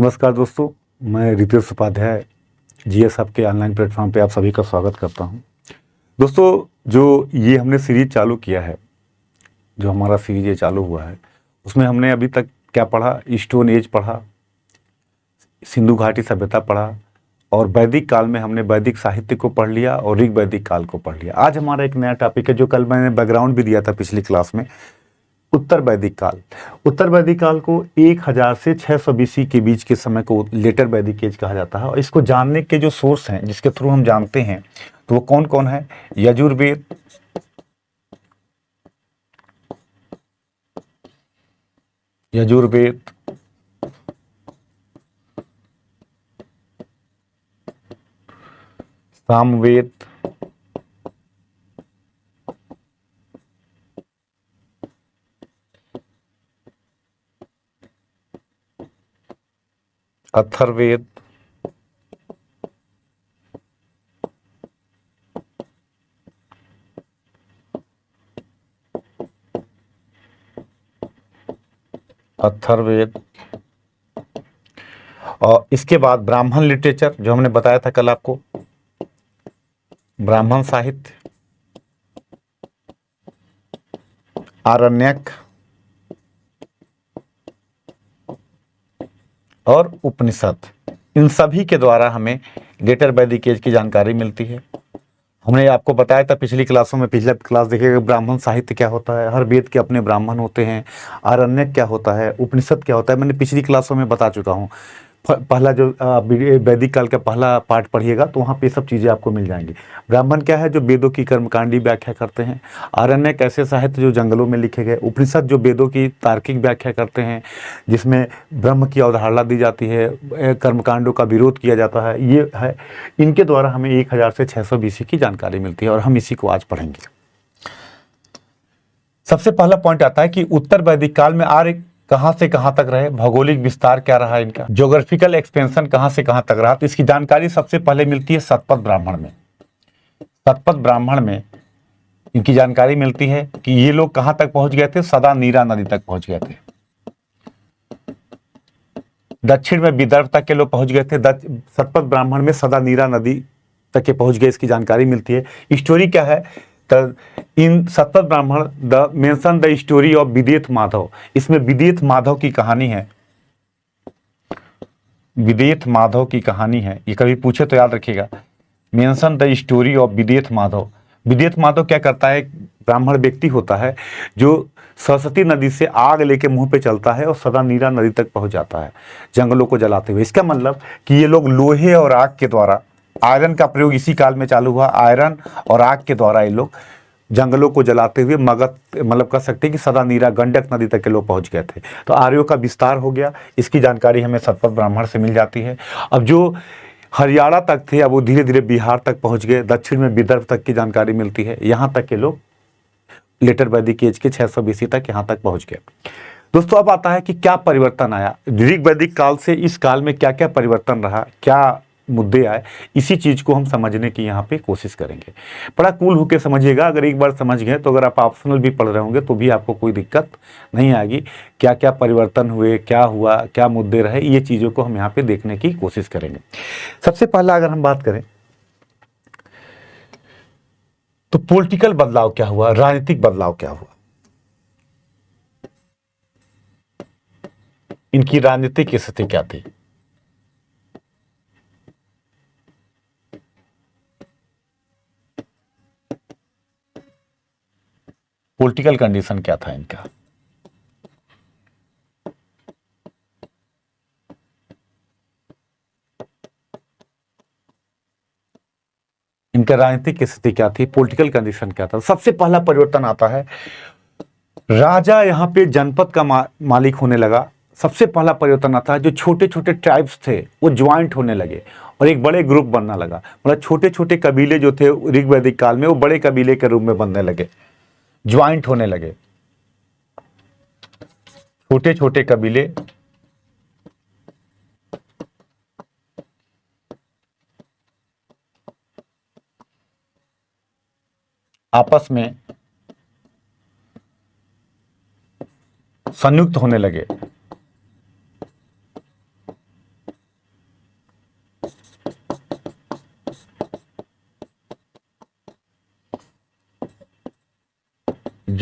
नमस्कार दोस्तों, मैं रितेश उपाध्याय जीएस हब के ऑनलाइन प्लेटफॉर्म पे आप सभी का स्वागत करता हूं। दोस्तों, जो ये हमने सीरीज चालू किया है, जो हमारा सीरीज ये चालू हुआ है, उसमें हमने अभी तक क्या पढ़ा? स्टोन एज पढ़ा, सिंधु घाटी सभ्यता पढ़ा और वैदिक काल में हमने वैदिक साहित्य को पढ़ लिया और ऋग वैदिक काल को पढ़ लिया। आज हमारा एक नया टॉपिक है, जो कल मैंने बैकग्राउंड भी दिया था पिछली क्लास में, उत्तर वैदिक काल। उत्तर वैदिक काल को 1000 से 600 बीसी के बीच के समय को लेटर वैदिक एज कहा जाता है। और इसको जानने के जो सोर्स हैं, जिसके थ्रू हम जानते हैं, तो वो कौन कौन है? यजुर्वेद, यजुर्वेद, सामवेद, अथर्ववेद, अथर्ववेद और इसके बाद ब्राह्मण लिटरेचर, जो हमने बताया था कल आपको, ब्राह्मण साहित्य, आरण्यक और उपनिषद। इन सभी के द्वारा हमें लेटर वैदिक एज की जानकारी मिलती है। हमने आपको बताया था पिछली क्लासों में, पिछला क्लास देखिएगा, ब्राह्मण साहित्य क्या होता है, हर वेद के अपने ब्राह्मण होते हैं, आरण्यक क्या होता है, उपनिषद क्या होता है, मैंने पिछली क्लासों में बता चुका हूँ। पहला जो वैदिक काल का पहला पार्ट पढ़िएगा तो वहाँ पे सब चीज़ें आपको मिल जाएंगी। ब्राह्मण क्या है? जो वेदों की कर्मकांडी व्याख्या करते हैं। आरण्यक ऐसे साहित्य जो जंगलों में लिखे गए। उपनिषद जो वेदों की तार्किक व्याख्या करते हैं, जिसमें ब्रह्म की अवधारणा दी जाती है, कर्मकांडों का विरोध किया जाता है, ये है। इनके द्वारा हमें 1000 से 600 बीसी की जानकारी मिलती है और हम इसी को आज पढ़ेंगे। सबसे पहला पॉइंट आता है कि उत्तर वैदिक काल में आर्य कहां से कहां तक रहे, भौगोलिक विस्तार क्या रहा इनका, ज्योग्राफिकल एक्सपेंशन कहां से कहां तक रहा। तो इसकी जानकारी सबसे पहले मिलती है शतपथ ब्राह्मण में। शतपथ ब्राह्मण में इनकी जानकारी मिलती है कि ये लोग कहां तक पहुंच गए थे? सदा नीरा नदी तक पहुंच गए थे। दक्षिण में विदर्भ तक के लोग पहुंच गए थे। शतपथ ब्राह्मण में सदा नीरा नदी तक के पहुंच गए, इसकी जानकारी मिलती है। स्टोरी क्या है? In Shatapatha Brahmana the mention the story of Videgha Madhava. इसमें विदेथ माधव की कहानी है। विदेथ माधव की कहानी है, ये कभी पूछे तो याद रखिएगा। Mention the story of Videgha Madhava. Videgha Madhava क्या करता है? ब्राह्मण व्यक्ति होता है जो सरस्वती नदी से आग लेके मुंह पे चलता है और सदा नीरा नदी तक पहुंच जाता है, जंगलों को जलाते हुए। इसका मतलब कि ये लोग लोहे और आग के द्वारा, आयरन का प्रयोग इसी काल में चालू हुआ, आयरन और आग के द्वारा ये लोग जंगलों को जलाते हुए मगध, मतलब कह सकते हैं कि सदा नीरा गंडक नदी तक के लोग पहुंच गए थे। तो आर्यों का विस्तार हो गया, इसकी जानकारी हमें शतपथ ब्राह्मण से मिल जाती है। अब जो हरियाणा तक थे, अब वो धीरे धीरे बिहार तक पहुंच गए, दक्षिण में विदर्भ तक की जानकारी मिलती है। यहाँ तक के लोग लेटर वैदिक एज के 600 बीसी तक यहाँ तक पहुंच गए। दोस्तों, अब आता है कि क्या परिवर्तन आया ऋग वैदिक काल से इस काल में, क्या क्या परिवर्तन रहा, क्या मुद्दे आए, इसी चीज को हम समझने की यहाँ पे कोशिश करेंगे। बड़ा कूल होकर समझिएगा। अगर एक बार समझ गए तो अगर आप ऑप्शनल भी पढ़ रहे होंगे तो भी आपको कोई दिक्कत नहीं आएगी। क्या क्या परिवर्तन हुए, क्या हुआ, क्या मुद्दे रहे, ये चीजों को हम यहाँ पे देखने की कोशिश करेंगे। सबसे पहला अगर हम बात करें तो पॉलिटिकल बदलाव क्या हुआ, राजनीतिक बदलाव क्या हुआ, इनकी राजनीतिक स्थिति क्या थी। पॉलिटिकल कंडीशन क्या था इनका। इनका राजनीतिक स्थिति क्या थी, पॉलिटिकल कंडीशन क्या था। सबसे पहला परिवर्तन आता है, राजा यहाँ पे जनपद का मालिक होने लगा। सबसे पहला परिवर्तन आता है, जो छोटे छोटे ट्राइब्स थे वो ज्वाइंट होने लगे और एक बड़े ग्रुप बनना लगा। मतलब छोटे छोटे कबीले जो थे ऋग वैदिक काल में, वो बड़े कबीले के रूप में बनने लगे, ज्वाइंट होने लगे। छोटे छोटे कबीले आपस में संयुक्त होने लगे।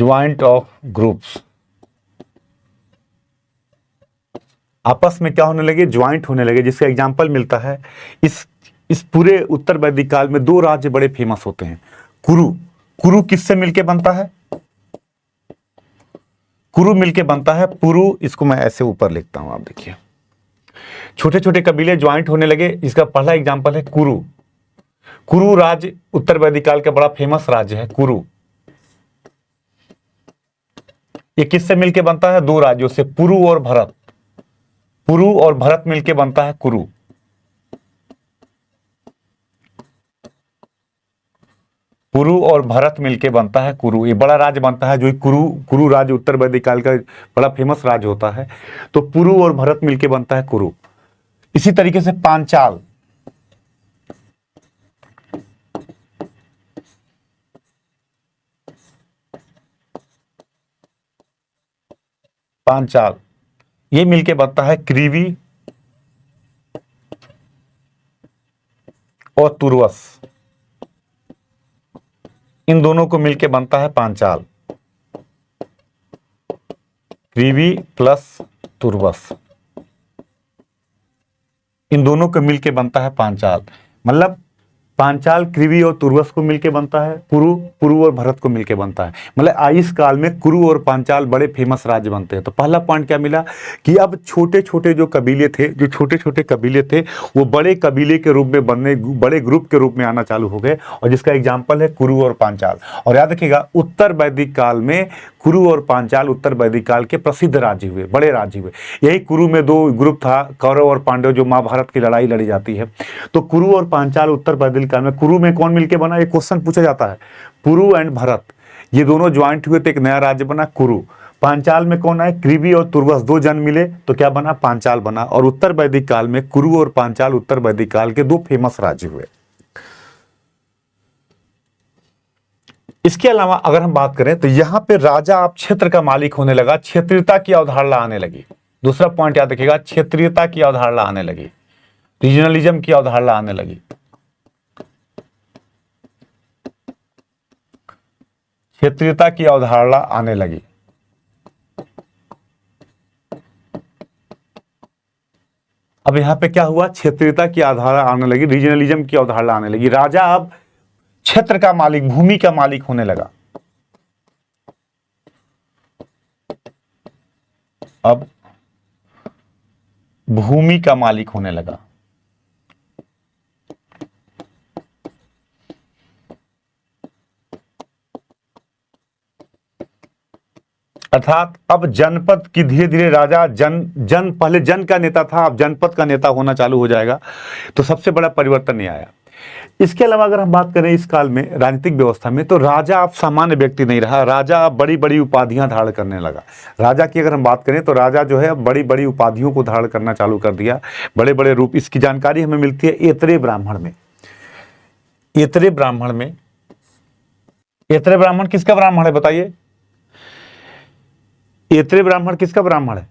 ज्वाइंट ऑफ ग्रुप्स, आपस में क्या होने लगे, ज्वाइंट होने लगे। जिसका एग्जाम्पल मिलता है इस पूरे उत्तर वैदिक काल में दो राज्य बड़े फेमस होते हैं। कुरु, कुरु किससे मिलके बनता है, कुरु मिलके बनता है पुरु। इसको मैं ऐसे ऊपर लिखता हूं, आप देखिए, छोटे छोटे कबीले ज्वाइंट होने लगे। इसका पहला एग्जाम्पल है कुरु। कुरु राज्य उत्तर वैदिक काल का बड़ा फेमस राज्य है कुरु। ये किससे मिलके बनता है, दो राज्यों से, पुरु और भरत। पुरु और भरत मिलके बनता है कुरु। पुरु और भरत मिलके बनता है कुरु। ये बड़ा राज्य बनता है जो कुरु, कुरु राज्य उत्तर वैदिक काल का बड़ा फेमस राज्य होता है। तो पुरु और भरत मिलके बनता है कुरु। इसी तरीके से पांचाल, पांचाल ये मिलके बनता है क्रीवी और तुर्वस। इन दोनों को मिलके बनता है पांचाल, क्रीवी प्लस तुर्वस, इन दोनों को मिलके बनता है पांचाल। मतलब पांचाल क्रीवी और तुर्वस को मिलके बनता है कुरु, कुरु और भरत को मिलके बनता है। मतलब इस काल में कुरु और पांचाल बड़े फेमस राज्य बनते हैं। तो पहला पॉइंट क्या मिला कि अब छोटे छोटे जो कबीले थे, जो छोटे छोटे कबीले थे, वो बड़े कबीले के रूप में बनने, बड़े ग्रुप के रूप में आना चालू हो गए। और जिसका एग्जाम्पल है कुरु और पांचाल। और याद रखिएगा, उत्तर वैदिक काल में कुरु और पांचाल उत्तर वैदिक काल के प्रसिद्ध राज्य हुए, बड़े राज्य हुए। यही कुरु में दो ग्रुप था, कौरव और पांडव, जो महाभारत की लड़ाई लड़ी जाती है। तो कुरु और पांचाल उत्तर वैदिक काल में, कुरु में कौन मिलके बना, ये क्वेश्चन पूछा जाता है। पुरु एंड भरत ये दोनों ज्वाइंट हुए तो एक नया राज्य बना कुरु। पांचाल में कौन आए, क्रीवी और तुर्वस, दो जन मिले तो क्या बना, पांचाल बना। और उत्तर वैदिक काल में कुरु और पांचाल उत्तर वैदिक काल के दो फेमस राज्य हुए। इसके अलावा अगर हम बात करें तो यहां पे राजा आप क्षेत्र का मालिक होने लगा, क्षेत्रीयता की अवधारणा आने लगी। दूसरा पॉइंट याद रखिएगा, क्षेत्रीयता की अवधारणा आने लगी, रीजनलिज्म की अवधारणा आने लगी। क्षेत्रीयता की अवधारणा आने लगी। अब यहां पे क्या हुआ, क्षेत्रीयता की अवधारणा आने लगी, रीजनलिज्म की अवधारणा आने लगी। राजा अब क्षेत्र का मालिक, भूमि का मालिक होने लगा। अब भूमि का मालिक होने लगा। अर्थात अब जनपद की धीरे धीरे राजा पहले जन का नेता था, अब जनपद का नेता होना चालू हो जाएगा। तो सबसे बड़ा परिवर्तन ये आया। इसके अलावा अगर हम बात करें इस काल में राजनीतिक व्यवस्था में, तो राजा अब सामान्य व्यक्ति नहीं रहा, राजा अब बड़ी बड़ी उपाधियां धारण करने लगा। राजा की अगर हम बात करें तो राजा जो है अब बड़ी बड़ी उपाधियों को धारण करना चालू कर दिया, बड़े बड़े रूप। इसकी जानकारी हमें मिलती है ऐतरेय ब्राह्मण में। ऐतरेय ब्राह्मण में, ऐतरेय ब्राह्मण किसका ब्राह्मण है बताइए, ऐतरेय ब्राह्मण किसका ब्राह्मण है?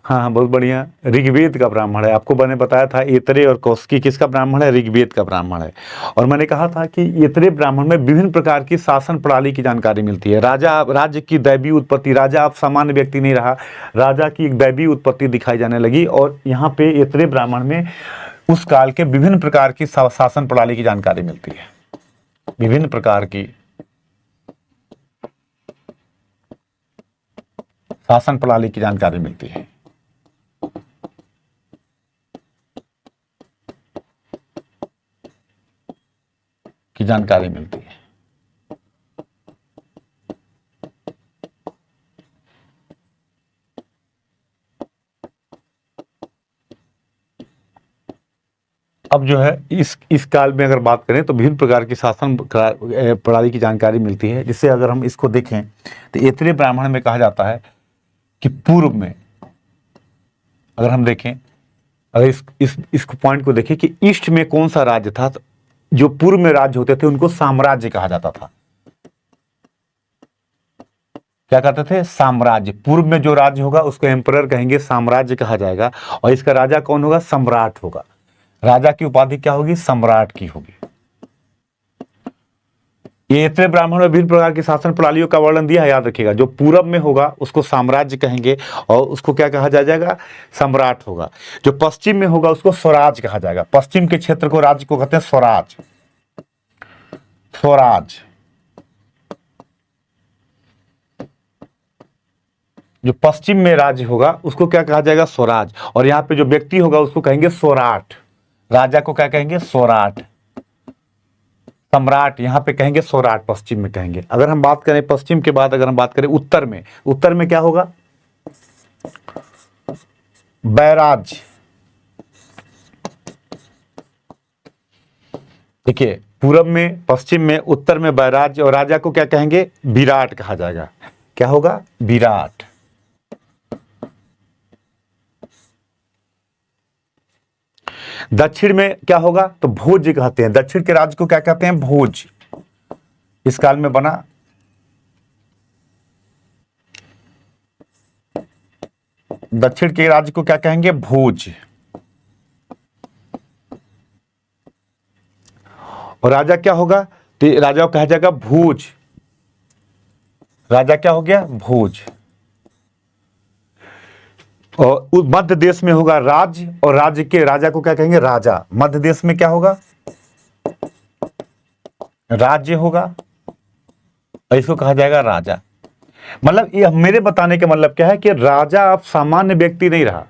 हाँ, बहुत बढ़िया, ऋग्वेद का ब्राह्मण है। आपको मैंने बताया था ऐतरेय और कौशिकी किसका ब्राह्मण है, ऋग्वेद का ब्राह्मण है। और मैंने कहा था कि ऐतरेय ब्राह्मण में विभिन्न प्रकार की शासन प्रणाली की जानकारी मिलती है। राजा, राज्य की दैवीय उत्पत्ति, राजा अब सामान्य व्यक्ति नहीं रहा, राजा की एक दैवीय उत्पत्ति दिखाई जाने लगी। और यहाँ पे ऐतरेय ब्राह्मण में उस काल के विभिन्न प्रकार की शासन प्रणाली की जानकारी मिलती है, विभिन्न प्रकार की शासन प्रणाली की जानकारी मिलती है। की जानकारी मिलती है। अब जो है इस काल में अगर बात करें तो विभिन्न प्रकार की शासन प्रणाली की जानकारी मिलती है। जिससे अगर हम इसको देखें तो ऐतरेय ब्राह्मण में कहा जाता है कि पूर्व में अगर हम देखें, अगर इस पॉइंट को देखें कि ईस्ट में कौन सा राज्य था, तो जो पूर्व में राज्य होते थे उनको साम्राज्य कहा जाता था। क्या कहते थे, साम्राज्य। पूर्व में जो राज्य होगा उसको एम्परर कहेंगे, साम्राज्य कहा जाएगा। और इसका राजा कौन होगा, सम्राट होगा। राजा की उपाधि क्या होगी, सम्राट की होगी। ये इतने ब्राह्मण में विभिन्न प्रकार की शासन प्रणालियों का वर्णन दिया है, याद रखिएगा। जो पूरब में होगा उसको साम्राज्य कहेंगे और उसको क्या कहा जाएगा, सम्राट होगा। जो पश्चिम में होगा उसको स्वराज कहा जाएगा। पश्चिम के क्षेत्र को, राज्य को कहते हैं स्वराज, स्वराज। जो पश्चिम में राज्य होगा उसको क्या कहा जाएगा, स्वराज। और यहाँ पे जो व्यक्ति होगा उसको कहेंगे स्वराट। राजा को क्या कहेंगे, स्वराट। सम्राट यहाँ पे कहेंगे स्वराट, पश्चिम में कहेंगे। अगर हम बात करें पश्चिम के बाद, अगर हम बात करें उत्तर में, उत्तर में क्या होगा, बैराज। देखिए, पूरब में, पश्चिम में, उत्तर में बैराज। और राजा को क्या कहेंगे, विराट कहा जाएगा। क्या होगा, विराट। दक्षिण में क्या होगा, तो भोज कहते हैं। दक्षिण के राज्य को क्या कहते हैं, भोज। इस काल में बना। दक्षिण के राज्य को क्या कहेंगे, भोज। और राजा क्या होगा, तो राजा को कहा जाएगा भोज। राजा क्या हो गया, भोज। और मध्य देश में होगा राज्य, और राज्य के राजा को क्या कहेंगे, राजा। मध्य देश में क्या होगा, राज्य होगा, और इसको कहा जाएगा राजा। मतलब ये मेरे बताने का मतलब क्या है कि राजा अब सामान्य व्यक्ति नहीं रहा।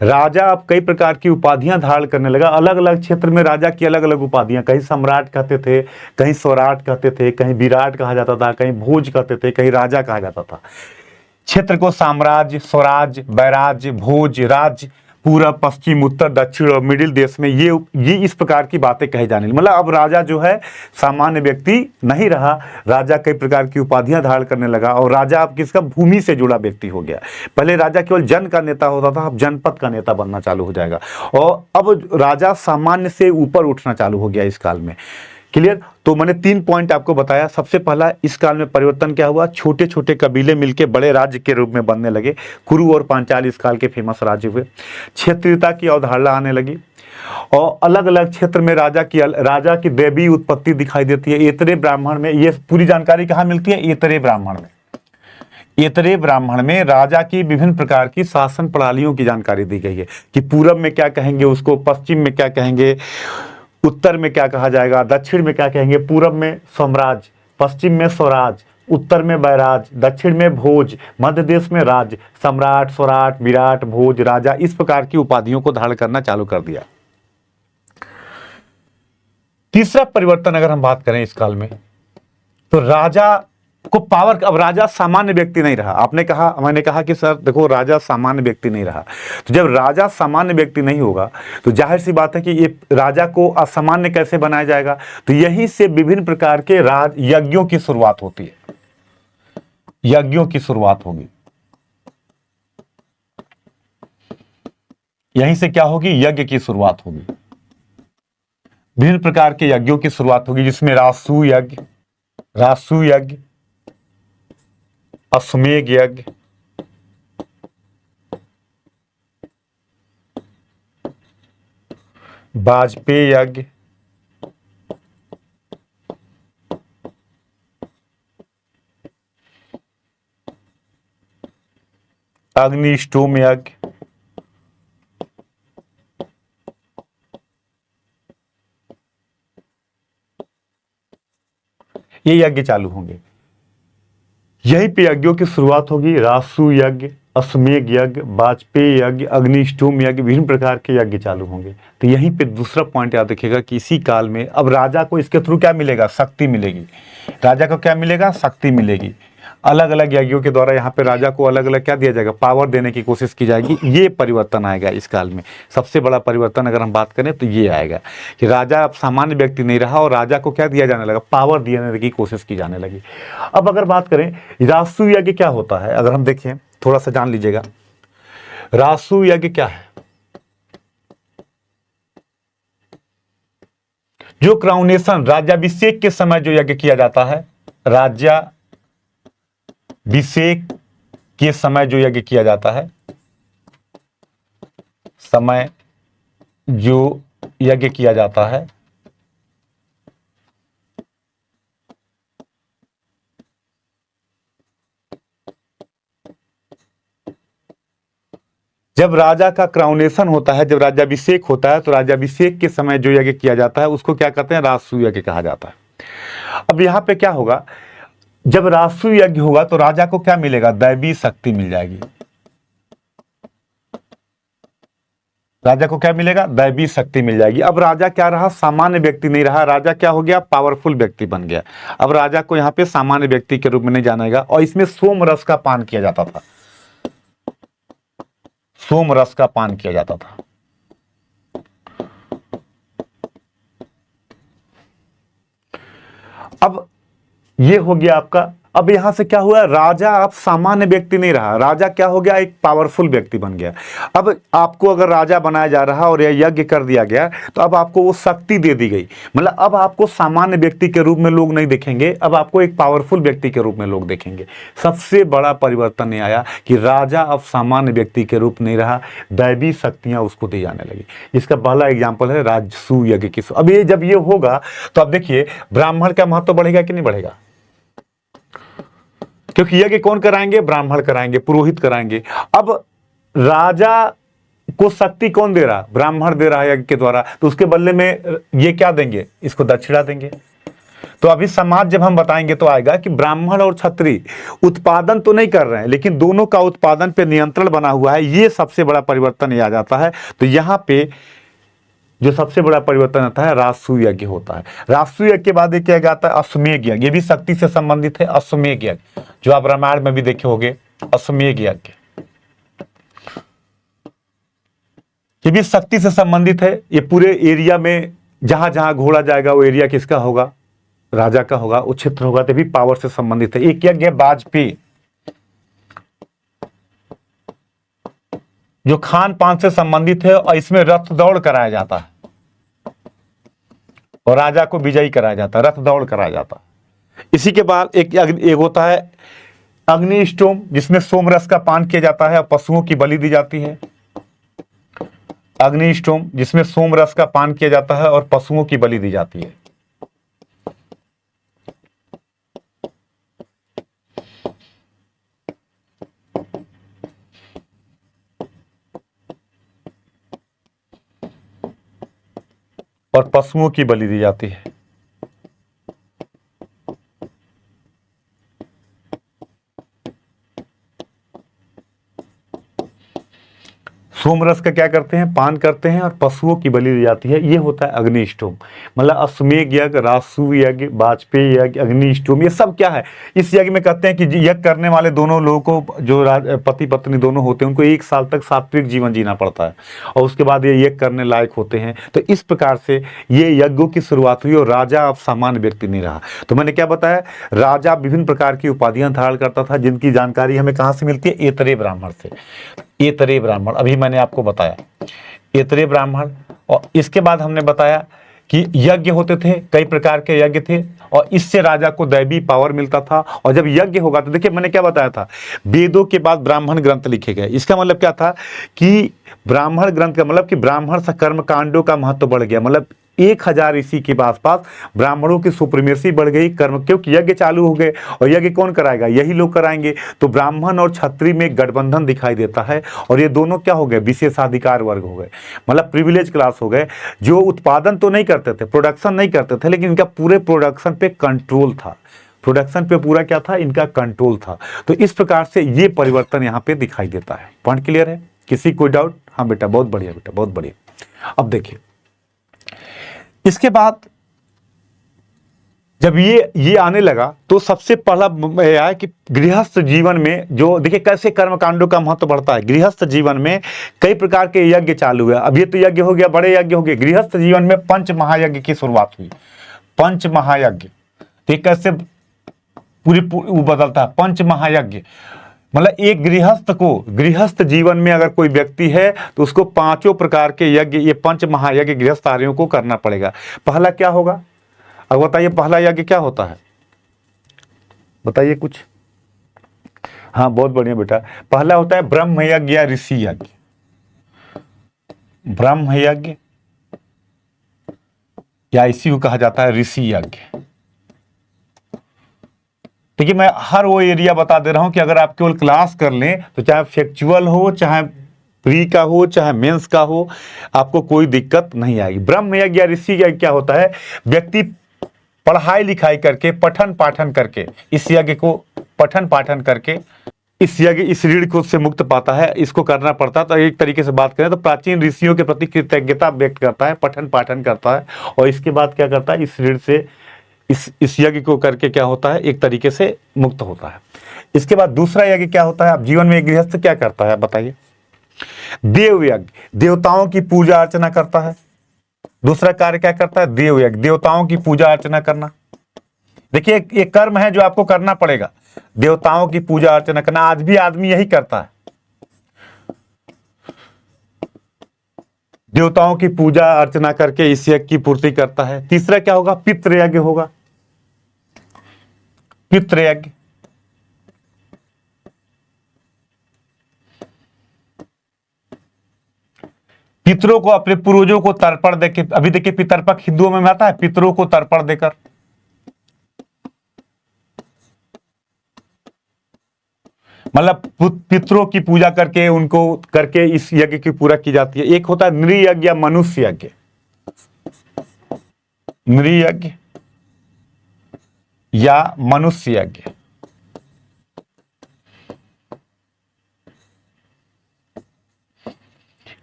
राजा अब कई प्रकार की उपाधियां धारण करने लगा। अलग अलग क्षेत्र में राजा की अलग अलग उपाधियां, कहीं सम्राट कहते थे, कहीं स्वराट कहते थे, कहीं विराट कहा जाता था, कहीं भोज कहते थे, कहीं राजा कहा जाता था। क्षेत्र को साम्राज्य, स्वराज, बैराज, भोज, राज, पूरब, पश्चिम, उत्तर, दक्षिण और मिडिल देश में ये इस प्रकार की बातें कही जाने लगी। मतलब अब राजा जो है सामान्य व्यक्ति नहीं रहा। राजा कई प्रकार की उपाधियां धारण करने लगा, और राजा अब किसका, भूमि से जुड़ा व्यक्ति हो गया। पहले राजा केवल जन का नेता होता था, अब जनपद का नेता बनना चालू हो जाएगा। और अब राजा सामान्य से ऊपर उठना चालू हो गया इस काल में। क्लियर। तो मैंने 3 पॉइंट आपको बताया। सबसे पहला, इस काल में परिवर्तन क्या हुआ, छोटे छोटे कबीले मिलकर बड़े राज्य के रूप में बनने लगे। कुरु और पांचाल इस काल के फेमस राज्य हुए। क्षेत्रीयता की अवधारणा आने लगी, और अलग अलग क्षेत्र में राजा की दैवीय उत्पत्ति दिखाई देती है। एतरे ब्राह्मण में, ये पूरी जानकारी कहाँ मिलती है, एतरे ब्राह्मण में। एतरे ब्राह्मण में राजा की विभिन्न प्रकार की शासन प्रणालियों की जानकारी दी गई है कि पूरब में क्या कहेंगे उसको, पश्चिम में क्या कहेंगे, उत्तर में क्या कहा जाएगा, दक्षिण में क्या कहेंगे। पूरब में साम्राज्य, पश्चिम में स्वराज, उत्तर में बैराज, दक्षिण में भोज, मध्य देश में राज, सम्राट, स्वराट, विराट, भोज, राजा, इस प्रकार की उपाधियों को धारण करना चालू कर दिया। तीसरा परिवर्तन अगर हम बात करें इस काल में, तो राजा को पावर, अब राजा सामान्य व्यक्ति नहीं रहा। आपने कहा, मैंने कहा कि सर देखो राजा सामान्य व्यक्ति नहीं रहा। तो जब राजा सामान्य व्यक्ति नहीं होगा तो जाहिर सी बात है कि ये राजा को असामान्य कैसे बनाया जाएगा। तो यहीं से विभिन्न प्रकार के राज यज्ञों की शुरुआत होती है। यज्ञों की शुरुआत होगी, यहीं से क्या होगी, यज्ञ की शुरुआत होगी। विभिन्न प्रकार के यज्ञों की शुरुआत होगी, जिसमें रासु यज्ञ, अश्वमेध यज्ञ, वाजपेयी यज्ञ, अग्निष्टोम यज्ञ, ये यज्ञ चालू होंगे। यहीं पे यज्ञों की शुरुआत होगी। रासु यज्ञ, अश्वमेध यज्ञ, वाजपेयी यज्ञ, अग्निष्टोम यज्ञ, विभिन्न प्रकार के यज्ञ चालू होंगे। तो यहीं पे दूसरा पॉइंट याद रखिएगा कि इसी काल में अब राजा को इसके थ्रू क्या मिलेगा, शक्ति मिलेगी। राजा को क्या मिलेगा, शक्ति मिलेगी। अलग अलग यज्ञों के द्वारा यहाँ पे राजा को अलग अलग क्या दिया जाएगा, पावर देने की कोशिश की जाएगी। ये परिवर्तन आएगा इस काल में। सबसे बड़ा परिवर्तन अगर हम बात करें तो ये आएगा कि राजा अब सामान्य व्यक्ति नहीं रहा, और राजा को क्या दिया जाने लगा, पावर देने की कोशिश की जाने लगी। अब अगर बात करें रासु यज्ञ क्या होता है, अगर हम देखें थोड़ा सा जान लीजिएगा। रासु यज्ञ क्या है, जो क्राउनेशन, राज्याभिषेक के समय जो यज्ञ किया जाता है, राज्याभिषेक के समय जो यज्ञ किया जाता है, समय जो यज्ञ किया जाता है, जब राजा का क्राउनेशन होता है, जब राज्याभिषेक होता है, तो राज्याभिषेक के समय जो यज्ञ किया जाता है उसको क्या कहते हैं, राजसूय यज्ञ कहा जाता है। अब यहाँ पे क्या होगा, जब राजसूय यज्ञ होगा तो राजा को क्या मिलेगा, दैवी शक्ति मिल जाएगी। राजा को क्या मिलेगा, दैवी शक्ति मिल जाएगी। अब राजा क्या रहा, सामान्य व्यक्ति नहीं रहा, राजा क्या हो गया, पावरफुल व्यक्ति बन गया। अब राजा को यहाँ पे सामान्य व्यक्ति के रूप में नहीं जानेगा। और इसमें सोम रस का पान किया जाता था, सोम रस का पान किया जाता था। अब ये हो गया आपका। अब यहां से क्या हुआ, राजा अब सामान्य व्यक्ति नहीं रहा, राजा क्या हो गया, एक पावरफुल व्यक्ति बन गया। अब आपको अगर राजा बनाया जा रहा और यह यज्ञ कर दिया गया तो अब आपको वो शक्ति दे दी गई। मतलब अब आपको सामान्य व्यक्ति के रूप में लोग नहीं देखेंगे, अब आपको एक पावरफुल व्यक्ति के रूप में लोग देखेंगे। सबसे बड़ा परिवर्तन ये आया कि राजा अब सामान्य व्यक्ति के रूप नहीं रहा, दैवी शक्तियां उसको दी जाने लगी। इसका पहला एग्जाम्पल है राजसूय यज्ञ की। अब ये जब ये होगा तो अब देखिए ब्राह्मण का महत्व बढ़ेगा कि नहीं बढ़ेगा, क्योंकि यज्ञ कौन कराएंगे, ब्राह्मण कराएंगे, पुरोहित कराएंगे। अब राजा को शक्ति कौन दे रहा, ब्राह्मण दे रहा है यज्ञ के द्वारा, तो उसके बदले में ये क्या देंगे, इसको दक्षिणा देंगे। तो अभी समाज जब हम बताएंगे तो आएगा कि ब्राह्मण और क्षत्रिय उत्पादन तो नहीं कर रहे हैं, लेकिन दोनों का उत्पादन पे नियंत्रण बना हुआ है। ये सबसे बड़ा परिवर्तन ये आ जाता है। तो यहाँ पे जो सबसे बड़ा परिवर्तन आता है, राजसूय यज्ञ होता है। राजसूय यज्ञ के बाद एक क्या आता है, अश्वमेध यज्ञ। ये भी शक्ति से संबंधित है, अश्वमेध यज्ञ, जो आप रामायण में भी देखे होंगे, अश्वमेध यज्ञ। ये भी शक्ति से संबंधित है। ये पूरे एरिया में जहां जहां घोड़ा जाएगा वो एरिया किसका होगा, राजा का होगा, वो क्षेत्र होगा, तो भी पावर से संबंधित है। एक यज्ञ है वाजपेयी, जो खान पान से संबंधित है, और इसमें रथ दौड़ कराया जाता है और राजा को विजयी कराया जाता है, रथ दौड़ कराया जाता है। इसी के बाद एक होता है अग्निष्टोम, जिसमें सोमरस का पान किया जाता है और पशुओं की बलि दी जाती है। अग्निष्टोम, जिसमें सोमरस का पान किया जाता है और पशुओं की बलि दी जाती है। और पशुओं की बलि दी जाती है। सोमरस का क्या करते हैं, पान करते हैं और पशुओं की बलि दी जाती है। ये होता है अग्निष्टोम। मतलब अश्वमेध यज्ञ, राजसूय यज्ञ, वाजपेयी यज्ञ, अग्निष्टोम, ये सब क्या है, इस यज्ञ में कहते हैं कि यज्ञ करने वाले दोनों लोगों को, जो पति पत्नी दोनों होते हैं, उनको 1 साल तक सात्विक जीवन जीना पड़ता है और उसके बाद ये यज्ञ करने लायक होते हैं। तो इस प्रकार से ये यज्ञों की शुरुआत हुई और राजा अब सामान्य व्यक्ति नहीं रहा। तो मैंने क्या बताया, राजा विभिन्न प्रकार की उपाधियां धारण करता था, जिनकी जानकारी हमें कहां से मिलती है, एतरे ब्राह्मण से। एतरे ब्राह्मण अभी मैंने आपको बताया, एतरे ब्राह्मण। और इसके बाद हमने बताया कि यज्ञ होते थे, कई प्रकार के यज्ञ थे और इससे राजा को दैवी पावर मिलता था। और जब यज्ञ होगा तो देखिए मैंने क्या बताया था, वेदों के बाद ब्राह्मण ग्रंथ लिखे गए। इसका मतलब क्या था कि ब्राह्मण ग्रंथ का मतलब कि ब्राह्मण से कर्म कांडों का महत्व बढ़ गया। मतलब 1000 ईस्वी के आसपास ब्राह्मणों की सुप्रीमेसी बढ़ गई, कर्म, क्योंकि यज्ञ चालू हो गए और यज्ञ कौन कराएगा, यही लोग कराएंगे। तो ब्राह्मण और क्षत्रिय में गठबंधन दिखाई देता है और ये दोनों क्या हो गए, विशेषाधिकार वर्ग हो गए, मतलब प्रिविलेज क्लास हो गए, जो उत्पादन तो नहीं करते थे, प्रोडक्शन नहीं करते थे, लेकिन इनका पूरे प्रोडक्शन पे कंट्रोल था। प्रोडक्शन पे पूरा क्या था, इनका कंट्रोल था। तो इस प्रकार से ये परिवर्तन यहाँ पे दिखाई देता है। पॉइंट क्लियर है, किसी कोई डाउट? हाँ बेटा, बहुत बढ़िया बेटा, बहुत बढ़िया। अब देखिए इसके बाद जब ये आने लगा तो सबसे पहला यह है कि गृहस्थ जीवन में जो देखिए कैसे कर्मकांडों का महत्व बढ़ता है। गृहस्थ जीवन में कई प्रकार के यज्ञ चालू हुए। अब ये तो यज्ञ हो गया, बड़े यज्ञ हो गए। गृहस्थ जीवन में पंच महायज्ञ की शुरुआत हुई। पंच महायज्ञ, तो कैसे पूरी बदलता है पंच महायज्ञ। मतलब एक गृहस्थ को, गृहस्थ जीवन में अगर कोई व्यक्ति है तो उसको 5 प्रकार के यज्ञ, ये पंच महायज्ञ गृहस्थ आर्यों को करना पड़ेगा। पहला क्या होगा, अब बताइए पहला यज्ञ क्या होता है, बताइए कुछ। हाँ बहुत बढ़िया बेटा, पहला होता है ब्रह्म यज्ञ या ऋषि यज्ञ। ब्रह्म यज्ञ या इसी को कहा जाता है ऋषि यज्ञ। देखिए मैं हर वो एरिया बता दे रहा हूं कि अगर आप केवल क्लास कर लें तो चाहे फैक्चुअल हो चाहे प्री का हो चाहे मेंस का हो, आपको कोई दिक्कत नहीं आएगी। ब्रह्म यज्ञ या ऋषि यज्ञ क्या होता है, व्यक्ति पढ़ाई लिखाई करके, पठन पाठन करके, इस यज्ञ को पठन पाठन करके इस यज्ञ, इस ऋण को से मुक्त पाता है, इसको करना पड़ता है। तो एक तरीके से बात करें तो प्राचीन ऋषियों के प्रति कृतज्ञता व्यक्त करता है, पठन पाठन करता है, और इसके बाद क्या करता है, इस ऋण से, इस यज्ञ को करके क्या होता है, एक तरीके से मुक्त होता है। इसके बाद दूसरा यज्ञ क्या होता है, आप जीवन में एक गृहस्थ क्या करता है बताइए, देव यज्ञ, देवताओं की पूजा अर्चना करता है। दूसरा कार्य क्या करता है, देव यज्ञ, देवताओं की पूजा अर्चना करना। देखिए एक कर्म है जो आपको करना पड़ेगा, देवताओं की पूजा अर्चना करना। आज भी आदमी यही करता है, देवताओं की पूजा अर्चना करके इस यज्ञ की पूर्ति करता है। तीसरा क्या होगा, पितृ यज्ञ होगा, पितृ यज्ञ। पितरों को, अपने पूर्वजों को तर्पण देके, अभी देखिए पितरपक्ष हिंदुओं में आता है, पितरों को तर्पण देकर, मतलब पितरों की पूजा करके, उनको करके इस यज्ञ की पूरा की जाती है। एक होता है नृयज्ञ या मनुष्य यज्ञ, नृयज्ञ या मनुष्य यज्ञ।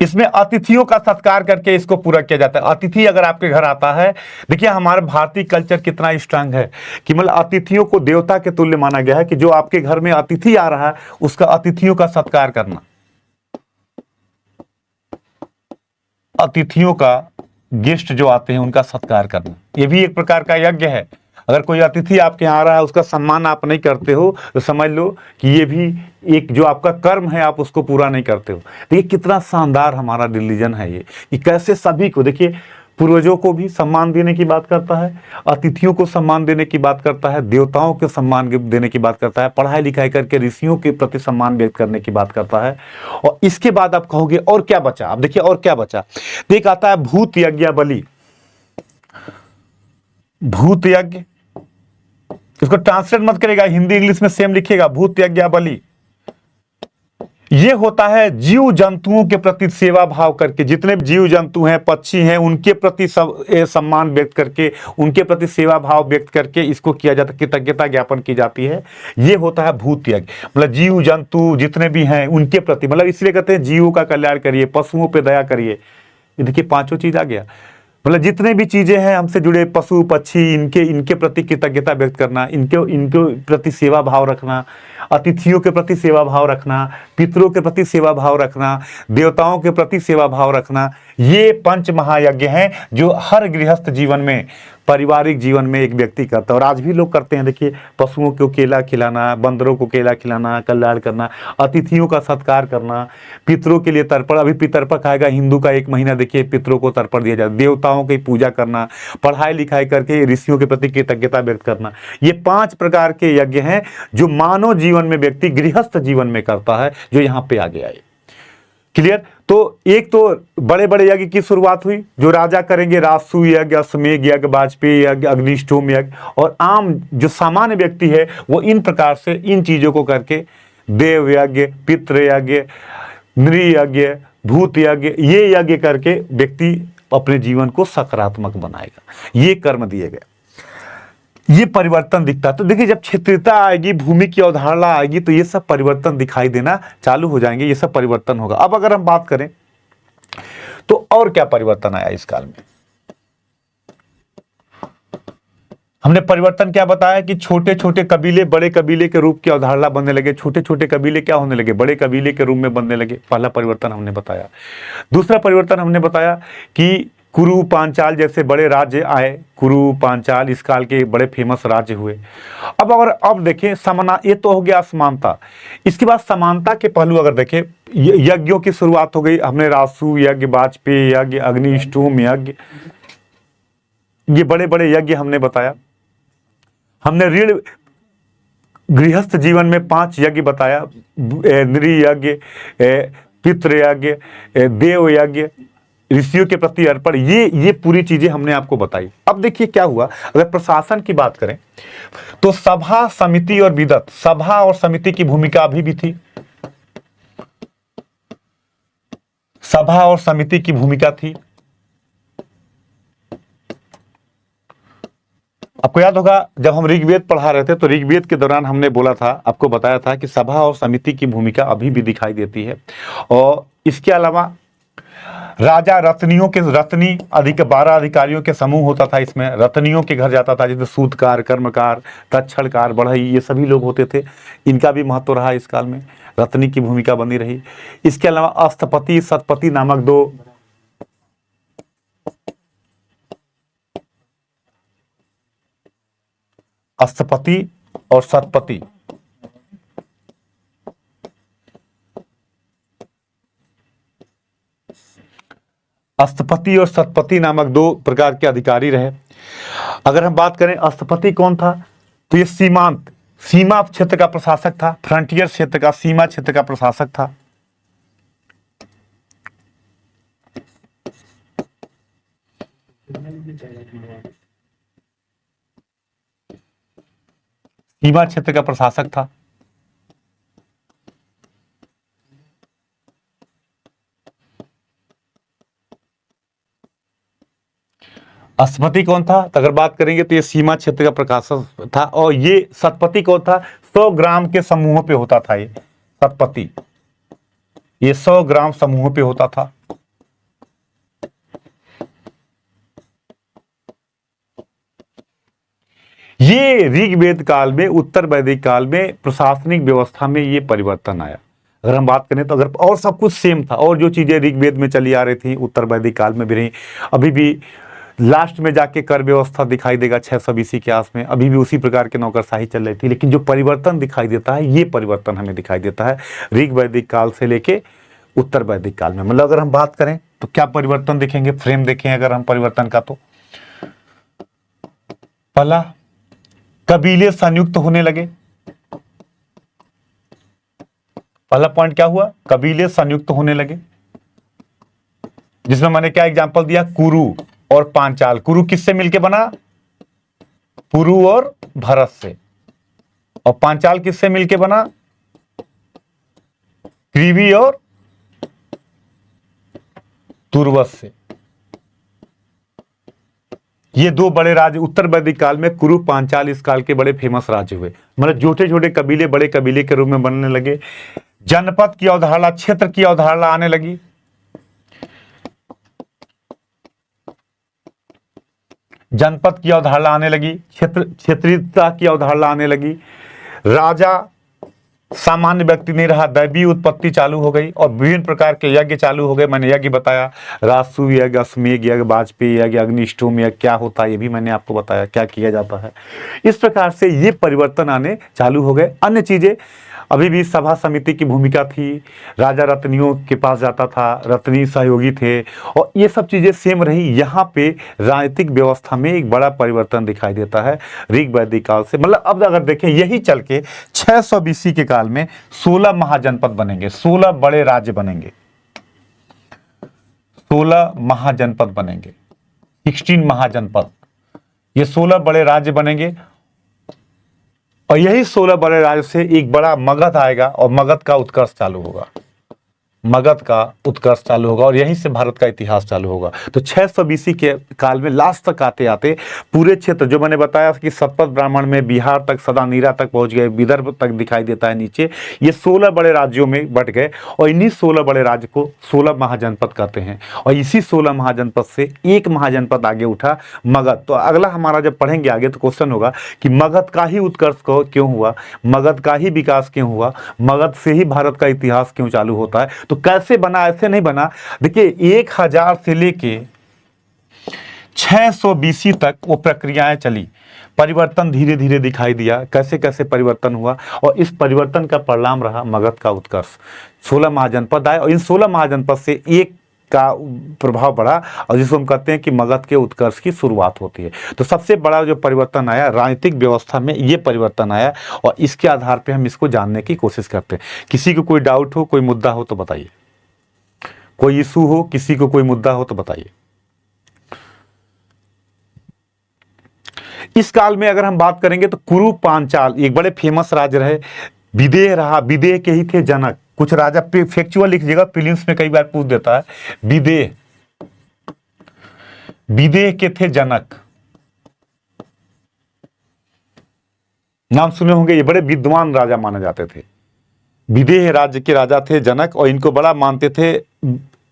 इसमें अतिथियों का सत्कार करके इसको पूरा किया जाता है। अतिथि अगर आपके घर आता है, देखिए हमारा भारतीय कल्चर कितना स्ट्रांग है कि मतलब अतिथियों को देवता के तुल्य माना गया है, कि जो आपके घर में अतिथि आ रहा है उसका, अतिथियों का सत्कार करना, अतिथियों का, गेस्ट जो आते हैं उनका सत्कार करना, ये भी एक प्रकार का यज्ञ है। अगर कोई अतिथि आपके यहाँ आ रहा है, उसका सम्मान आप नहीं करते हो, तो समझ लो कि ये भी एक जो आपका कर्म है, आप उसको पूरा नहीं करते हो। देखिए कितना शानदार हमारा रिलीजन है ये, कि कैसे सभी को, देखिए पूर्वजों को भी सम्मान देने की बात करता है, अतिथियों को सम्मान देने की बात करता है, देवताओं को सम्मान देने की बात करता है, पढ़ाई लिखाई करके ऋषियों के प्रति सम्मान व्यक्त करने की बात करता है। और इसके बाद आप कहोगे और क्या बचा, अब देखिए और क्या बचा, एक आता है भूत यज्ञ बलि, भूत यज्ञ, इसको ट्रांसलेट मत करेगा, हिंदी इंग्लिश में सेम लिखिएगा, भूत यज्ञ बलि। ये होता है जीव जंतुओं के प्रति सेवा भाव करके, जितने जीव जंतु हैं, पक्षी हैं, उनके प्रति सम्मान व्यक्त करके, उनके प्रति सेवा भाव व्यक्त करके इसको किया जाता है, कृतज्ञता ज्ञापन की जाती है। ये होता है भूत यज्ञ, मतलब जीव जंतु जितने भी हैं उनके प्रति, मतलब इसलिए कहते हैं जीवों का कल्याण करिए, पशुओं पर दया करिए। ये देखिए पांचों चीज आ गया, मतलब जितने भी चीजें हैं हमसे जुड़े, पशु पक्षी, इनके प्रति कृतज्ञता व्यक्त करना, इनके प्रति सेवा भाव रखना, अतिथियों के प्रति सेवा भाव रखना, पितरों के प्रति सेवा भाव रखना, देवताओं के प्रति सेवा भाव रखना, ये पंच महायज्ञ हैं जो हर गृहस्थ जीवन में, पारिवारिक जीवन में एक व्यक्ति करता है। और आज भी लोग करते हैं। देखिए पशुओं को केला खिलाना, बंदरों को केला खिलाना, कल्याण करना, अतिथियों का सत्कार करना, पितरों के लिए तर्पण, अभी पितरपक्ष आएगा, हिंदू का एक महीना देखिए पितरों को तर्पण दिया जाता है, देवताओं की पूजा करना, पढ़ाई लिखाई करके ऋषियों के प्रति कृतज्ञता व्यक्त करना। ये 5 प्रकार के यज्ञ हैं जो मानव जीवन में व्यक्ति गृहस्थ जीवन में करता है, जो यहाँ पे आ गया है। क्लियर? तो एक तो बड़े बड़े यज्ञ की शुरुआत हुई जो राजा करेंगे, राजसू यज्ञ, अश्वमेध यज्ञ, वाजपेयी यज्ञ, अग्निष्टोम यज्ञ, और आम जो सामान्य व्यक्ति है वो इन प्रकार से इन चीजों को करके देव यज्ञ, पितृ यज्ञ, नृयज्ञ, भूत यज्ञ, ये यज्ञ करके व्यक्ति अपने जीवन को सकारात्मक बनाएगा। ये कर्म दिए गए, ये परिवर्तन दिखता है। तो देखिए जब क्षेत्रीयता आएगी, भूमि की अवधारणा आएगी, तो ये सब परिवर्तन दिखाई देना चालू हो जाएंगे, ये सब परिवर्तन होगा। अब अगर हम बात करें तो और क्या परिवर्तन आया इस काल में, हमने परिवर्तन क्या बताया कि छोटे छोटे कबीले बड़े कबीले के रूप की अवधारणा बनने लगे, छोटे छोटे कबीले क्या होने लगे, बड़े कबीले के रूप में बनने लगे। पहला परिवर्तन हमने बताया। दूसरा परिवर्तन हमने बताया कि कुरु पांचाल जैसे बड़े राज्य आए, कुरु पांचाल इस काल के बड़े फेमस राज्य हुए। अब देखें समाना, ये तो हो गया असमानता। इसके बाद समानता के पहलू अगर देखें, यज्ञों की शुरुआत हो गई, हमने राजसू यज्ञ, वाजपेयी यज्ञ, अग्निष्टोम यज्ञ, ये बड़े बड़े यज्ञ हमने बताया। हमने ऋण गृहस्थ जीवन में 5 यज्ञ बताया, नृयज्ञ, पितृ यज्ञ, देव यज्ञ, ऋषियों के प्रति अर्पण, ये पूरी चीजें हमने आपको बताई। अब देखिए क्या हुआ, अगर प्रशासन की बात करें तो सभा, समिति और विदत, सभा और समिति की भूमिका अभी भी थी। सभा और समिति की भूमिका थी। आपको याद होगा जब हम ऋग्वेद पढ़ा रहे थे तो ऋग्वेद के दौरान हमने बोला था, आपको बताया था कि सभा और समिति की भूमिका अभी भी दिखाई देती है। और इसके अलावा राजा रत्नियों के, रत्नी अधिक 12 अधिकारियों के समूह होता था। इसमें रत्नियों के घर जाता था, जैसे सूतकार, कर्मकार, तक्षणकार, बढ़ई, ये सभी लोग होते थे। इनका भी महत्व रहा इस काल में, रत्नी की भूमिका बनी रही। इसके अलावा अस्थपति, सतपति नामक दो अस्थपति और सतपति अस्थपति और सतपति नामक दो प्रकार के अधिकारी रहे। अगर हम बात करें अस्थपति कौन था, तो ये सीमा क्षेत्र का प्रशासक था, फ्रंटियर क्षेत्र का, सीमा क्षेत्र का प्रशासक था। सीमा क्षेत्र का प्रशासक था। अस्थपति कौन था, तो अगर बात करेंगे तो ये सीमा क्षेत्र का प्रशासक था। और ये सतपति कौन था, 100 ग्राम के समूहों पे होता था। ये सतपति, ये 100 ग्राम समूहों पे होता था। ये ऋग्वेद काल में, उत्तर वैदिक काल में प्रशासनिक व्यवस्था में ये परिवर्तन आया। अगर हम बात करें तो अगर और सब कुछ सेम था, और जो चीजें ऋग्वेद में चली आ रही थी उत्तर वैदिक काल में भी रही, अभी भी लास्ट में जाके कर व्यवस्था दिखाई देगा 600 BC के आस में, अभी भी उसी प्रकार की नौकरशाही चल रही थी। लेकिन जो परिवर्तन दिखाई देता है, ये परिवर्तन हमें दिखाई देता है ऋग वैदिक काल से लेके उत्तर वैदिक काल में। मतलब अगर हम बात करें तो क्या परिवर्तन देखेंगे, फ्रेम देखें अगर हम परिवर्तन का, तो पहला, कबीले संयुक्त होने लगे। पहला पॉइंट क्या हुआ, कबीले संयुक्त होने लगे, जिसमें मैंने क्या एग्जांपल दिया, कुरु और पांचाल। कुरु किससे मिलके बना, पुरु और भरत से। और पांचाल किससे मिलके बना, कृवि और तुर्वस से। ये दो बड़े राज्य उत्तर वैदिक काल में, कुरु पांचाल इस काल के बड़े फेमस राज्य हुए। मतलब छोटे छोटे कबीले बड़े कबीले के रूप में बनने लगे। जनपद की अवधारणा, क्षेत्र की अवधारणा आने लगी। जनपद की अवधारणा आने लगी, क्षेत्रीयता की अवधारणा आने लगी। राजा सामान्य व्यक्ति नहीं रहा, दैवीय उत्पत्ति चालू हो गई और विभिन्न प्रकार के यज्ञ चालू हो गए। मैंने यज्ञ बताया, राजसूय यज्ञ, अश्वमेध यज्ञ, वाजपेयी यज्ञ, अग्निष्टोम यज्ञ क्या होता है ये भी मैंने आपको बताया, क्या किया जाता है। इस प्रकार से ये परिवर्तन आने चालू हो गए। अन्य चीजें अभी भी सभा समिति की भूमिका थी, राजा रत्नियों के पास जाता था, रत्नी सहयोगी थे, और ये सब चीजें सेम रही। यहाँ पे राजनीतिक व्यवस्था में एक बड़ा परिवर्तन दिखाई देता है ऋग वैदिक काल से। मतलब अब अगर देखें, यही चल के 600 BC के काल में 16 महाजनपद बनेंगे, 16 बड़े राज्य बनेंगे, 16 महाजनपद बनेंगे, 16 महाजनपद, ये 16 बड़े राज्य बनेंगे। और यही 16 बड़े राज्य से एक बड़ा मगध आएगा और मगध का उत्कर्ष चालू होगा, मगध का उत्कर्ष चालू होगा, और यहीं से भारत का इतिहास चालू होगा। तो 600 BC के काल में लास्ट तक आते आते पूरे क्षेत्र, जो मैंने बताया कि सतपथ ब्राह्मण में बिहार तक, सदानीरा तक पहुंच गए, विदर्भ तक दिखाई देता है नीचे, ये 16 बड़े राज्यों में बट गए। और इन्हीं 16 बड़े राज्य को 16 महाजनपद कहते हैं। और इसी 16 महाजनपद से एक महाजनपद आगे उठा, मगध। तो अगला हमारा जब पढ़ेंगे आगे तो क्वेश्चन होगा कि मगध का ही उत्कर्ष क्यों हुआ, मगध का ही विकास क्यों हुआ, मगध से ही भारत का इतिहास क्यों चालू होता है। तो कैसे बना, ऐसे नहीं बना। देखिए 1000 से लेके 600 BC तक वो प्रक्रियाएं चली, परिवर्तन धीरे धीरे दिखाई दिया, कैसे कैसे परिवर्तन हुआ, और इस परिवर्तन का परिणाम रहा मगध का उत्कर्ष। 16 महाजनपद आए और इन 16 महाजनपद से एक का प्रभाव बढ़ा, और जिसको हम कहते हैं कि मगध के उत्कर्ष की शुरुआत होती है। तो सबसे बड़ा जो परिवर्तन आया राजनीतिक व्यवस्था में, ये परिवर्तन आया, और इसके आधार पे हम इसको जानने की कोशिश करते हैं। किसी को कोई डाउट हो, कोई मुद्दा हो तो बताइए, कोई इशू हो, किसी को कोई मुद्दा हो तो बताइए। इस काल में अगर हम बात करेंगे तो कुरु पांचाल एक बड़े फेमस राज्य रहे। विदेह रहा, विदेह के ही थे जनक। कुछ राजा फैक्चुअल लिखिएगा, प्रीलिम्स में कई बार पूछ देता है। विदेह, विदेह के थे जनक, नाम सुने होंगे, ये बड़े विद्वान राजा माने जाते थे। विदेह राज्य के राजा थे जनक, और इनको बड़ा मानते थे,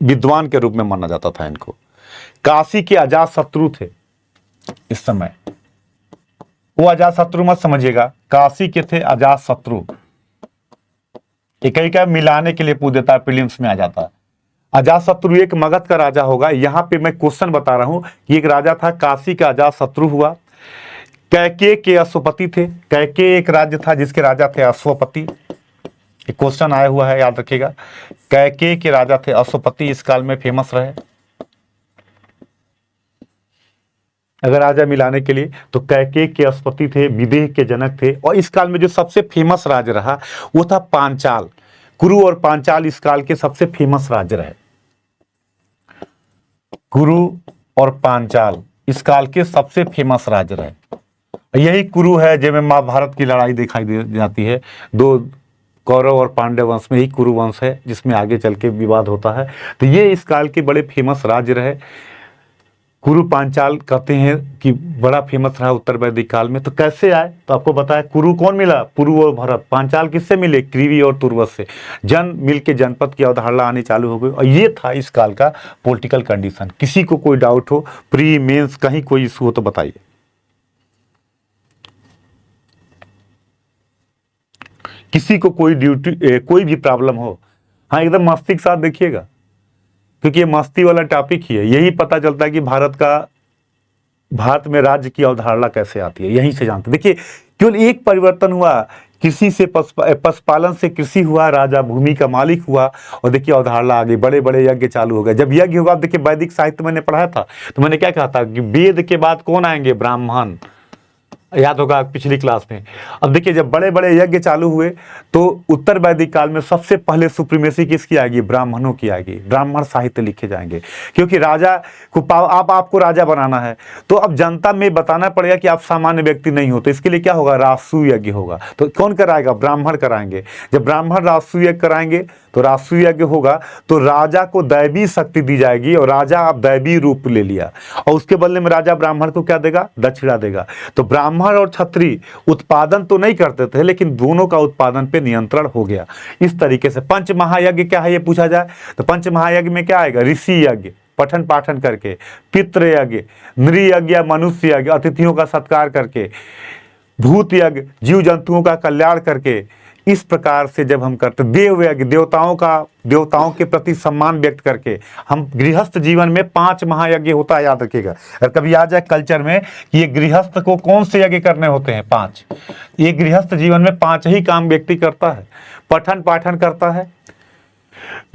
विद्वान के रूप में माना जाता था इनको। काशी के अजात शत्रु थे इस समय, वो अजात शत्रु मत समझिएगा, काशी के थे अजात शत्रु। एक का मिलाने के लिए पूछ देता है, प्रीलिम्स में आ जाता है। अजात शत्रु एक मगध का राजा होगा। यहां पे मैं क्वेश्चन बता रहा हूं कि एक राजा था काशी का अजात शत्रु हुआ। कैकेय के अश्वपति थे, कैकेय एक राज्य था जिसके राजा थे अश्वपति। एक क्वेश्चन आया हुआ है, याद रखिएगा। कैकेय के राजा थे अश्वपति, इस काल में फेमस रहे। अगर राजा मिलाने के लिए तो कैकेय के अश्वपति थे, विदेह के जनक थे। और इस काल में जो सबसे फेमस राज्य रहा वो था पांचाल। कुरु और पांचाल इस काल के सबसे फेमस राज्य रहे। कुरु और पांचाल इस काल के सबसे फेमस राज्य रहे। यही कुरु है जिसमें महाभारत की लड़ाई दिखाई दे जाती है। दो कौरव और पांडव वंश में ही कुरु वंश है, जिसमें आगे चल के विवाद होता है। तो ये इस काल के बड़े फेमस राज्य रहे। कुरु पांचाल कहते हैं कि बड़ा फेमस रहा उत्तर वैदिक काल में। तो कैसे आए, तो आपको बताया, कुरु कौन मिला, पुरु और भरत। पांचाल किससे मिले, क्रीवी और तुर्वस से। जन मिलके जनपद की अवधारणा आनी चालू हो गई। और ये था इस काल का पॉलिटिकल कंडीशन। किसी को कोई डाउट हो, प्री मेंस कहीं कोई इशू हो तो बताइए। किसी को कोई ड्यूटी कोई भी प्रॉब्लम हो, हाँ एकदम मस्ती के साथ देखिएगा, क्योंकि ये मस्ती वाला टॉपिक ही है। यही पता चलता है कि भारत में राज्य की अवधारणा कैसे आती है, यहीं से जानते। देखिए केवल एक परिवर्तन हुआ, कृषि से पशुपालन से कृषि हुआ, राजा भूमि का मालिक हुआ, और देखिए अवधारणा आ गई, बड़े बड़े यज्ञ चालू हो गए। जब यज्ञ होगा, देखिए वैदिक साहित्य मैंने पढ़ाया था, तो मैंने क्या कहा था कि वेद के बाद कौन आएंगे, ब्राह्मण। याद होगा पिछली क्लास में। अब देखिए जब बड़े बड़े यज्ञ चालू हुए तो उत्तर वैदिक काल में सबसे पहले सुप्रीमेसी किसकी आएगी, ब्राह्मणों की आएगी। ब्राह्मण साहित्य लिखे जाएंगे, क्योंकि राजा को आपको राजा बनाना है, तो अब जनता में बताना पड़ेगा कि आप सामान्य व्यक्ति नहीं हो। तो इसके लिए क्या होगा, राजसूय यज्ञ होगा। तो कौन कराएगा, ब्राह्मण कराएंगे। जब ब्राह्मण राजसूय यज्ञ कराएंगे तो राजसूय यज्ञ होगा, तो राजा को दैवी शक्ति दी जाएगी, और राजा अब दैवी रूप ले लिया, और उसके बदले में राजा ब्राह्मण को क्या देगा, दक्षिणा देगा। तो ब्राह्मण और क्षत्रिय उत्पादन तो नहीं करते थे, लेकिन दोनों का उत्पादन पे नियंत्रण हो गया। इस तरीके से पंच महायज्ञ क्या है ये पूछा जाए तो पंच महायज्ञ में क्या आएगा, ऋषि यज्ञ पठन पाठन करके, पितृ यज्ञ, नृयज्ञ या मनुष्य यज्ञ अतिथियों का सत्कार करके, भूत यज्ञ जीव जंतुओं का कल्याण करके। इस प्रकार से जब हम करते, देव यज्ञ देवताओं के प्रति सम्मान व्यक्त करके। हम गृहस्थ जीवन में 5 महायज्ञ होता है, याद रखिएगा। अगर कभी आ जाए कल्चर में कि ये गृहस्थ को कौन से यज्ञ करने होते हैं, 5। ये गृहस्थ जीवन में 5 ही काम व्यक्ति करता है। पठन पाठन करता है,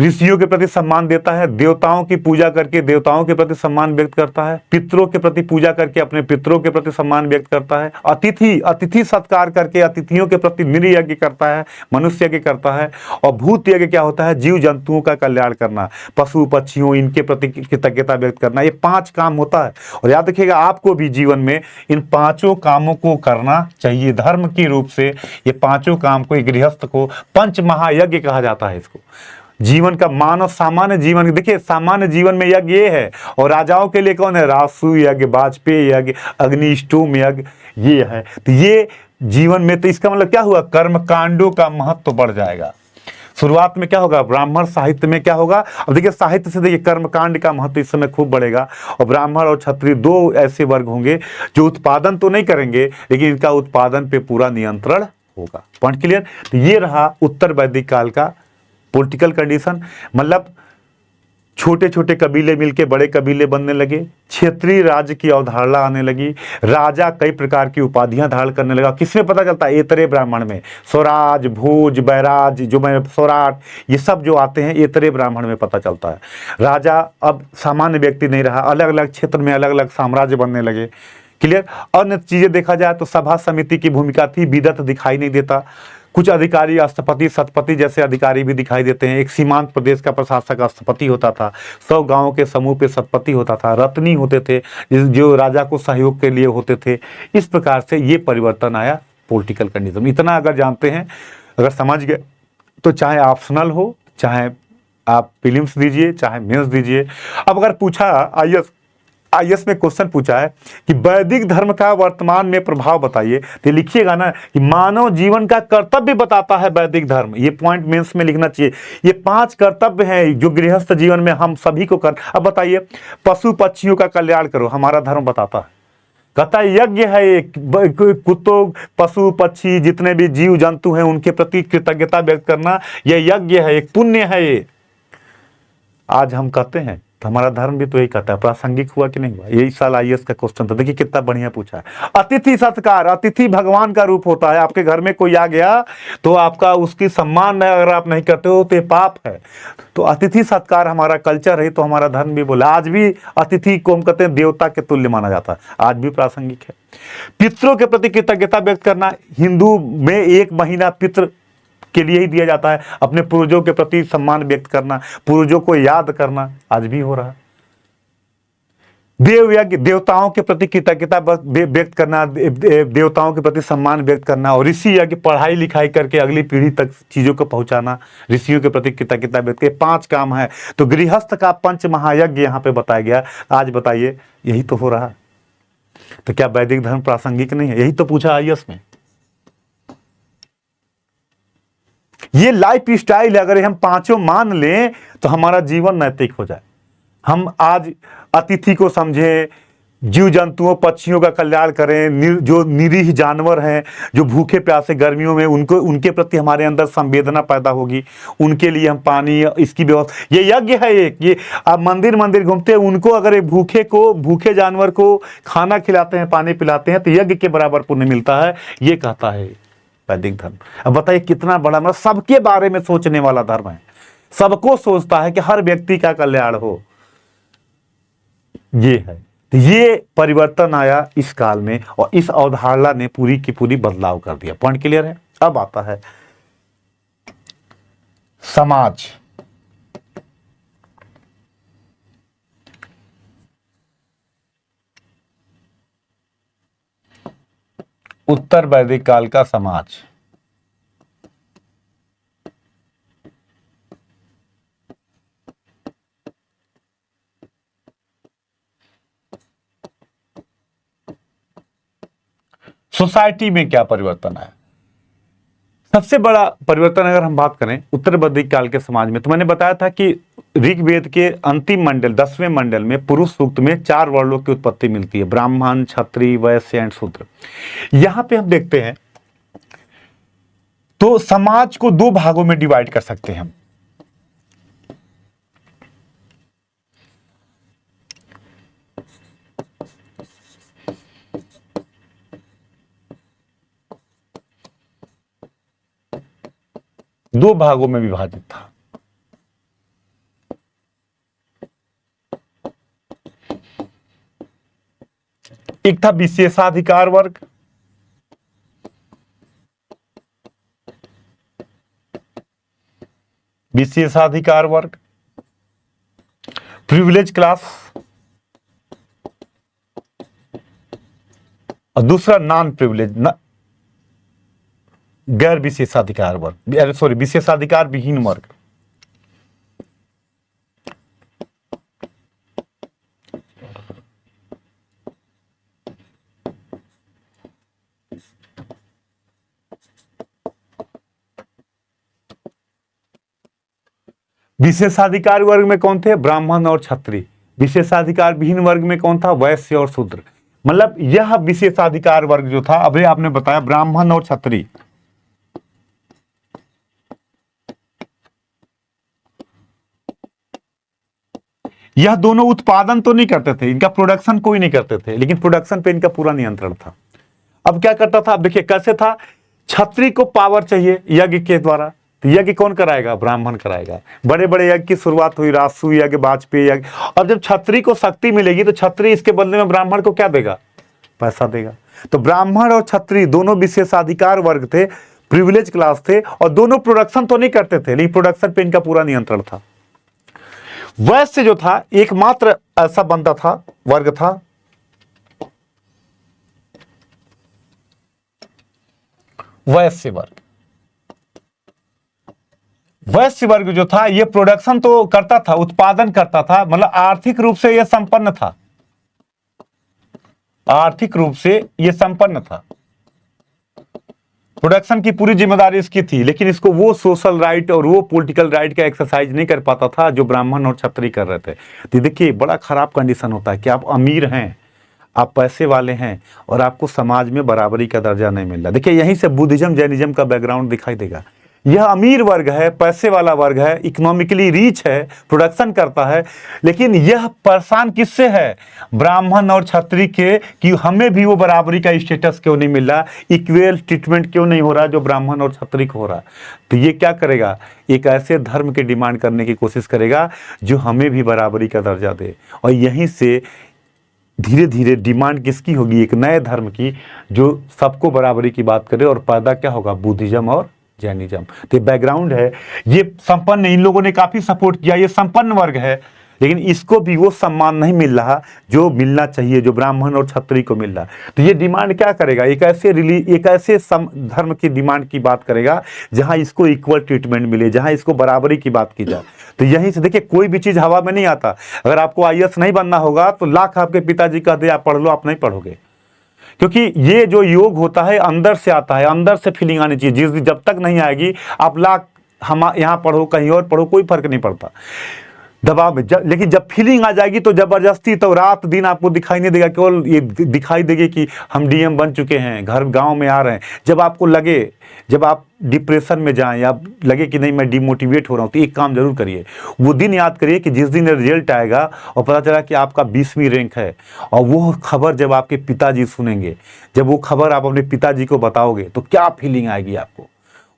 ऋषियों के प्रति सम्मान देता है, देवताओं की पूजा करके देवताओं के प्रति सम्मान व्यक्त करता है, पितरों के प्रति पूजा करके अपने पितरों के प्रति सम्मान व्यक्त करता है, अतिथि सत्कार करके अतिथियों के प्रति नृ यज्ञ करता है, मनुष्य यज्ञ करता है। और भूत यज्ञ क्या होता है, जीव जंतुओं का कल्याण करना, पशु पक्षियों इनके प्रति कृतज्ञता व्यक्त करना। ये 5 काम होता है। और याद रखिएगा आपको भी जीवन में इन 5 कामों को करना चाहिए। धर्म के रूप से ये 5 काम को, गृहस्थ को पंच महायज्ञ कहा जाता है। इसको जीवन का मानव सामान्य जीवन, देखिए सामान्य जीवन में यज्ञ ये है, और राजाओं के लिए कौन है, राजसूय यज्ञ, वाजपेयी यज्ञ, अग्निष्टोम यज्ञ ये है। तो ये जीवन में, तो इसका मतलब क्या हुआ, कर्म कांडों का महत्व बढ़ जाएगा। शुरुआत में क्या होगा, ब्राह्मण साहित्य में क्या होगा। अब देखिए साहित्य से देखिए कर्मकांड का महत्व इस समय खूब बढ़ेगा। और ब्राह्मण और क्षत्रिय 2 ऐसे वर्ग होंगे जो उत्पादन तो नहीं करेंगे, लेकिन इनका उत्पादन पे पूरा नियंत्रण होगा। Point clear. तो ये रहा उत्तर वैदिक काल का पॉलिटिकल कंडीशन। मतलब छोटे छोटे कबीले मिलके बड़े कबीले बनने लगे, क्षेत्रीय राज्य की अवधारणा आने लगी, राजा कई प्रकार की उपाधियां धारण करने लगा। किसमें पता चलता है, एतरे ब्राह्मण में, स्वराज, भोज, बैराज, जो मैं सौराठ, ये सब जो आते हैं एतरे ब्राह्मण में पता चलता है। राजा अब सामान्य व्यक्ति नहीं रहा, अलग अलग क्षेत्र में अलग अलग साम्राज्य बनने लगे। क्लियर। अन्य चीजें देखा जाए तो सभा समिति की भूमिका थी, विदत दिखाई नहीं देता। कुछ अधिकारी अस्थपति सतपति जैसे अधिकारी भी दिखाई देते हैं। एक सीमांत प्रदेश का प्रशासक अस्थपति होता था, 100 गांवों के समूह पे सतपति होता था, रत्नी होते थे जो राजा को सहयोग के लिए होते थे। इस प्रकार से ये परिवर्तन आया पॉलिटिकल कंडीशन। इतना अगर जानते हैं, अगर समझ गए तो चाहे ऑप्शनल हो, चाहे आप प्रीलिम्स दीजिए, चाहे मेंस दीजिए। अब अगर पूछा आईएएस में क्वेश्चन पूछा है कि वैदिक धर्म का वर्तमान में प्रभाव बताइए, तो लिखिएगा ना कि मानव जीवन का कर्तव्य बताता है वैदिक धर्म। ये पॉइंट मेंस में लिखना चाहिए। ये 5 कर्तव्य हैं जो गृहस्थ जीवन में हम सभी को कर। अब बताइए, पशु पक्षियों का कल्याण करो, हमारा धर्म बताता है, कहता है यज्ञ है एक, कुत्तों पशु पक्षी जितने भी जीव जंतु हैं उनके प्रति कृतज्ञता व्यक्त करना, यह यज्ञ है, एक पुण्य है ये। आज हम कहते हैं तो हमारा धर्म भी तो यही कहता है। प्रासंगिक हुआ कि नहीं हुआ? यही साल आईएएस का क्वेश्चन था, देखिए कितना बढ़िया पूछा है। अतिथि सत्कार, अतिथि भगवान का रूप होता है। आपके घर में कोई आ गया तो आपका उसकी सम्मान अगर आप नहीं करते हो तो ये पाप है। तो अतिथि सत्कार हमारा कल्चर है, तो हमारा धर्म भी बोला। आज भी अतिथि को हम कहते हैं देवता के तुल्य माना जाता है, आज भी प्रासंगिक है। पितरों के प्रति कृतज्ञता व्यक्त करना, हिंदू में 1 महीना पितृ के लिए ही दिया जाता है। अपने पूर्वजों के प्रति सम्मान व्यक्त करना, पूर्वजों को याद करना, आज भी हो रहा है। देव यज्ञ, देवताओं के प्रति कृतज्ञता व्यक्त करना, देवताओं के प्रति सम्मान व्यक्त करना। और ऋषि यज्ञ, पढ़ाई लिखाई करके अगली पीढ़ी तक चीजों को पहुंचाना, ऋषियों के प्रति कृतज्ञता व्यक्त के 5 काम है। तो गृहस्थ का 5 महायज्ञ यहां पे बताया गया। आज बताइए, यही तो हो रहा है। तो क्या वैदिक धर्म प्रासंगिक नहीं है? यही तो पूछा आईएएस में। ये लाइफ स्टाइल अगर हम 5 मान लें तो हमारा जीवन नैतिक हो जाए। हम आज अतिथि को समझें, जीव जंतुओं पक्षियों का कल्याण करें, जो निरीह जानवर हैं, जो भूखे प्यासे गर्मियों में, उनके प्रति हमारे अंदर संवेदना पैदा होगी। उनके लिए हम पानी, इसकी व्यवस्था, ये यज्ञ है एक। ये आप मंदिर मंदिर घूमते हैं, उनको अगर एक भूखे जानवर को खाना खिलाते हैं, पानी पिलाते हैं, तो यज्ञ के बराबर पुण्य मिलता है। ये कहता है वैदिक धर्म। अब बताइए कितना बड़ा, मतलब सबके बारे में सोचने वाला धर्म है। सबको सोचता है कि हर व्यक्ति का कल्याण हो। ये है, तो ये परिवर्तन आया इस काल में, और इस अवधारणा ने पूरी की पूरी बदलाव कर दिया। पॉइंट क्लियर है? अब आता है समाज। उत्तर वैदिक काल का समाज। सोसाइटी में क्या परिवर्तन आया? सबसे बड़ा परिवर्तन अगर हम बात करें उत्तर वैदिक काल के समाज में, तो मैंने बताया था कि ऋग्वेद के अंतिम मंडल 10वें मंडल में पुरुष सूक्त में 4 वर्णों की उत्पत्ति मिलती है, ब्राह्मण, क्षत्रिय, वैश्य एंड शूद्र। यहां पे हम देखते हैं तो समाज को 2 भागों में डिवाइड कर सकते हैं हम। दो भागों में विभाजित था। एक था विशेषाधिकार वर्ग, विशेषाधिकार वर्ग, प्रिविलेज क्लास, और दूसरा नॉन प्रिविलेज, गैर विशेषाधिकार वर्ग, सॉरी विशेषाधिकार विहीन वर्ग। विशेषाधिकार वर्ग में कौन थे? ब्राह्मण और क्षत्रिय। विशेषाधिकार विहीन वर्ग में कौन था? वैश्य और शूद्र। मतलब यह विशेषाधिकार वर्ग जो था, अभी आपने बताया ब्राह्मण और क्षत्रिय, यह दोनों उत्पादन तो नहीं करते थे, इनका प्रोडक्शन कोई नहीं करते थे, लेकिन प्रोडक्शन पे इनका पूरा नियंत्रण था। अब क्या करता था? अब देखिए कैसे था। क्षत्रिय को पावर चाहिए यज्ञ के द्वारा, तो यज्ञ कौन कराएगा? ब्राह्मण कराएगा। बड़े बड़े यज्ञ की शुरुआत हुई, राजसूय यज्ञ, वाजपेयी यज्ञ। और जब क्षत्रिय को शक्ति मिलेगी तो क्षत्रिय इसके बदले में ब्राह्मण को क्या देगा? पैसा देगा। तो ब्राह्मण और क्षत्रिय दोनों विशेषाधिकार वर्ग थे, प्रिविलेज क्लास थे, और दोनों प्रोडक्शन तो नहीं करते थे, लेकिन प्रोडक्शन पे इनका पूरा नियंत्रण था। वैश्य जो था एकमात्र ऐसा बंदा था, वर्ग था, वैश्य वर्ग। वैश्य वर्ग जो था ये प्रोडक्शन तो करता था, उत्पादन करता था, मतलब आर्थिक रूप से ये संपन्न था, आर्थिक रूप से ये संपन्न था, प्रोडक्शन की पूरी जिम्मेदारी इसकी थी, लेकिन इसको वो सोशल राइट और वो पॉलिटिकल राइट का एक्सरसाइज नहीं कर पाता था जो ब्राह्मण और क्षत्रिय कर रहे थे। तो देखिए बड़ा खराब कंडीशन होता है कि आप अमीर हैं, आप पैसे वाले हैं और आपको समाज में बराबरी का दर्जा नहीं मिल रहा। देखिए यहीं से बुद्धिज्म जैनिज्म का बैकग्राउंड दिखाई देगा। यह अमीर वर्ग है, पैसे वाला वर्ग है, इकोनॉमिकली रीच है, प्रोडक्शन करता है, लेकिन यह परेशान किससे है? ब्राह्मण और क्षत्रिय के, कि हमें भी वो बराबरी का स्टेटस क्यों नहीं मिल रहा, इक्वल ट्रीटमेंट क्यों नहीं हो रहा जो ब्राह्मण और क्षत्रिय को हो रहा। तो ये क्या करेगा? एक ऐसे धर्म की डिमांड करने की कोशिश करेगा जो हमें भी बराबरी का दर्जा दे, और यहीं से धीरे धीरे डिमांड किसकी होगी? एक नए धर्म की जो सबको बराबरी की बात करे, और पैदा क्या होगा? बुद्धिज्म और जैनिज्म। तो बैकग्राउंड है, ये संपन्न, इन लोगों ने काफी सपोर्ट किया, ये संपन्न वर्ग है, लेकिन इसको भी वो सम्मान नहीं मिल रहा जो मिलना चाहिए, जो ब्राह्मण और क्षत्रिय को मिल रहा। तो ये डिमांड क्या करेगा? एक ऐसे धर्म की डिमांड की बात करेगा जहां इसको इक्वल ट्रीटमेंट मिले, जहां इसको बराबरी की बात की जाए। तो यहीं से देखिए कोई भी चीज हवा में नहीं आता। अगर आपको आईएएस नहीं बनना होगा तो लाख आपके पिताजी कहते आप पढ़ लो, आप नहीं पढ़ोगे, क्योंकि ये जो योग होता है अंदर से आता है, अंदर से फीलिंग आनी चाहिए। जब तक नहीं आएगी आप लाख हम यहाँ पढ़ो कहीं और पढ़ो, कोई फर्क नहीं पड़ता दबाव में। लेकिन जब फीलिंग आ जाएगी तो जबरदस्ती, तो रात दिन आपको दिखाई नहीं देगा, केवल ये दिखाई देगी कि हम डीएम बन चुके हैं, घर गांव में आ रहे हैं। जब आपको लगे, जब आप डिप्रेशन में जाएं या लगे कि नहीं मैं डिमोटिवेट हो रहा हूं, तो एक काम जरूर करिए, वो दिन याद करिए कि जिस दिन रिजल्ट आएगा और पता चला कि आपका 20वीं रैंक है, और वो खबर जब आपके पिताजी सुनेंगे, जब वो खबर आप अपने पिताजी को बताओगे तो क्या फीलिंग आएगी आपको?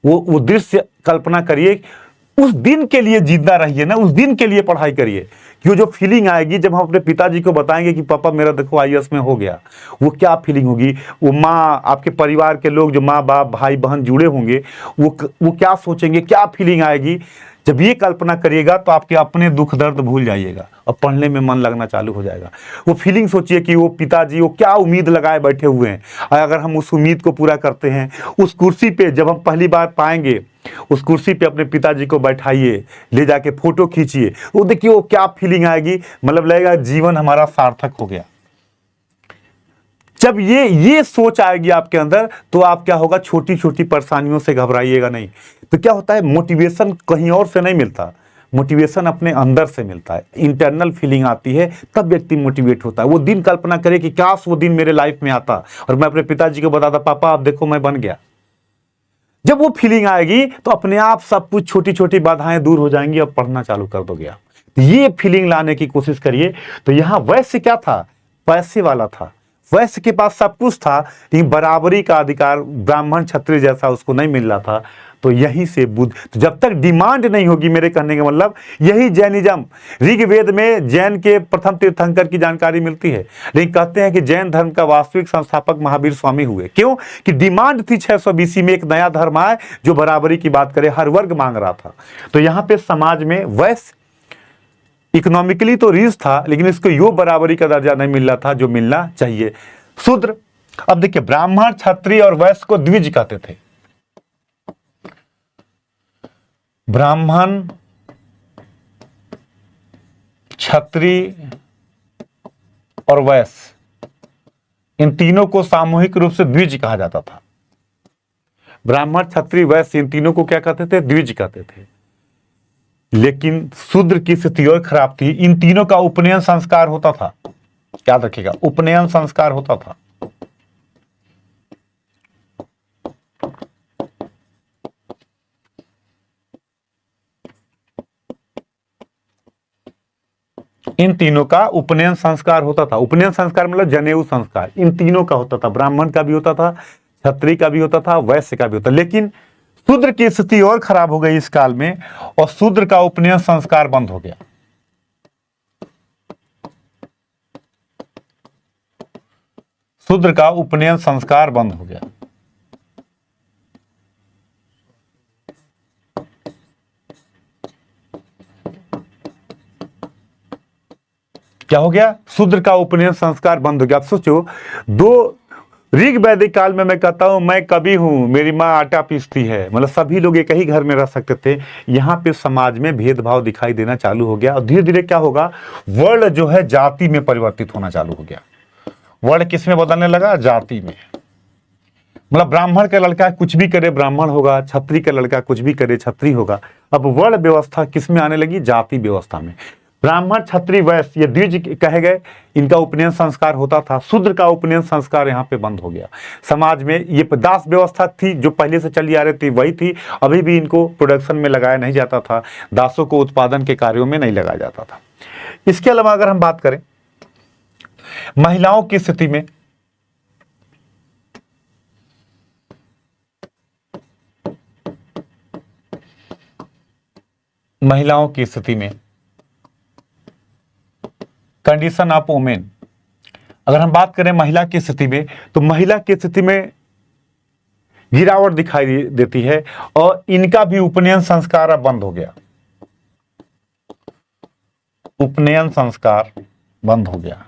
वो दृश्य कल्पना करिए। उस दिन के लिए जिंदा रहिए ना, उस दिन के लिए पढ़ाई करिए, कि जो फीलिंग आएगी जब हम अपने पिताजी को बताएंगे कि पापा मेरा देखो आईएएस में हो गया, वो क्या फीलिंग होगी? वो माँ, आपके परिवार के लोग जो माँ बाप भाई बहन जुड़े होंगे, वो क्या सोचेंगे, क्या फीलिंग आएगी? जब ये कल्पना करिएगा तो आपके अपने दुख दर्द भूल जाइएगा और पढ़ने में मन लगना चालू हो जाएगा। वो फीलिंग सोचिए कि वो पिताजी वो क्या उम्मीद लगाए बैठे हुए हैं, और अगर हम उस उम्मीद को पूरा करते हैं, उस कुर्सी पे जब हम पहली बार पाएंगे, उस कुर्सी पे अपने पिताजी को बैठाइए, ले जाके फोटो खींचिए, वो देखिए वो क्या फीलिंग आएगी, मतलब लगेगा जीवन हमारा सार्थक हो गया। जब ये सोच आएगी आपके अंदर तो आप क्या होगा? छोटी छोटी परेशानियों से घबराइएगा नहीं। तो क्या होता है? मोटिवेशन कहीं और से नहीं मिलता, मोटिवेशन अपने अंदर से मिलता है। इंटरनल फीलिंग आती है तब व्यक्ति मोटिवेट होता है। वो दिन कल्पना करे कि काश वो दिन मेरे लाइफ में आता और मैं अपने पिताजी को बताता, पापा आप देखो मैं बन गया। जब वो फीलिंग आएगी तो अपने आप सब कुछ छोटी छोटी बाधाएं दूर हो जाएंगी और पढ़ना चालू कर दोगे आप। ये फीलिंग लाने की कोशिश करिए। तो यहां वैश्य क्या था? पैसे वाला था। वैश्य के पास सब कुछ था, लेकिन बराबरी का अधिकार ब्राह्मण क्षत्रिय जैसा उसको नहीं मिल रहा था। तो यहीं से बुद्ध, तो जब तक डिमांड नहीं होगी, मेरे कहने का मतलब यही जैनिज्म, ऋग्वेद में जैन के प्रथम तीर्थंकर की जानकारी मिलती है, लेकिन कहते हैं कि जैन धर्म का वास्तविक संस्थापक महावीर स्वामी हुए। क्यों? कि डिमांड थी 600 BC में एक नया धर्म आए जो बराबरी की बात करे, हर वर्ग मांग रहा था। तो यहां पे समाज में वैश्य इकोनॉमिकली तो रीच था, लेकिन इसको यो बराबरी का दर्जा नहीं मिल रहा था जो मिलना चाहिए। शूद्र, अब देखिए ब्राह्मण क्षत्रिय और वैश्य को द्विज कहते थे। ब्राह्मण, क्षत्रिय और वैश्य, इन तीनों को सामूहिक रूप से द्विज कहा जाता था। ब्राह्मण क्षत्रिय वैश्य इन तीनों को क्या कहते थे? द्विज कहते थे। लेकिन शूद्र की स्थिति और खराब थी। इन तीनों का उपनयन संस्कार होता था, याद रखिएगा, उपनयन संस्कार होता था। इन तीनों का उपनयन संस्कार होता था। उपनयन संस्कार मतलब जनेऊ संस्कार, इन तीनों का होता था। ब्राह्मण का भी होता था, क्षत्रिय का भी होता था, वैश्य का भी होता था। लेकिन शूद्र की स्थिति और खराब हो गई इस काल में, और शूद्र का उपनयन संस्कार बंद हो गया। शूद्र का उपनयन संस्कार बंद हो गया। क्या हो गया? शूद्र का उपनयन संस्कार बंद हो गया। आप सोचो, दो ऋग वैदिक काल में मैं कहता हूं मैं कवि हूं, मेरी माँ आटा पीसती है, मतलब सभी लोग एक ही घर में रह सकते थे। यहाँ पे समाज में भेदभाव दिखाई देना चालू हो गया और धीरे धीरे क्या होगा, वर्ण जो है जाति में परिवर्तित होना चालू हो गया। वर्ण किस में बदलने लगा, जाति में। मतलब ब्राह्मण का लड़का कुछ भी करे ब्राह्मण होगा, क्षत्रिय का लड़का कुछ भी करे क्षत्रिय होगा। अब वर्ण व्यवस्था किस में आने लगी, जाति व्यवस्था में। ब्राह्मण क्षत्रिय वैश्य ये द्विज कहे गए, इनका उपनयन संस्कार होता था। शूद्र का उपनयन संस्कार यहाँ पे बंद हो गया। समाज में ये दास व्यवस्था थी जो पहले से चली आ रही थी, वही थी। अभी भी इनको प्रोडक्शन में लगाया नहीं जाता था, दासों को उत्पादन के कार्यों में नहीं लगाया जाता था। इसके अलावा अगर हम बात करें महिलाओं की स्थिति में, महिलाओं की स्थिति में कंडीशन ऑफ वुमेन, अगर हम बात करें महिला की स्थिति में, तो महिला की स्थिति में गिरावट दिखाई देती है और इनका भी उपनयन संस्कार अब बंद हो गया। उपनयन संस्कार बंद हो गया।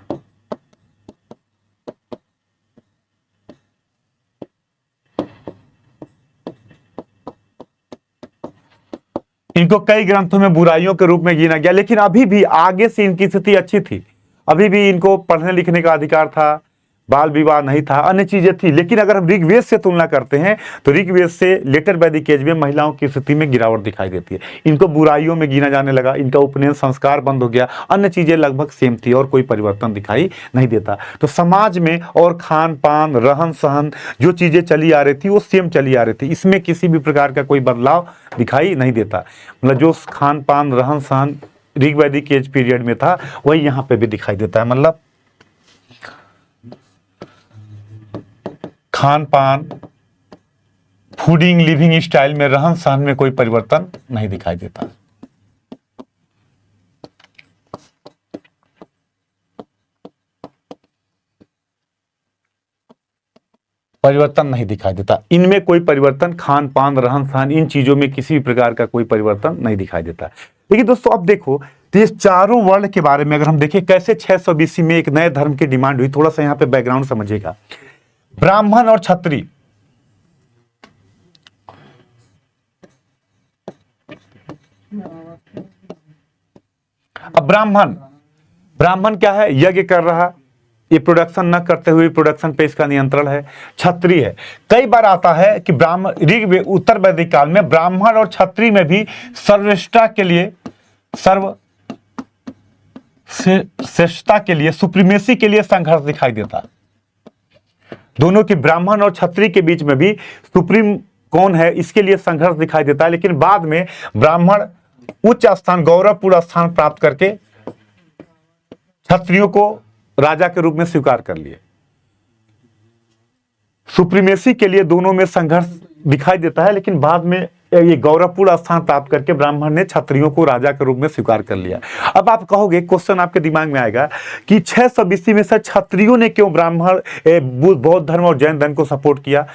इनको कई ग्रंथों में बुराइयों के रूप में गिना गया, लेकिन अभी भी आगे से इनकी स्थिति अच्छी थी। अभी भी इनको पढ़ने लिखने का अधिकार था, बाल विवाह नहीं था, अन्य चीजें थी। लेकिन अगर हम ऋग्वेद से तुलना करते हैं तो ऋग्वेद से लेटर वैदिक एज में महिलाओं की स्थिति में गिरावट दिखाई देती है। इनको बुराइयों में गिना जाने लगा, इनका उपनयन संस्कार बंद हो गया, अन्य चीजें लगभग सेम थी और कोई परिवर्तन दिखाई नहीं देता। तो समाज में और खान पान रहन सहन जो चीजें चली आ रही थी वो सेम चली आ रही थी, इसमें किसी भी प्रकार का कोई बदलाव दिखाई नहीं देता। मतलब जो खान पान रहन सहन ऋग वैदिक एज पीरियड में था वही यहाँ पे भी दिखाई देता है। मतलब खान पान, फूडिंग, लिविंग स्टाइल में, रहन सहन में कोई परिवर्तन नहीं दिखाई देता। परिवर्तन नहीं दिखाई देता, इनमें कोई परिवर्तन, खान पान रहन सहन इन चीजों में किसी भी प्रकार का कोई परिवर्तन नहीं दिखाई देता। लेकिन दोस्तों अब देखो तो ये चारों वर्ण के बारे में अगर हम देखें कैसे 600 BC में एक नए धर्म की डिमांड हुई, थोड़ा सा यहाँ पे बैकग्राउंड समझिएगा। ब्राह्मण और क्षत्रिय, अब ब्राह्मण ब्राह्मण क्या है, यज्ञ कर रहा, ये प्रोडक्शन न करते हुए प्रोडक्शन पे इसका नियंत्रण है। क्षत्रिय है, कई बार आता है कि ब्राह्मण ऋग उत्तर वैदिक काल में ब्राह्मण और क्षत्रिय में भी सर्वश्रेष्ठता के लिए, श्रेष्ठता के लिए, सुप्रीमेसी के लिए संघर्ष दिखाई देता है। दोनों की, ब्राह्मण और क्षत्रिय के बीच में भी सुप्रीम कौन है इसके लिए संघर्ष दिखाई देता है। लेकिन बाद में ब्राह्मण उच्च स्थान, गौरवपूर्ण स्थान प्राप्त करके क्षत्रियों को राजा के रूप में स्वीकार कर लिए। सुप्रीमेसी के लिए दोनों में संघर्ष दिखाई देता है, लेकिन बाद में ये गौरवपूर्ण स्थान प्राप्त करके ब्राह्मण ने क्षत्रियों को राजा के रूप में स्वीकार कर लिया। अब आप कहोगे, क्वेश्चन आपके दिमाग में आएगा कि 600 BC में से क्षत्रियों ने क्यों ब्राह्मण, बौद्ध धर्म और जैन धर्म को सपोर्ट किया?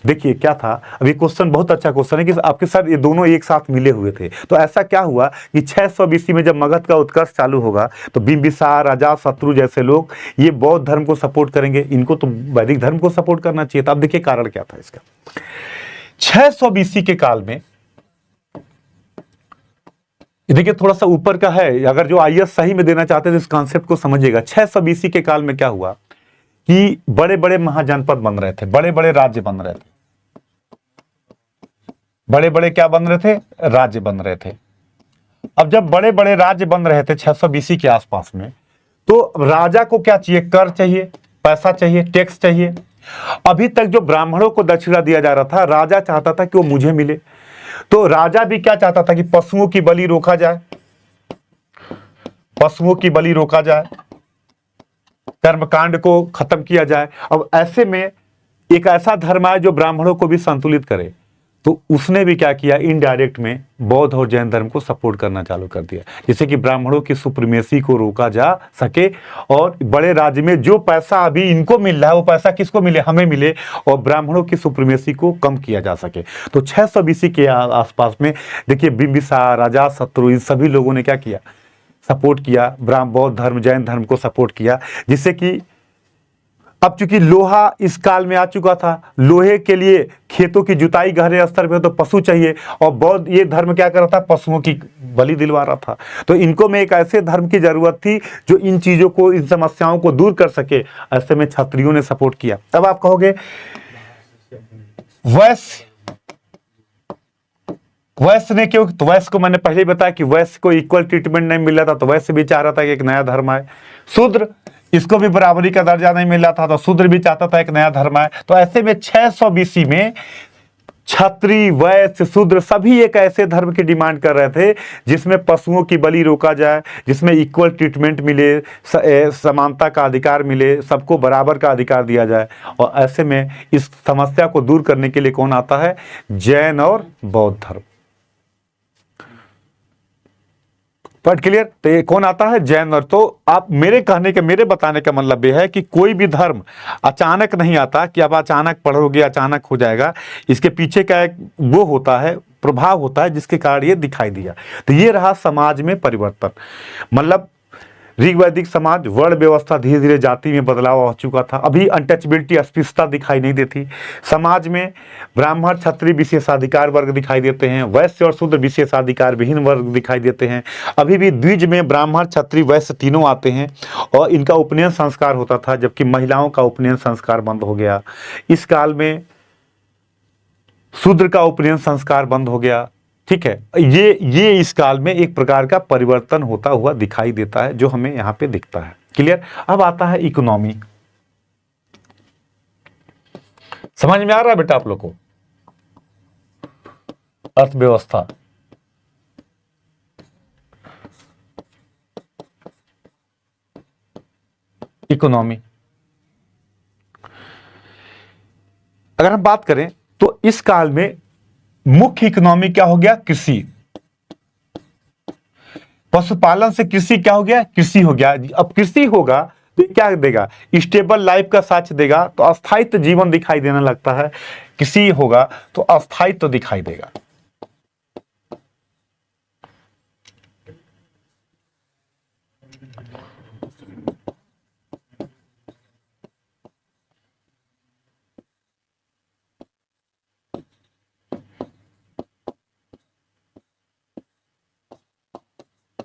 देखिए क्या था, अभी क्वेश्चन बहुत अच्छा क्वेश्चन है कि आपके साथ ये दोनों एक साथ मिले हुए थे। तो ऐसा क्या हुआ कि 600 BC में जब मगध का उत्कर्ष चालू होगा तो बिंबिसार, अजातशत्रु जैसे लोग ये बौद्ध धर्म को सपोर्ट करेंगे, इनको तो वैदिक धर्म को सपोर्ट करना चाहिए था। अब देखिए कारण क्या था इसका। 600 BC के काल में, देखिए थोड़ा सा ऊपर का है, अगर जो IAS सही में देना चाहते हैं तो इस कॉन्सेप्ट को समझिएगा। 600 BC के काल में क्या हुआ कि बड़े बड़े महाजनपद बन रहे थे, बड़े बड़े राज्य बन रहे थे। बड़े बड़े क्या बन रहे थे? राज्य बन रहे थे। अब जब बड़े बड़े राज्य बन रहे थे 600 BC के आसपास में, तो राजा को क्या चाहिए? कर चाहिए, पैसा चाहिए, टैक्स चाहिए। अभी तक जो ब्राह्मणों को दक्षिणा दिया जा रहा था, राजा चाहता था कि वो मुझे मिले। तो राजा भी क्या चाहता था कि पशुओं की बलि रोका जाए, पशुओं की बलि रोका जाए, कर्मकांड को खत्म किया जाए। अब ऐसे में एक ऐसा धर्म आए जो ब्राह्मणों को भी संतुलित करे, तो उसने भी क्या किया, इनडायरेक्ट में बौद्ध और जैन धर्म को सपोर्ट करना चालू कर दिया, जिससे कि ब्राह्मणों की सुप्रीमेसी को रोका जा सके और बड़े राज्य में जो पैसा अभी इनको मिल रहा है वो पैसा किसको मिले? हमें मिले, और ब्राह्मणों की सुप्रीमेसी को कम किया जा सके। तो 600 BC के आसपास में देखिए बिंबिसार, अजातशत्रु, इन सभी लोगों ने क्या किया? सपोर्ट किया, बौद्ध धर्म, जैन धर्म को सपोर्ट किया, जिससे कि अब चूंकि लोहा इस काल में आ चुका था, लोहे के लिए खेतों की जुताई गहरे स्तर पे तो पशु चाहिए, और बौद्ध ये धर्म क्या कर रहा था, पशुओं की बलि दिलवा रहा था। तो इनको में एक ऐसे धर्म की जरूरत थी जो इन चीजों को, इन समस्याओं को दूर कर सके। ऐसे में क्षत्रियों ने सपोर्ट किया। तब आप कहोगे वैश्य, वैश्य ने क्यों, तो वैश्य को मैंने पहले ही बताया कि वैश्य को इक्वल ट्रीटमेंट नहीं मिल रहा था, तो वैश्य भी चाह रहा था कि एक नया धर्म आए। शूद्र, इसको भी बराबरी का दर्जा नहीं मिल रहा था, तो शूद्र भी चाहता था एक नया धर्म आए। तो ऐसे में 600 बीसी में क्षत्रिय, वैश्य, शूद्र सभी एक ऐसे धर्म की डिमांड कर रहे थे जिसमें पशुओं की बलि रोका जाए, जिसमें इक्वल ट्रीटमेंट मिले, समानता का अधिकार मिले, सबको बराबर का अधिकार दिया जाए। और ऐसे में इस समस्या को दूर करने के लिए कौन आता है, जैन और बौद्ध धर्म। Point clear. तो ये कौन आता है, जैन और। तो आप मेरे कहने के, मेरे बताने का मतलब यह है कि कोई भी धर्म अचानक नहीं आता कि अब अचानक पढ़ोगे अचानक हो जाएगा। इसके पीछे का एक वो होता है, प्रभाव होता है, जिसके कारण ये दिखाई दिया। तो ये रहा समाज में परिवर्तन। मतलब ऋग वैदिक समाज, वर्ण व्यवस्था धीरे धीरे जाति में बदलाव हो चुका था। अभी अनटचबिलिटी, अस्पृश्यता दिखाई नहीं देती। समाज में ब्राह्मण क्षत्रिय विशेषाधिकार वर्ग दिखाई देते हैं, वैश्य और शूद्र विशेषाधिकार विहीन वर्ग दिखाई देते हैं। अभी भी द्विज में ब्राह्मण क्षत्रिय वैश्य तीनों आते हैं, और इनका उपनयन संस्कार होता था, जबकि महिलाओं का उपनयन संस्कार बंद हो गया। इस काल में शूद्र का उपनयन संस्कार बंद हो गया। ठीक है, ये इस काल में एक प्रकार का परिवर्तन होता हुआ दिखाई देता है, जो हमें यहां पे दिखता है। क्लियर। अब आता है इकोनॉमी। समझ में आ रहा है बेटा आप लोग को, अर्थव्यवस्था। इकोनॉमी, अगर हम बात करें तो इस काल में मुख्य इकोनॉमी क्या हो गया, कृषि। पशुपालन से कृषि क्या हो गया, कृषि हो गया। अब कृषि होगा तो क्या देगा, स्टेबल लाइफ का साक्ष्य देगा, तो अस्थायित्व जीवन दिखाई देने लगता है। कृषि होगा तो अस्थायित्व दिखाई देगा।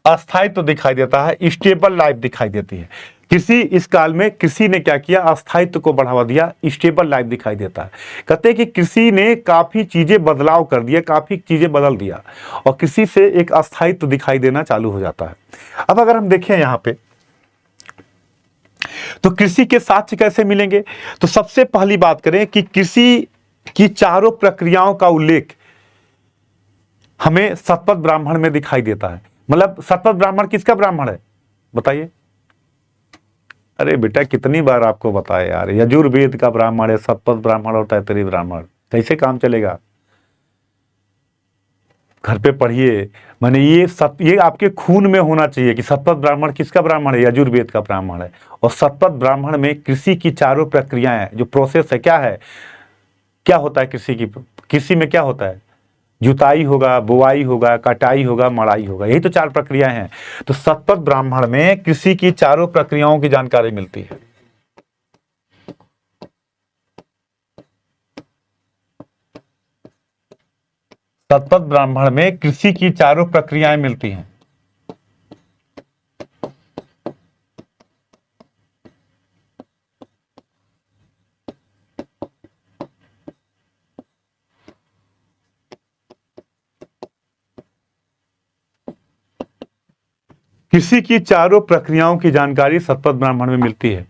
अस्थायित्व दिखाई देता है, स्टेबल लाइफ दिखाई देती है। कृषि, इस काल में कृषि ने क्या किया, अस्थायित्व को बढ़ावा दिया, स्टेबल लाइफ दिखाई देता है। कहते हैं कि कृषि ने काफी चीजें बदलाव कर दिया, काफी चीजें बदल दिया, और कृषि से एक अस्थायित्व दिखाई देना चालू हो जाता है। अब अगर हम देखें यहां पे, तो कृषि के साक्ष्य कैसे मिलेंगे, तो सबसे पहली बात करें कि कृषि की चारों प्रक्रियाओं का उल्लेख हमें शतपथ ब्राह्मण में दिखाई देता है। मतलब शतपथ ब्राह्मण किसका ब्राह्मण है, बताइए। अरे बेटा कितनी बार आपको बताया यार, यजुर्वेद का ब्राह्मण है शतपथ ब्राह्मण और तैतरीय ब्राह्मण। कैसे काम चलेगा, घर पे पढ़िए। माने ये आपके खून में होना चाहिए कि शतपथ ब्राह्मण किसका ब्राह्मण है, यजुर्वेद का ब्राह्मण है। और शतपथ ब्राह्मण में कृषि की चारों प्रक्रियाएं, जो प्रोसेस है, क्या है, क्या होता है कृषि की, कृषि में क्या होता है, जुताई होगा, बुआई होगा, कटाई होगा, मड़ाई होगा, यही तो चार प्रक्रियाएं हैं। तो शतपथ ब्राह्मण में कृषि की चारों प्रक्रियाओं की जानकारी मिलती है। शतपथ ब्राह्मण में कृषि की चारों प्रक्रियाएं मिलती हैं। कृषि की चारों प्रक्रियाओं की जानकारी शतपथ ब्राह्मण में मिलती है।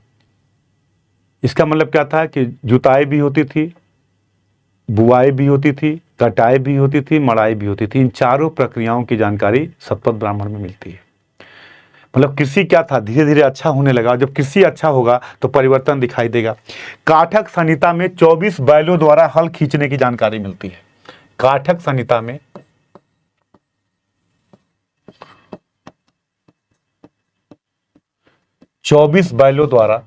इसका मतलब क्या था कि जुताई भी होती थी, बुआई भी होती थी, कटाई भी होती थी, मड़ाई भी होती थी। इन चारों प्रक्रियाओं की जानकारी शतपथ ब्राह्मण में मिलती है। मतलब कृषि क्या था, धीरे धीरे अच्छा होने लगा। जब कृषि अच्छा होगा तो परिवर्तन दिखाई देगा। काठक संहिता में 24 बैलों द्वारा हल खींचने की जानकारी मिलती है। काठक संहिता में 24 बैलों द्वारा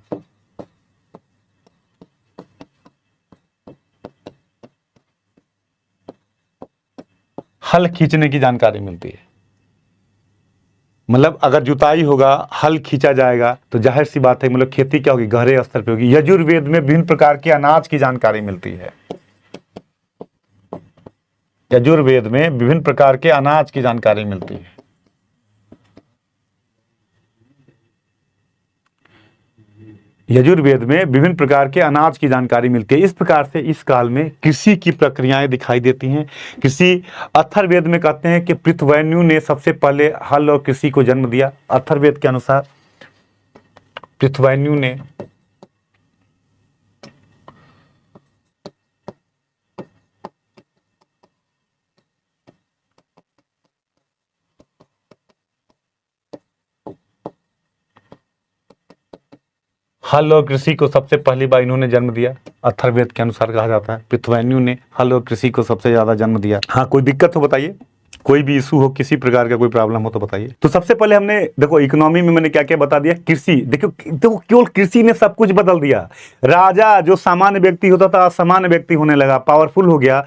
हल खींचने की जानकारी मिलती है। मतलब अगर जुताई होगा, हल खींचा जाएगा, तो जाहिर सी बात है मतलब खेती क्या होगी, गहरे स्तर पे होगी। यजुर्वेद में विभिन्न प्रकार के अनाज की जानकारी मिलती है। यजुर्वेद में विभिन्न प्रकार के अनाज की जानकारी मिलती है। यजुर्वेद में विभिन्न प्रकार के अनाज की जानकारी मिलती है। इस प्रकार से इस काल में कृषि की प्रक्रियाएं दिखाई देती हैं। कृषि अथर्ववेद में कहते हैं कि पृथ्वी ने सबसे पहले हल और कृषि को जन्म दिया। अथर्ववेद के अनुसार पृथ्वी ने हल और कृषि को सबसे पहली बार इन्होंने जन्म दिया। अथर्ववेद के अनुसार कहा जाता है पृथ्वी ने हल और कृषि को सबसे ज्यादा जन्म दिया। हाँ, कोई दिक्कत हो बताइए, कोई भी इशू हो, किसी प्रकार का कोई प्रॉब्लम हो तो बताइए। तो सबसे पहले हमने देखो इकोनॉमी में मैंने क्या क्या बता दिया। कृषि देखो, केवल कृषि ने सब कुछ बदल दिया। राजा जो सामान्य व्यक्ति होता था असामान्य व्यक्ति होने लगा, पावरफुल हो गया,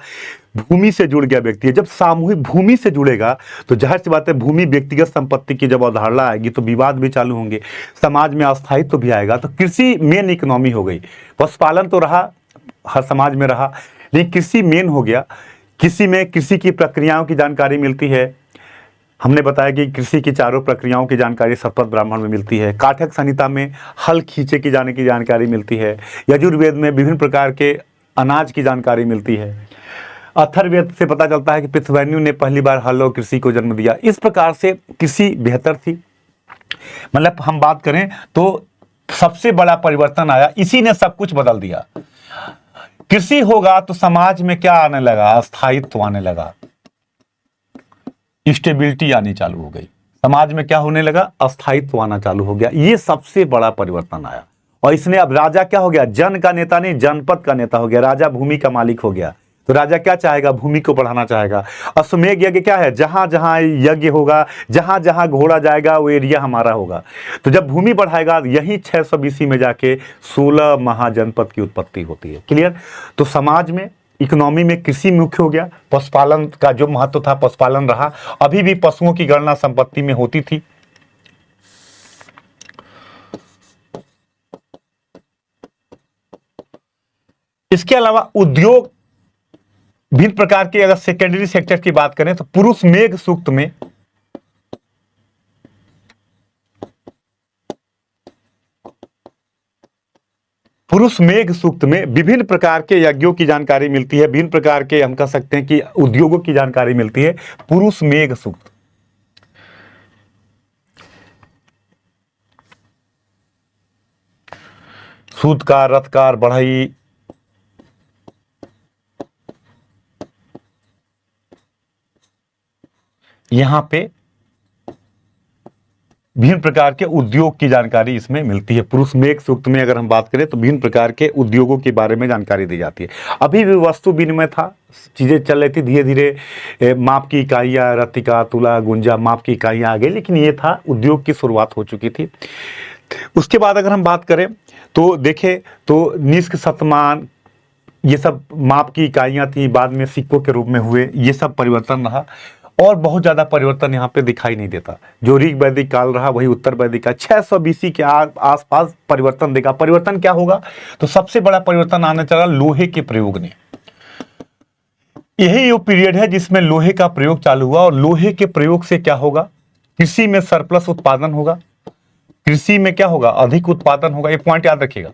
भूमि से जुड़ गया व्यक्ति। जब सामूहिक भूमि से जुड़ेगा तो जाहिर सी बात है भूमि व्यक्तिगत संपत्ति की जब अवधारणा आएगी तो विवाद भी चालू होंगे, समाज में अस्थायित्व तो भी आएगा। तो कृषि मेन इकोनॉमी हो गई। पशुपालन तो रहा, हर समाज में रहा, लेकिन कृषि मेन हो गया। कृषि में कृषि की प्रक्रियाओं की जानकारी मिलती है। हमने बताया कि कृषि की चारों प्रक्रियाओं की जानकारी शतपथ ब्राह्मण में मिलती है। काठक संहिता में हल खींचे की जाने की जानकारी मिलती है। यजुर्वेद में विभिन्न प्रकार के अनाज की जानकारी मिलती है। अथर्ववेद से पता चलता है कि पृथ्वी ने पहली बार हल और कृषि को जन्म दिया। इस प्रकार से कृषि बेहतर थी। मतलब हम बात करें तो सबसे बड़ा परिवर्तन आया, इसी ने सब कुछ बदल दिया। कृषि होगा तो समाज में क्या आने लगा, अस्थायित्व आने लगा, स्टेबिलिटी आनी चालू हो गई। समाज में क्या होने लगा, अस्थायित्व आना चालू हो गया। ये सबसे बड़ा परिवर्तन आया। और इसने अब राजा क्या हो गया, जन का नेता नहीं जनपद का नेता हो गया। राजा भूमि का मालिक हो गया। तो राजा क्या चाहेगा, भूमि को बढ़ाना चाहेगा। अश्वमेध यज्ञ क्या है, जहां जहां यज्ञ होगा, जहां जहां घोड़ा जाएगा वो एरिया हमारा होगा। तो जब भूमि बढ़ाएगा यही 600 BC में जाके 16 महाजनपद की उत्पत्ति होती है। क्लियर। तो समाज में इकोनॉमी में कृषि मुख्य हो गया। पशुपालन का जो महत्व था पशुपालन रहा। अभी भी पशुओं की गणना संपत्ति में होती थी। इसके अलावा उद्योग विभिन्न प्रकार के, अगर सेकेंडरी सेक्टर की बात करें तो पुरुष मेघ सूक्त में विभिन्न प्रकार के यज्ञों की जानकारी मिलती है। विभिन्न प्रकार के हम कह सकते हैं कि उद्योगों की जानकारी मिलती है। पुरुष मेघ सूक्त सूतकार, रथकार, बढ़ई, यहां पे विभिन्न प्रकार के उद्योग की जानकारी इसमें मिलती है। पुरुष मेघ सूक्त में अगर हम बात करें तो विभिन्न प्रकार के उद्योगों के बारे में जानकारी दी जाती है। अभी भी वस्तु विनिमय था, चीजें चल रही थी धीरे धीरे। माप की इकाइयां, रत्तिका, तुला, गुंजा माप की इकाइयां आ गई, लेकिन ये था उद्योग की शुरुआत हो चुकी थी। उसके बाद अगर हम बात करें तो देखें तो निष्क, शतमान, ये सब माप की इकाइयां थी, बाद में सिक्कों के रूप में हुए। ये सब परिवर्तन रहा और बहुत ज्यादा परिवर्तन यहाँ पे दिखाई नहीं देता। जो ऋग वैदिक काल रहा वही उत्तर वैदिक काल 600 BC के आसपास परिवर्तन देगा। परिवर्तन क्या होगा, तो सबसे बड़ा परिवर्तन आने चला लोहे के प्रयोग ने। यही वो पीरियड है जिसमें लोहे का प्रयोग चालू हुआ। और लोहे के प्रयोग से क्या होगा, कृषि में सरप्लस उत्पादन होगा। कृषि में क्या होगा, अधिक उत्पादन होगा। ये पॉइंट याद रखिएगा।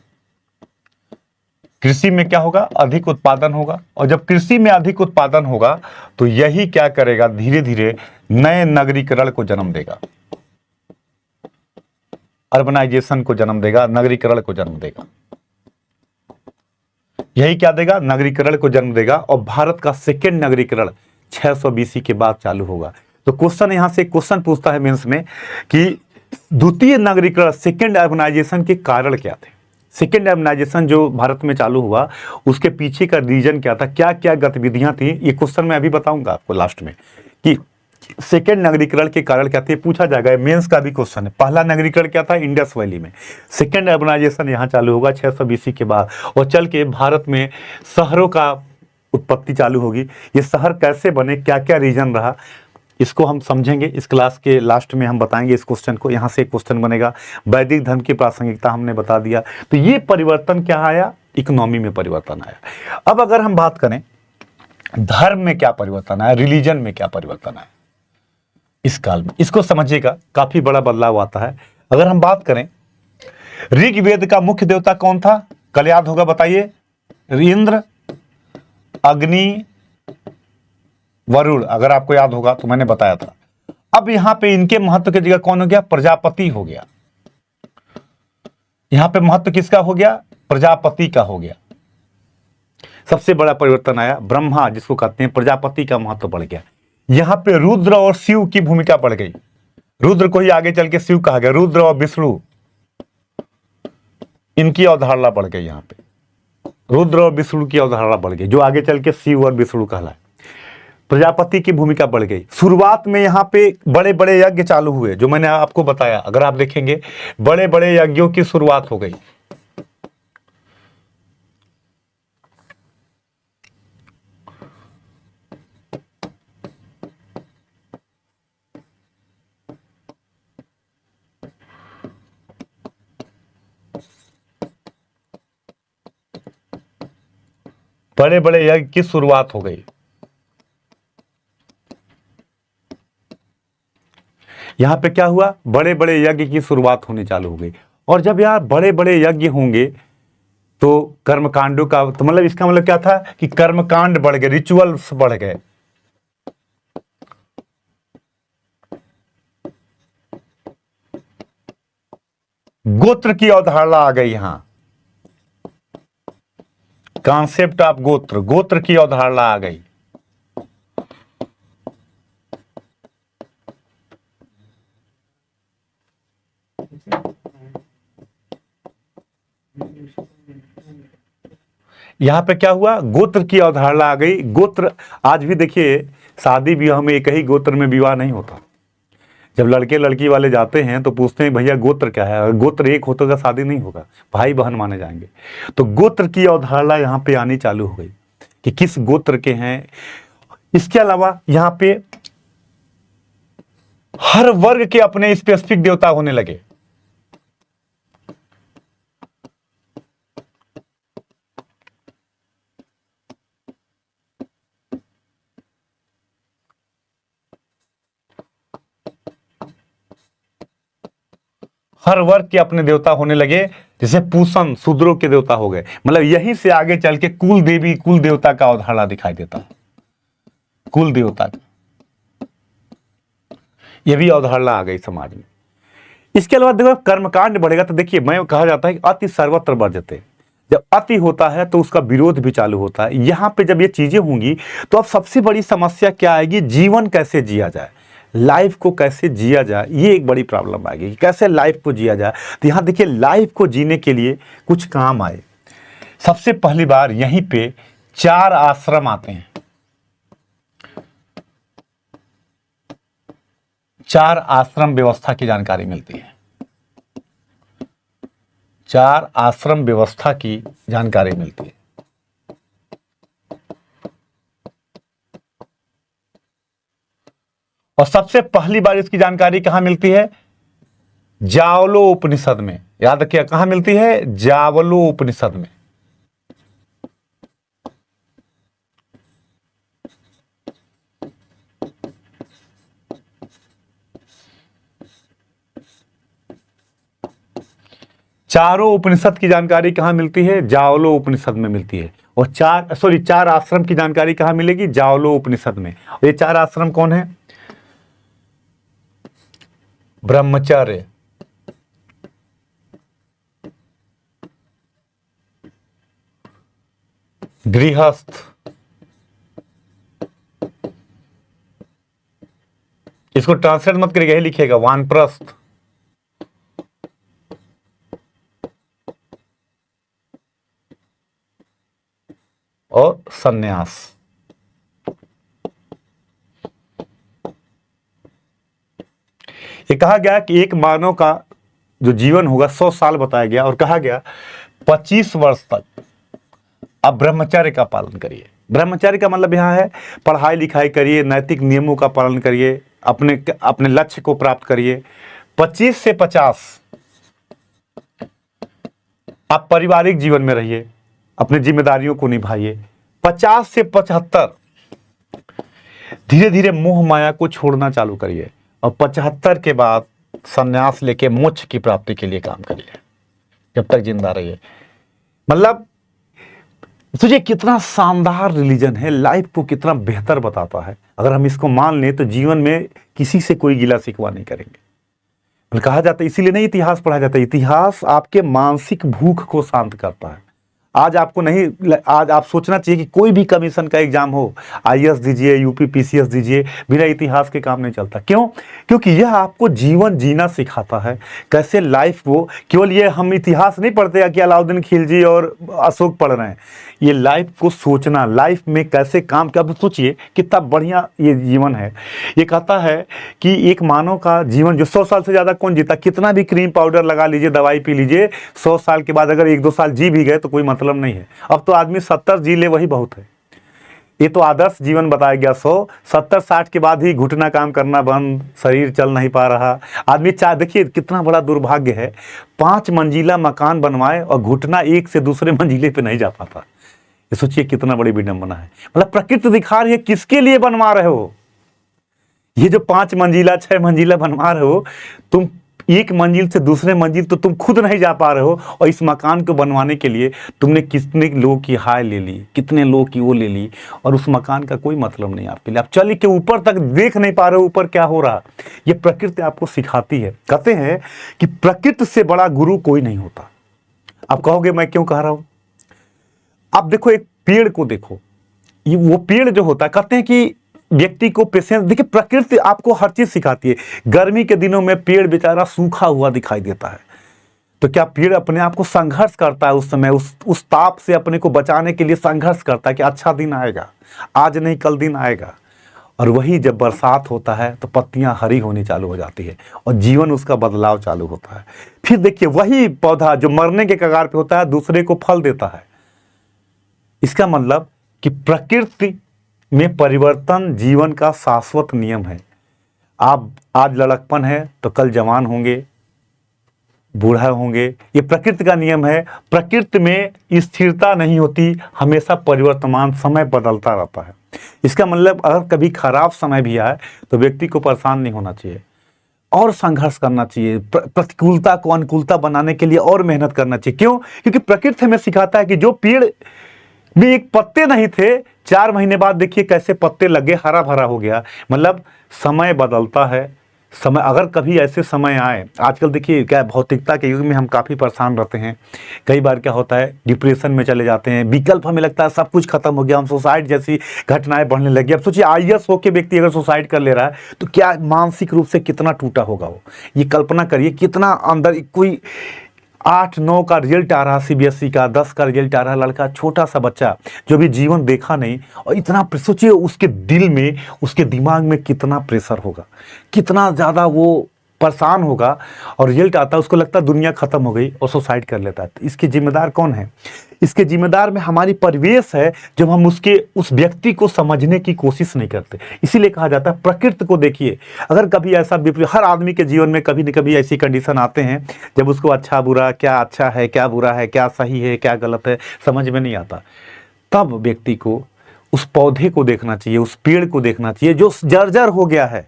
कृषि में क्या होगा, अधिक उत्पादन होगा। और जब कृषि में अधिक उत्पादन होगा तो यही क्या करेगा, धीरे धीरे नए नगरीकरण को जन्म देगा, अर्बनाइजेशन को जन्म देगा, नगरीकरण को जन्म देगा। यही क्या देगा, नगरीकरण को जन्म देगा। और भारत का सेकेंड नगरीकरण 600 BC के बाद चालू होगा। तो क्वेश्चन यहां से क्वेश्चन पूछता है मेंस में कि द्वितीय नगरीकरण, सेकेंड अर्बनाइजेशन के कारण क्या थे। सेकेंड अर्बनाइजेशन जो भारत में चालू हुआ उसके पीछे का रीजन क्या था, क्या क्या गतिविधियां थी, ये क्वेश्चन मैं अभी बताऊंगा आपको लास्ट में कि सेकेंड नगरीकरण के कारण क्या थे, पूछा जाएगा। मेंस का भी क्वेश्चन है। पहला नगरीकरण क्या था, इंडस वैली में। सेकेंड अर्बनाइजेशन यहाँ चालू होगा 600 BC के बाद और चल के भारत में शहरों का उत्पत्ति चालू होगी। ये शहर कैसे बने, क्या क्या रीजन रहा, इसको हम समझेंगे। इस क्लास के लास्ट में हम बताएंगे इस क्वेश्चन को। यहाँ से एक क्वेश्चन बनेगा, वैदिक धर्म की प्रासंगिकता हमने बता दिया। तो ये परिवर्तन क्या आया, इकोनॉमी में परिवर्तन आया। अब अगर हम बात करें धर्म में क्या परिवर्तन आया, रिलीजन में क्या परिवर्तन आया इस काल में, इसको समझिएगा, काफी बड़ा बदलाव आता है। अगर हम बात करें ऋग्वेद का मुख्य देवता कौन था, कल याद होगा, बताइए। इंद्र, अग्नि, वरुण, अगर आपको याद होगा तो मैंने बताया था। अब यहां पे इनके महत्व की जगह कौन हो गया, प्रजापति हो गया। यहां पे महत्व किसका हो गया, प्रजापति का हो गया। सबसे बड़ा परिवर्तन आया, ब्रह्मा जिसको कहते हैं, प्रजापति का महत्व बढ़ गया। यहां पे रुद्र और शिव की भूमिका बढ़ गई। रुद्र को ही आगे चल के शिव कहा गया। रुद्र और विष्णु, इनकी अवधारणा बढ़ गई। यहां पे रुद्र और विष्णु की अवधारणा बढ़ गई, जो आगे चल के शिव और विष्णु कहलाए। प्रजापति की भूमिका बढ़ गई। शुरुआत में यहां पे बड़े बड़े यज्ञ चालू हुए, जो मैंने आपको बताया। अगर आप देखेंगे बड़े बड़े यज्ञों की शुरुआत हो गई। बड़े बड़े यज्ञ की शुरुआत हो गई। यहां पे क्या हुआ, बड़े बड़े यज्ञ की शुरुआत होनी चालू हो गई। और जब यार बड़े बड़े यज्ञ होंगे तो कर्मकांडों का तो मतलब इसका मतलब क्या था कि कर्मकांड बढ़ गए, रिचुअल्स बढ़ गए। गोत्र की अवधारणा आ गई। यहां कॉन्सेप्ट ऑफ गोत्र, गोत्र की अवधारणा आ गई। यहां पे क्या हुआ, गोत्र की अवधारणा आ गई। गोत्र, आज भी देखिए शादी विवाह में एक ही गोत्र में विवाह नहीं होता। जब लड़के लड़की वाले जाते हैं तो पूछते हैं भैया गोत्र क्या है, अगर गोत्र एक होता तो शादी नहीं होगा, भाई बहन माने जाएंगे। तो गोत्र की अवधारणा यहां पे आनी चालू हो गई कि किस गोत्र के हैं। इसके अलावा यहां पे हर वर्ग के अपने स्पेसिफिक देवता होने लगे। हर वर्ग के अपने देवता होने लगे। जैसे पूषण शूद्रों के देवता हो गए। मतलब यहीं से आगे चल के कुल देवी, कुल देवता का अवधारणा दिखाई देता है। कुल देवता का यह भी अवधारणा आ गई समाज में। इसके अलावा देखो कर्मकांड बढ़ेगा तो देखिए, मैं कहा जाता है कि अति सर्वत्र वर्जते। जब अति होता है तो उसका विरोध भी चालू होता है। यहां पे जब ये चीजें होंगी तो अब सबसे बड़ी समस्या क्या आएगी, जीवन कैसे जिया जाए, लाइफ को कैसे जिया जाए, ये एक बड़ी प्रॉब्लम आएगी कि कैसे लाइफ को जिया जाए। तो यहां देखिए लाइफ को जीने के लिए कुछ काम आए। सबसे पहली बार यहीं पे 4 आश्रम आते हैं। 4 आश्रम व्यवस्था की जानकारी मिलती है। 4 आश्रम व्यवस्था की जानकारी मिलती है। और सबसे पहली बार इसकी जानकारी कहां मिलती है, जावलो उपनिषद में। याद रखिए कहां मिलती है, जावलो उपनिषद में। चारों उपनिषद की जानकारी कहां मिलती है, जावलो उपनिषद में मिलती है। और 4 आश्रम की जानकारी कहां मिलेगी, जावलो उपनिषद में। और ये 4 आश्रम कौन है, ब्रह्मचर्य, गृहस्थ, इसको ट्रांसलेट मत करिएगा, यही लिखिएगा, वानप्रस्थ, और सन्यास। ये कहा गया कि एक मानव का जो जीवन होगा 100 साल बताया गया। और कहा गया 25 वर्ष तक आप ब्रह्मचर्य का पालन करिए। ब्रह्मचर्य का मतलब यहाँ है पढ़ाई लिखाई करिए, नैतिक नियमों का पालन करिए, अपने अपने लक्ष्य को प्राप्त करिए। 25 से 50 आप पारिवारिक जीवन में रहिए, अपनी जिम्मेदारियों को निभाइए। 50 से 75 धीरे धीरे मोह माया को छोड़ना चालू करिए, और 75 के बाद संन्यास लेके मोक्ष की प्राप्ति के लिए काम करिए, जब तक जिंदा रहिए। मतलब सोचिए कितना शानदार रिलीजन है, लाइफ को कितना बेहतर बताता है। अगर हम इसको मान लें तो जीवन में किसी से कोई गिला शिकवा नहीं करेंगे। कहा जाता है, इसीलिए नहीं इतिहास पढ़ा जाता है, इतिहास आपके मानसिक भूख को शांत करता है। आज आपको नहीं, आज आप सोचना चाहिए कि कोई भी कमीशन का एग्जाम हो, आईएएस दीजिए, यूपी पीसीएस दीजिए, बिना इतिहास के काम नहीं चलता। क्यों? क्योंकि यह आपको जीवन जीना सिखाता है, कैसे लाइफ को। केवल ये हम इतिहास नहीं पढ़ते हैं कि अलाउद्दीन खिलजी और अशोक पढ़ रहे हैं, ये लाइफ को सोचना, लाइफ में कैसे काम कर। सोचिए कितना बढ़िया ये जीवन है। ये कहता है कि एक मानव का जीवन जो 100 साल से ज़्यादा कौन जीता, कितना भी क्रीम पाउडर लगा लीजिए, दवाई पी लीजिए, 100 साल के बाद अगर 1-2 साल जी भी गए तो कोई मतलब नहीं है। अब तो आदमी 70 जी ले वही बहुत है। ये तो आदर्श जीवन बताया गया। 100, 70, 60 के बाद ही घुटना काम करना बंद, शरीर चल नहीं पा रहा आदमी। चाहे देखिए कितना बड़ा दुर्भाग्य है, 5 मंजिला मकान बनवाए और घुटना एक से दूसरे मंजिले पे नहीं जा पाता। ये सोचिए कितना बड़ी विडंबना है। मतलब प्रकृति दिखा रही है किसके लिए बनवा रहे हो। ये जो 5 मंजिला 6 मंजिला बनवा रहे हो, तुम एक मंजिल से दूसरे मंजिल तो तुम खुद नहीं जा पा रहे हो, और इस मकान को बनवाने के लिए तुमने कितने लोगों की हाय ले ली, कितने लोगों की वो ले ली, और उस मकान का कोई मतलब नहीं आपके लिए। आप चलिए के ऊपर तक देख नहीं पा रहे हो ऊपर क्या हो रहा। ये प्रकृति आपको सिखाती है। कहते हैं कि प्रकृति से बड़ा गुरु कोई नहीं होता। आप कहोगे मैं क्यों कह रहा हूं? आप देखो एक पेड़ को देखो, ये वो पेड़ जो होता है, कहते हैं कि व्यक्ति को पेशेंस, देखिए प्रकृति आपको हर चीज सिखाती है। गर्मी के दिनों में पेड़ बेचारा सूखा हुआ दिखाई देता है, तो क्या पेड़ अपने आप को संघर्ष करता है उस समय, उस ताप से अपने को बचाने के लिए संघर्ष करता है कि अच्छा दिन आएगा, आज नहीं कल दिन आएगा। और वही जब बरसात होता है तो पत्तियां हरी होनी चालू हो जाती है और जीवन उसका बदलाव चालू होता है। फिर देखिए वही पौधा जो मरने के कगार पे होता है दूसरे को फल देता है। इसका मतलब कि प्रकृति में परिवर्तन जीवन का शाश्वत नियम है। आप आज लड़कपन है तो कल जवान होंगे, बूढ़ा होंगे, ये प्रकृति का नियम है। प्रकृति में स्थिरता नहीं होती, हमेशा परिवर्तमान, समय बदलता रहता है। इसका मतलब अगर कभी खराब समय भी आए तो व्यक्ति को परेशान नहीं होना चाहिए और संघर्ष करना चाहिए। प्रतिकूलता को अनुकूलता बनाने के लिए और मेहनत करना चाहिए। क्यों? क्योंकि प्रकृति हमें सिखाता है कि जो पेड़ में एक पत्ते नहीं थे, 4 महीने बाद देखिए कैसे पत्ते लगे, हरा भरा हो गया। मतलब समय बदलता है। समय, अगर कभी ऐसे समय आए, आजकल देखिए क्या भौतिकता के युग में हम काफ़ी परेशान रहते हैं। कई बार क्या होता है, डिप्रेशन में चले जाते हैं, विकल्प हमें लगता है सब कुछ खत्म हो गया, हम सुसाइड जैसी घटनाएं बढ़ने लगी। अब सोचिए आईएएस होकर व्यक्ति अगर सुसाइड कर ले रहा है तो क्या मानसिक रूप से कितना टूटा होगा वो। ये कल्पना करिए कितना अंदर, कोई 8-9 का रिजल्ट आ रहा, सीबीएसई का 10 का रिजल्ट आ रहा, लड़का छोटा सा बच्चा जो भी जीवन देखा नहीं, और इतना सोचिए उसके दिल में, उसके दिमाग में कितना प्रेशर होगा, कितना ज़्यादा वो परेशान होगा। और रिजल्ट आता है, उसको लगता है दुनिया खत्म हो गई और सुसाइड कर लेता है। तो इसके जिम्मेदार कौन है? इसके जिम्मेदार में हमारी परिवेश है, जब हम उस व्यक्ति को समझने की कोशिश नहीं करते। इसीलिए कहा जाता है प्रकृति को देखिए। अगर कभी ऐसा हर आदमी के जीवन में कभी न कभी ऐसी कंडीशन आते हैं जब उसको अच्छा बुरा, क्या अच्छा है क्या बुरा है, क्या सही है क्या गलत है, समझ में नहीं आता। तब व्यक्ति को उस पौधे को देखना चाहिए, उस पेड़ को देखना चाहिए जो जर्जर हो गया है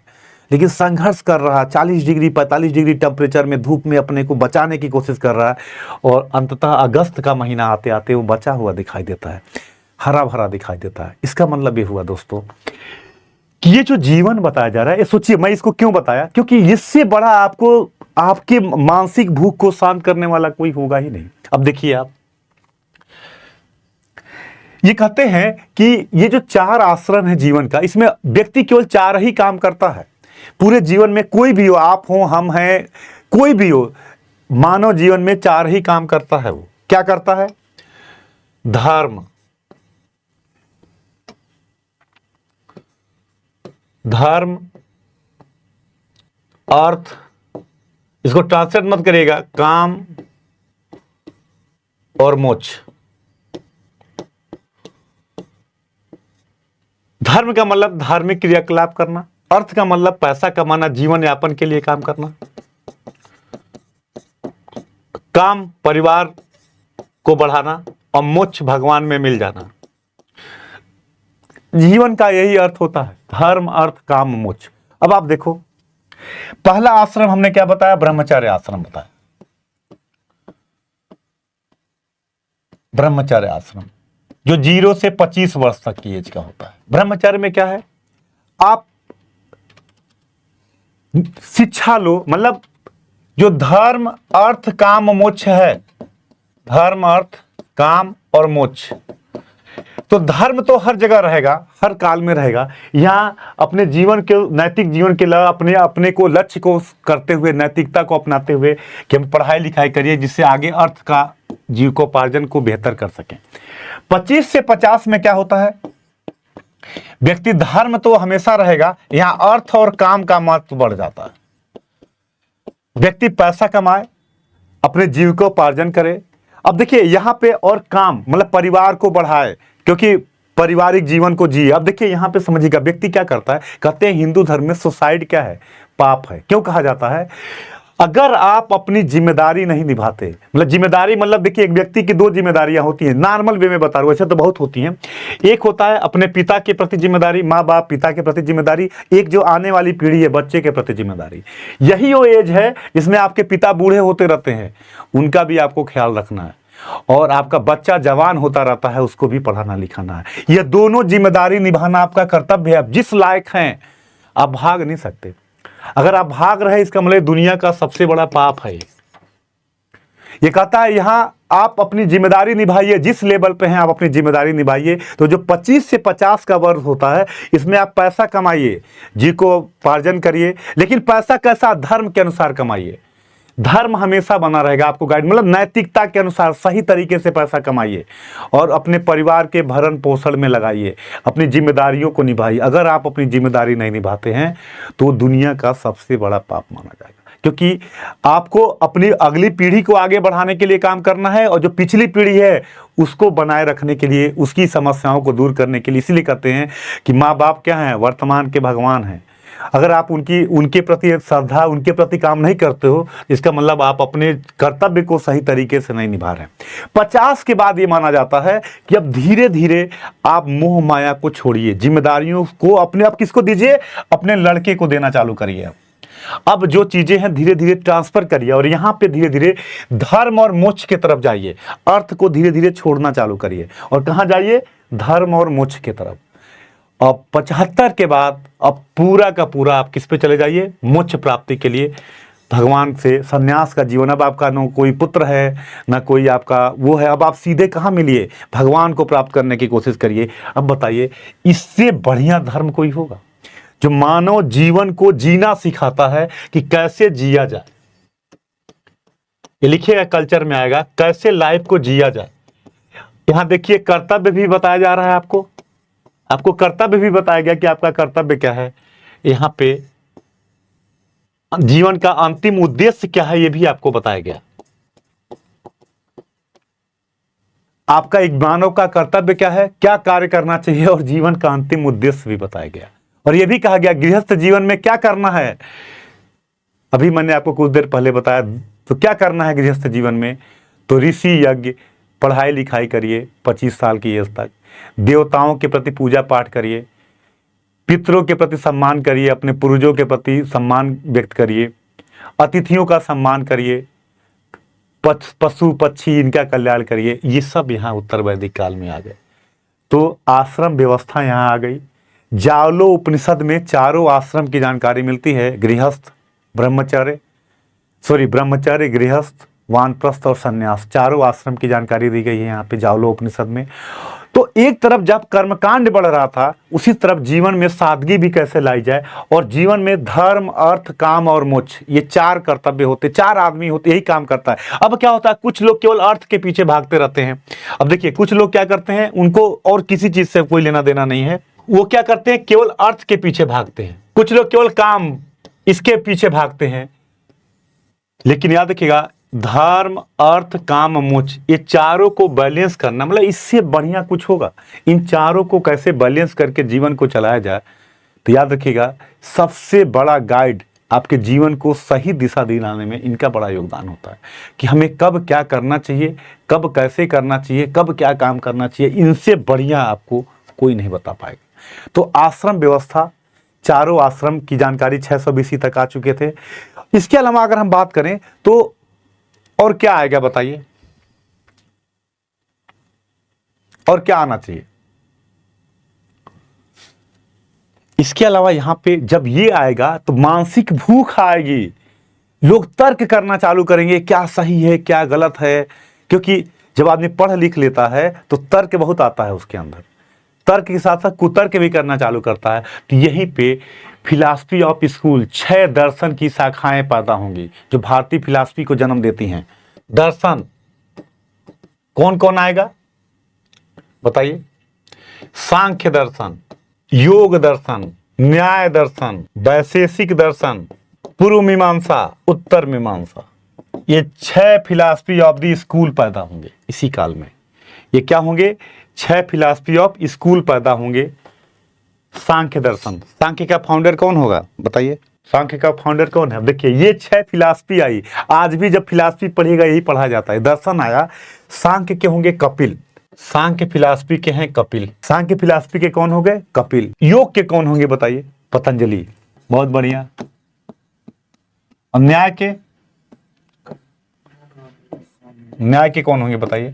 लेकिन संघर्ष कर रहा है, 40 डिग्री 45 डिग्री टेम्परेचर में धूप में अपने को बचाने की कोशिश कर रहा है, और अंततः अगस्त का महीना आते आते वो बचा हुआ दिखाई देता है, हरा भरा दिखाई देता है। इसका मतलब ये हुआ दोस्तों कि ये जो जीवन बताया जा रहा है, ये सोचिए मैं इसको क्यों बताया, क्योंकि इससे बड़ा आपको आपके मानसिक भूख को शांत करने वाला कोई होगा ही नहीं। अब देखिए आप, ये कहते हैं कि ये जो 4 आश्रम है जीवन का, इसमें व्यक्ति केवल 4 ही काम करता है पूरे जीवन में। कोई भी हो, आप हो, हम हैं, कोई भी हो, मानव जीवन में 4 ही काम करता है। वो क्या करता है? धर्म, धर्म, अर्थ, इसको ट्रांसलेट मत करिएगा, काम और मोक्ष। धर्म का मतलब धार्मिक क्रियाकलाप करना, अर्थ का मतलब पैसा कमाना, जीवन यापन के लिए काम करना, काम परिवार को बढ़ाना, और मोक्ष भगवान में मिल जाना। जीवन का यही अर्थ होता है, धर्म अर्थ काम मोक्ष। अब आप देखो, पहला आश्रम हमने क्या बताया, ब्रह्मचर्य आश्रम बताया। ब्रह्मचर्य आश्रम जो 0 से 25 वर्ष तक की एज का होता है। ब्रह्मचर्य में क्या है, आप शिक्षा लो, मतलब जो धर्म अर्थ काम मोक्ष है, धर्म अर्थ काम और मोक्ष। तो धर्म तो हर जगह रहेगा, हर काल में रहेगा। यहाँ अपने जीवन के नैतिक जीवन के लिए अपने को लक्ष्य को करते हुए, नैतिकता को अपनाते हुए कि हम पढ़ाई लिखाई करिए जिससे आगे अर्थ का जीविकोपार्जन को बेहतर कर सकें। 25 से 50 में क्या होता है, व्यक्ति धर्म तो हमेशा रहेगा, यहाँ अर्थ और काम का महत्व बढ़ जाता है। व्यक्ति पैसा कमाए, अपने जीविकोपार्जन करे। अब देखिए यहाँ पे, और काम मतलब परिवार को बढ़ाए, क्योंकि पारिवारिक जीवन को जिए। अब देखिए यहाँ पे समझिएगा, व्यक्ति क्या करता है, कहते हैं हिंदू धर्म में सुसाइड क्या है, पाप है। क्यों कहा जाता है, अगर आप अपनी जिम्मेदारी नहीं निभाते, मतलब जिम्मेदारी मतलब देखिए, एक व्यक्ति की 2 जिम्मेदारियां होती हैं, नॉर्मल वे में बता रहा हूं, ऐसे तो बहुत होती हैं। एक होता है अपने पिता के प्रति जिम्मेदारी, माँ बाप पिता के प्रति जिम्मेदारी, एक जो आने वाली पीढ़ी है बच्चे के प्रति जिम्मेदारी। यही वो एज है जिसमें आपके पिता बूढ़े होते रहते हैं, उनका भी आपको ख्याल रखना है, और आपका बच्चा जवान होता रहता है, उसको भी पढ़ाना लिखाना है। यह दोनों जिम्मेदारी निभाना आपका कर्तव्य है। आप जिस लायक हैं आप भाग नहीं सकते। अगर आप भाग रहे, इसका मतलब दुनिया का सबसे बड़ा पाप है। ये कहता है यहां आप अपनी जिम्मेदारी निभाइए, जिस लेवल पे हैं आप अपनी जिम्मेदारी निभाइए। तो जो 25 से 50 का वर्ष होता है, इसमें आप पैसा कमाइए, जी को उपार्जन करिए, लेकिन पैसा कैसा, धर्म के अनुसार कमाइए। धर्म हमेशा बना रहेगा आपको गाइड, मतलब नैतिकता के अनुसार सही तरीके से पैसा कमाइए और अपने परिवार के भरण पोषण में लगाइए, अपनी जिम्मेदारियों को निभाइए। अगर आप अपनी जिम्मेदारी नहीं निभाते हैं तो दुनिया का सबसे बड़ा पाप माना जाएगा, क्योंकि आपको अपनी अगली पीढ़ी को आगे बढ़ाने के लिए काम करना है, और जो पिछली पीढ़ी है उसको बनाए रखने के लिए, उसकी समस्याओं को दूर करने के लिए। इसीलिए कहते हैं कि माँ बाप क्या हैं, वर्तमान के भगवान हैं। अगर आप उनके प्रति श्रद्धा, उनके प्रति काम नहीं करते हो, इसका मतलब आप अपने कर्तव्य को सही तरीके से नहीं निभा रहे। 50 के बाद ये माना जाता है कि अब धीरे धीरे आप मोह माया को छोड़िए, जिम्मेदारियों को अपने आप किसको दीजिए, अपने लड़के को देना चालू करिए। अब जो चीजें हैं धीरे धीरे ट्रांसफर करिए, और यहाँ पे धीरे धीरे धर्म और मोक्ष की तरफ जाइए। अर्थ को धीरे धीरे छोड़ना चालू करिए, और कहाँ जाइए, धर्म और मोक्ष की तरफ। अब 75 के बाद अब पूरा का पूरा आप किस पे चले जाइए, मोक्ष प्राप्ति के लिए भगवान से संन्यास का जीवन। अब आपका न कोई पुत्र है, न कोई आपका वो है, अब आप सीधे कहाँ मिलिए, भगवान को प्राप्त करने की कोशिश करिए। अब बताइए, इससे बढ़िया धर्म कोई होगा जो मानव जीवन को जीना सिखाता है कि कैसे जिया जाए। ये लिखिएगा, कल्चर में आएगा कैसे लाइफ को जिया जाए। यहां देखिए कर्तव्य भी बताया जा रहा है, आपको कर्तव्य भी बताया गया कि आपका कर्तव्य क्या है। यहां पे जीवन का अंतिम उद्देश्य क्या है, यह भी आपको बताया गया। आपका एक मानव का कर्तव्य क्या है, क्या कार्य करना चाहिए, और जीवन का अंतिम उद्देश्य भी बताया गया। और यह भी कहा गया गृहस्थ जीवन में क्या करना है। अभी मैंने आपको कुछ देर पहले बताया, तो क्या करना है गृहस्थ जीवन में, तो ऋषि यज्ञ, पढ़ाई लिखाई करिए 25 साल की एज तक, देवताओं के प्रति पूजा पाठ करिए, पितरों के प्रति सम्मान करिए, अपने पूर्वजों के प्रति सम्मान व्यक्त करिए, अतिथियों का सम्मान करिए, पशु पक्षी इनका कल्याण करिए। ये सब यहाँ उत्तर वैदिक काल में आ गए। तो आश्रम व्यवस्था यहाँ आ गई। जावलो उपनिषद में चारों आश्रम की जानकारी मिलती है, गृहस्थ, ब्रह्मचर्य, गृहस्थ, वानप्रस्थ और सन्यास, चारों आश्रम की जानकारी दी गई है यहाँ पे जावलो उपनिषद में। तो एक तरफ जब कर्मकांड बढ़ रहा था, उसी तरफ जीवन में सादगी भी कैसे लाई जाए, और जीवन में धर्म, अर्थ, काम और मोक्ष, ये 4 कर्तव्य होते, 4 आदमी होते, यही काम करता है। अब क्या होता है, कुछ लोग केवल अर्थ के पीछे भागते रहते हैं। अब देखिए कुछ लोग क्या करते हैं, उनको और किसी चीज से कोई लेना देना नहीं है, वो क्या करते हैं, केवल अर्थ के पीछे भागते हैं। कुछ लोग केवल काम, इसके पीछे भागते हैं। लेकिन याद रखिएगा, धर्म अर्थ काम मोक्ष, ये चारों को बैलेंस करना, मतलब इससे बढ़िया कुछ होगा? इन चारों को कैसे बैलेंस करके जीवन को चलाया जाए, तो याद रखिएगा सबसे बड़ा गाइड आपके जीवन को सही दिशा दिलाने में इनका बड़ा योगदान होता है कि हमें कब क्या करना चाहिए, कब कैसे करना चाहिए, कब क्या काम करना चाहिए। इनसे बढ़िया आपको कोई नहीं बता पाएगा। तो आश्रम व्यवस्था, चारों आश्रम की जानकारी 600 BC तक आ चुके थे। इसके अलावा अगर हम बात करें तो और क्या आएगा बताइए, और क्या आना चाहिए? इसके अलावा यहां पे जब ये आएगा तो मानसिक भूख आएगी, लोग तर्क करना चालू करेंगे क्या सही है क्या गलत है, क्योंकि जब आदमी पढ़ लिख लेता है तो तर्क बहुत आता है उसके अंदर, तर्क के साथ साथ कुतर्क भी करना चालू करता है। तो यहीं पे फिलॉसफी ऑफ स्कूल, 6 दर्शन की शाखाएं पैदा होंगी जो भारतीय फिलॉसफी को जन्म देती हैं। दर्शन कौन कौन आएगा बताइए? सांख्य दर्शन, योग दर्शन, न्याय दर्शन, वैशेषिक दर्शन, पूर्व मीमांसा, उत्तर मीमांसा। ये 6 फिलॉसफी ऑफ द स्कूल पैदा होंगे इसी काल में। ये क्या होंगे? 6 फिलॉसफी ऑफ स्कूल पैदा होंगे। सांख्य दर्शन, सांख्य का फाउंडर कौन होगा बताइए? सांख्य का फाउंडर कौन है? देखिए ये 6 फिलॉसफी आई, आज भी जब फिलॉसफी पढ़ेगा यही पढ़ा जाता है। दर्शन आया, सांख्य के होंगे कपिल, सांख्य फिलॉसफी के हैं कपिल। सांख्य फिलॉसफी के कौन हो गए? कपिल। योग के कौन होंगे बताइए? पतंजलि। बहुत बढ़िया। और न्याय के, न्याय के कौन होंगे बताइए?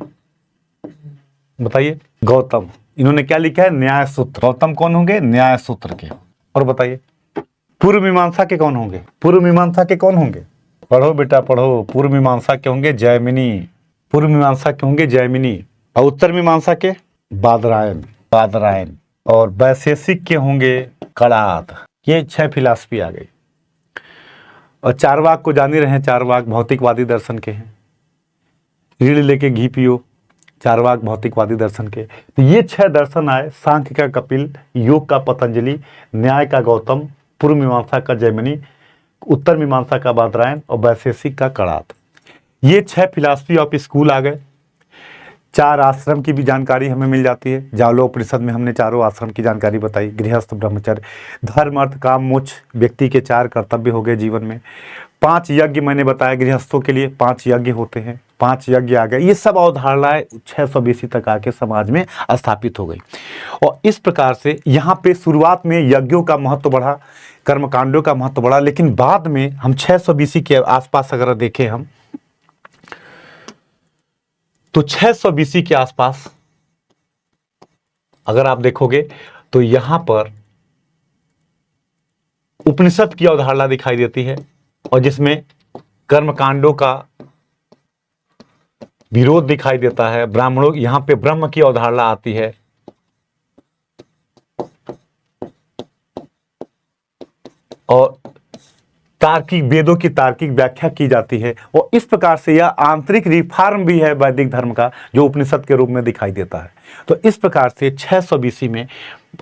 बताइए। गौतम। इन्होंने क्या लिखा है? न्याय सूत्र। गौतम कौन होंगे? न्याय सूत्र के। और बताइए पूर्व मीमांसा के कौन होंगे? पूर्व मीमांसा के कौन होंगे? पढ़ो बेटा पढ़ो। पूर्व मीमांसा के होंगे जैमिनी। पूर्व मीमांसा के होंगे जैमिनी। और उत्तर मीमांसा के बादरायन, बादरायन। और वैशेषिक के होंगे कणाद। ये 6 फिलॉसफी आ गई। और चारवाक को जान ही रहे हैं, चारवाक भौतिकवादी दर्शन के हैं। रीढ़ लेके घी पियो, चारवाक भौतिकवादी दर्शन के। तो ये 6 दर्शन आए, सांख्य का कपिल, योग का पतंजलि, न्याय का गौतम, पूर्व मीमांसा का जैमिनी, उत्तर मीमांसा का बादरायन और वैशेषिक का कणाद। ये 6 फिलॉसफी ऑफ स्कूल आ गए। 4 आश्रम की भी जानकारी हमें मिल जाती है। जावलोपनिषद में हमने चारों आश्रम की जानकारी बताई। गृहस्थ, ब्रह्मचर्य, धर्म, अर्थ, काम, मोक्ष व्यक्ति के 4 कर्तव्य हो गए जीवन में। 5 यज्ञ मैंने बताया गृहस्थों के लिए, 5 यज्ञ होते हैं, 5 यज्ञ आ गए। ये सब अवधारणाएं 600 BC तक आके समाज में स्थापित हो गई। और इस प्रकार से यहाँ पे शुरुआत में यज्ञों का महत्व बढ़ा, कर्मकांडों का महत्व बढ़ा, लेकिन बाद में हम 600 BC के आसपास अगर देखें हम, तो 600 BC के आसपास अगर आप देखोगे तो यहां पर उपनिषद की अवधारणा दिखाई देती है, और जिसमें कर्मकांडों का विरोध दिखाई देता है। ब्राह्मणों, यहां पे ब्रह्म की अवधारणा आती है, और तार्किक, वेदों की तार्किक व्याख्या की जाती है। और इस प्रकार से यह आंतरिक रिफॉर्म भी है वैदिक धर्म का, जो उपनिषद के रूप में दिखाई देता है। तो इस प्रकार से 600 BC में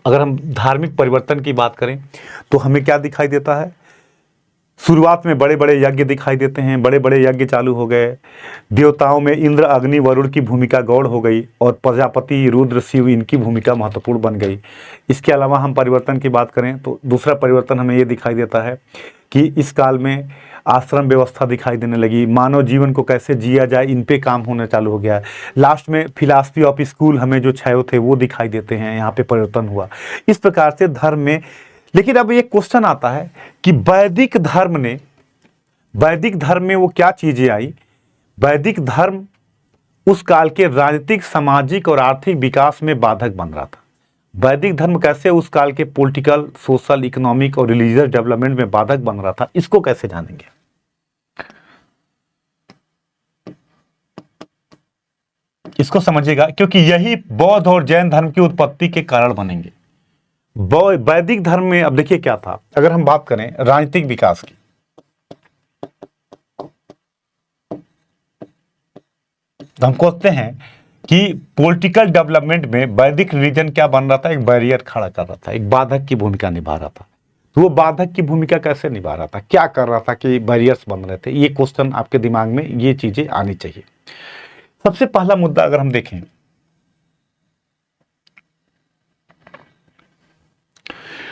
अगर हम धार्मिक परिवर्तन की बात करें तो हमें क्या दिखाई देता है? शुरुआत में बड़े बड़े यज्ञ दिखाई देते हैं, बड़े बड़े यज्ञ चालू हो गए। देवताओं में इंद्र, अग्नि, वरुण की भूमिका गौड़ हो गई, और प्रजापति, रुद्र, शिव, इनकी भूमिका महत्वपूर्ण बन गई। इसके अलावा हम परिवर्तन की बात करें तो दूसरा परिवर्तन हमें ये दिखाई देता है कि इस काल में आश्रम व्यवस्था दिखाई देने लगी। मानव जीवन को कैसे जिया जाए, इन पे काम होना चालू हो गया। लास्ट में फिलॉसफी ऑफ स्कूल हमें जो 6 थे वो दिखाई देते हैं, यहाँ पे परिवर्तन हुआ। इस प्रकार से धर्म में, लेकिन अब एक क्वेश्चन आता है कि वैदिक धर्म में वो क्या चीजें आई? वैदिक धर्म उस काल के राजनीतिक, सामाजिक और आर्थिक विकास में बाधक बन रहा था। वैदिक धर्म कैसे उस काल के पॉलिटिकल, सोशल, इकोनॉमिक और रिलीजियस डेवलपमेंट में बाधक बन रहा था, इसको कैसे जानेंगे? इसको समझिएगा, क्योंकि यही बौद्ध और जैन धर्म की उत्पत्ति के कारण बनेंगे। वैदिक धर्म में अब देखिए क्या था, अगर हम बात करें राजनीतिक विकास की, तो हम कहते हैं कि पॉलिटिकल डेवलपमेंट में वैदिक रिलीजन क्या बन रहा था? एक बैरियर खड़ा कर रहा था, एक बाधक की भूमिका निभा रहा था। तो वो बाधक की भूमिका कैसे निभा रहा था, क्या कर रहा था कि बैरियर्स बन रहे थे। ये क्वेश्चन आपके दिमाग में ये चीजें आनी चाहिए। सबसे पहला मुद्दा अगर हम देखें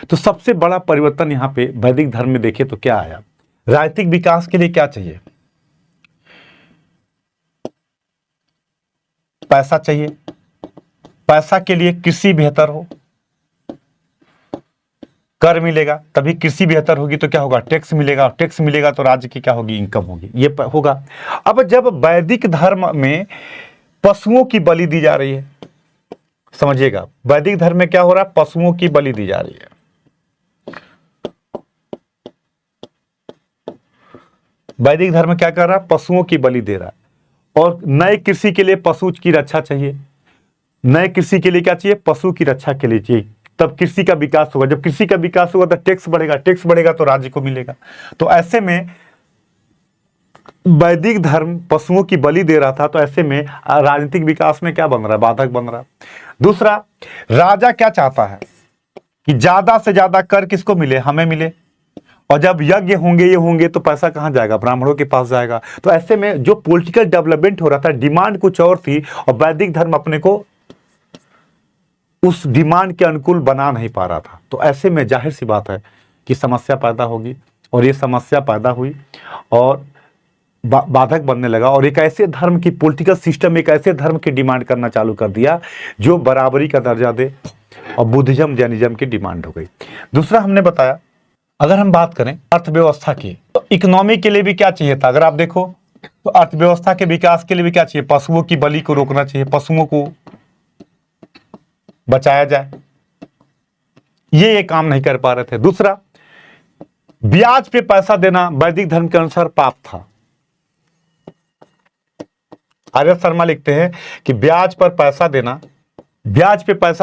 तो सबसे बड़ा परिवर्तन यहां पे वैदिक धर्म में देखें तो क्या आया। राजनीतिक विकास के लिए क्या चाहिए, पैसा चाहिए। पैसा के लिए कृषि बेहतर हो, कर मिलेगा तभी कृषि बेहतर होगी, तो क्या होगा, टैक्स मिलेगा, टैक्स मिलेगा तो राज्य की क्या होगी, इनकम होगी, ये होगा। अब जब वैदिक धर्म में पशुओं की बलि दी जा रही है, समझिएगा, वैदिक धर्म में क्या हो रहा है, पशुओं की बलि दी जा रही है। वैदिक धर्म क्या कर रहा है, पशुओं की बलि दे रहा है। और नए कृषि के लिए पशु की रक्षा चाहिए। नए कृषि के लिए क्या चाहिए, पशु की रक्षा के लिए चाहिए, तब कृषि का विकास होगा। जब कृषि का विकास होगा तो टैक्स बढ़ेगा, टैक्स बढ़ेगा तो राज्य को मिलेगा। तो ऐसे में वैदिक धर्म पशुओं की बलि दे रहा था, तो ऐसे में राजनीतिक विकास में क्या बन रहा है, बाधक बन रहा है। दूसरा, राजा क्या चाहता है कि ज्यादा से ज्यादा कर किसको मिले, हमें मिले। और जब यज्ञ होंगे ये होंगे तो पैसा कहां जाएगा, ब्राह्मणों के पास जाएगा। तो ऐसे में जो पॉलिटिकल डेवलपमेंट हो रहा था, डिमांड कुछ और थी, और वैदिक धर्म अपने को उस डिमांड के अनुकूल बना नहीं पा रहा था। तो ऐसे में जाहिर सी बात है कि समस्या पैदा होगी, और ये समस्या पैदा हुई और बाधक बनने लगा। और एक ऐसे धर्म की पॉलिटिकल सिस्टम एक ऐसे धर्म की डिमांड करना चालू कर दिया जो बराबरी का दर्जा दे, और बुद्धिज्म जैनिज्म की डिमांड हो गई। दूसरा हमने बताया, अगर हम बात करें अर्थव्यवस्था की, तो इकोनॉमी के लिए भी क्या चाहिए था, अगर आप देखो तो अर्थव्यवस्था के विकास के लिए भी क्या चाहिए, पशुओं की बलि को रोकना चाहिए, पशुओं को बचाया जाए। ये काम नहीं कर पा रहे थे। दूसरा, ब्याज पे पैसा देना वैदिक धर्म के अनुसार पाप था। आर्य शर्मा लिखते हैं कि ब्याज पे पैसा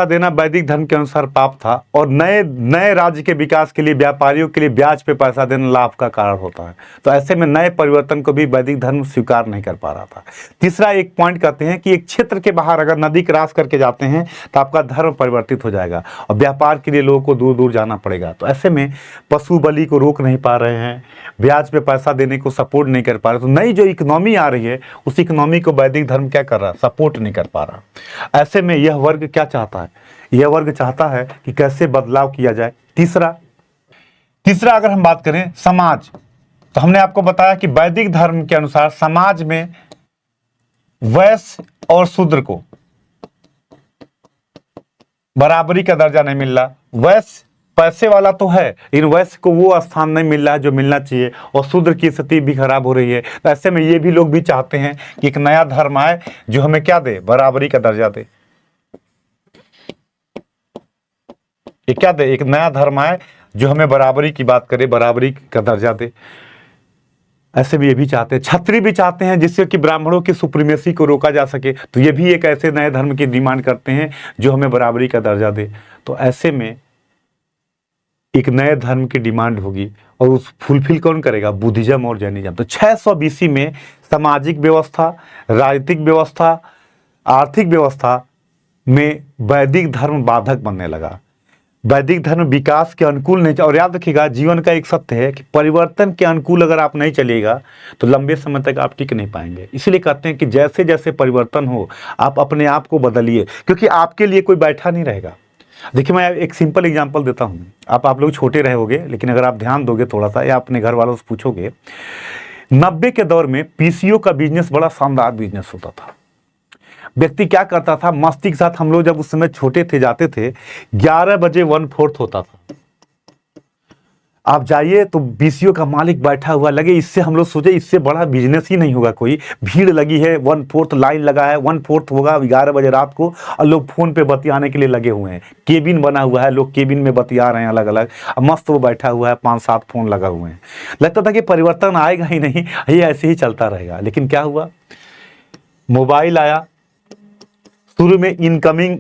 देना वैदिक धर्म के अनुसार पाप था, और नए नए राज्य के विकास के लिए व्यापारियों के लिए ब्याज पे पैसा देना लाभ का कारण होता है। तो ऐसे में नए परिवर्तन को भी वैदिक धर्म स्वीकार नहीं कर पा रहा था। तीसरा एक पॉइंट कहते हैं कि एक क्षेत्र के बाहर अगर नदी क्रॉस करके जाते हैं तो आपका धर्म परिवर्तित हो जाएगा, और व्यापार के लिए लोगों को दूर दूर जाना पड़ेगा। तो ऐसे में पशु बलि को रोक नहीं पा रहे हैं, ब्याज पे पैसा देने को सपोर्ट नहीं कर पा रहे। तो नई जो इकोनॉमी आ रही है, उस इकोनॉमी को वैदिक धर्म क्या कर रहा है, सपोर्ट नहीं कर पा रहा। ऐसे में यह वर्ग क्या चाहता है, यह वर्ग चाहता है कि कैसे बदलाव किया जाए। तीसरा अगर हम बात करें समाज, तो हमने आपको बताया कि वैदिक धर्म के अनुसार समाज में वैश्य और शूद्र को बराबरी का दर्जा नहीं मिल रहा। वैश्य पैसे वाला तो है, इन वैश्य को वो स्थान नहीं मिल रहा है जो मिलना चाहिए, और शूद्र की स्थिति भी खराब हो रही है। तो ऐसे में ये भी लोग भी चाहते हैं कि एक नया धर्म आए जो हमें क्या दे, बराबरी का दर्जा दे। ये क्या दे, एक नया धर्म आए जो हमें बराबरी की बात करे, बराबरी का दर्जा दे। ऐसे भी ये भी चाहते हैं। क्षत्रिय भी चाहते हैं जिससे कि ब्राह्मणों की सुप्रीमेसी को रोका जा सके, तो ये भी एक ऐसे नए धर्म की डिमांड करते हैं जो हमें बराबरी का दर्जा दे। तो ऐसे में एक नए धर्म की डिमांड होगी, और उस फुलफिल कौन करेगा, बुद्धिज्म और जैनिज्म। तो 600 BC में सामाजिक व्यवस्था, राजनीतिक व्यवस्था, आर्थिक व्यवस्था में वैदिक धर्म बाधक बनने लगा। वैदिक धर्म विकास के अनुकूल नहीं। और याद रखिएगा, जीवन का एक सत्य है कि परिवर्तन के अनुकूल अगर आप नहीं चलिएगा तो लंबे समय तक आप टिक नहीं पाएंगे। इसलिए कहते हैं कि जैसे जैसे परिवर्तन हो, आप अपने आप को बदलिए, क्योंकि आपके लिए कोई बैठा नहीं रहेगा। देखिए, मैं एक सिंपल एग्जांपल देता हूँ। आप लोग छोटे रहे होगे, लेकिन अगर आप ध्यान दोगे थोड़ा सा, या अपने घर वालों से पूछोगे, 90 के दौर में पीसीओ का बिजनेस बड़ा शानदार बिजनेस होता था। व्यक्ति क्या करता था, मस्ती के साथ, हम लोग जब उस समय छोटे थे जाते थे, 11 बजे 1/4 होता था। आप जाइए तो बीसीओ का मालिक बैठा हुआ, लगे इससे, हम लोग सोचे इससे बड़ा बिजनेस ही नहीं होगा कोई। भीड़ लगी है, 1/4 लाइन लगा है, 1/4 होगा 11 बजे रात को, और लोग फोन पे बतियाने के लिए लगे हुए हैं। केबिन बना हुआ है, लोग केबिन में बतिया रहे हैं अलग अलग, मस्त वो बैठा हुआ है, 5-7 फोन लगा हुए हैं। लगता था कि परिवर्तन आएगा ही नहीं, ये ऐसे ही चलता रहेगा। लेकिन क्या हुआ, मोबाइल आया। शुरू में इनकमिंग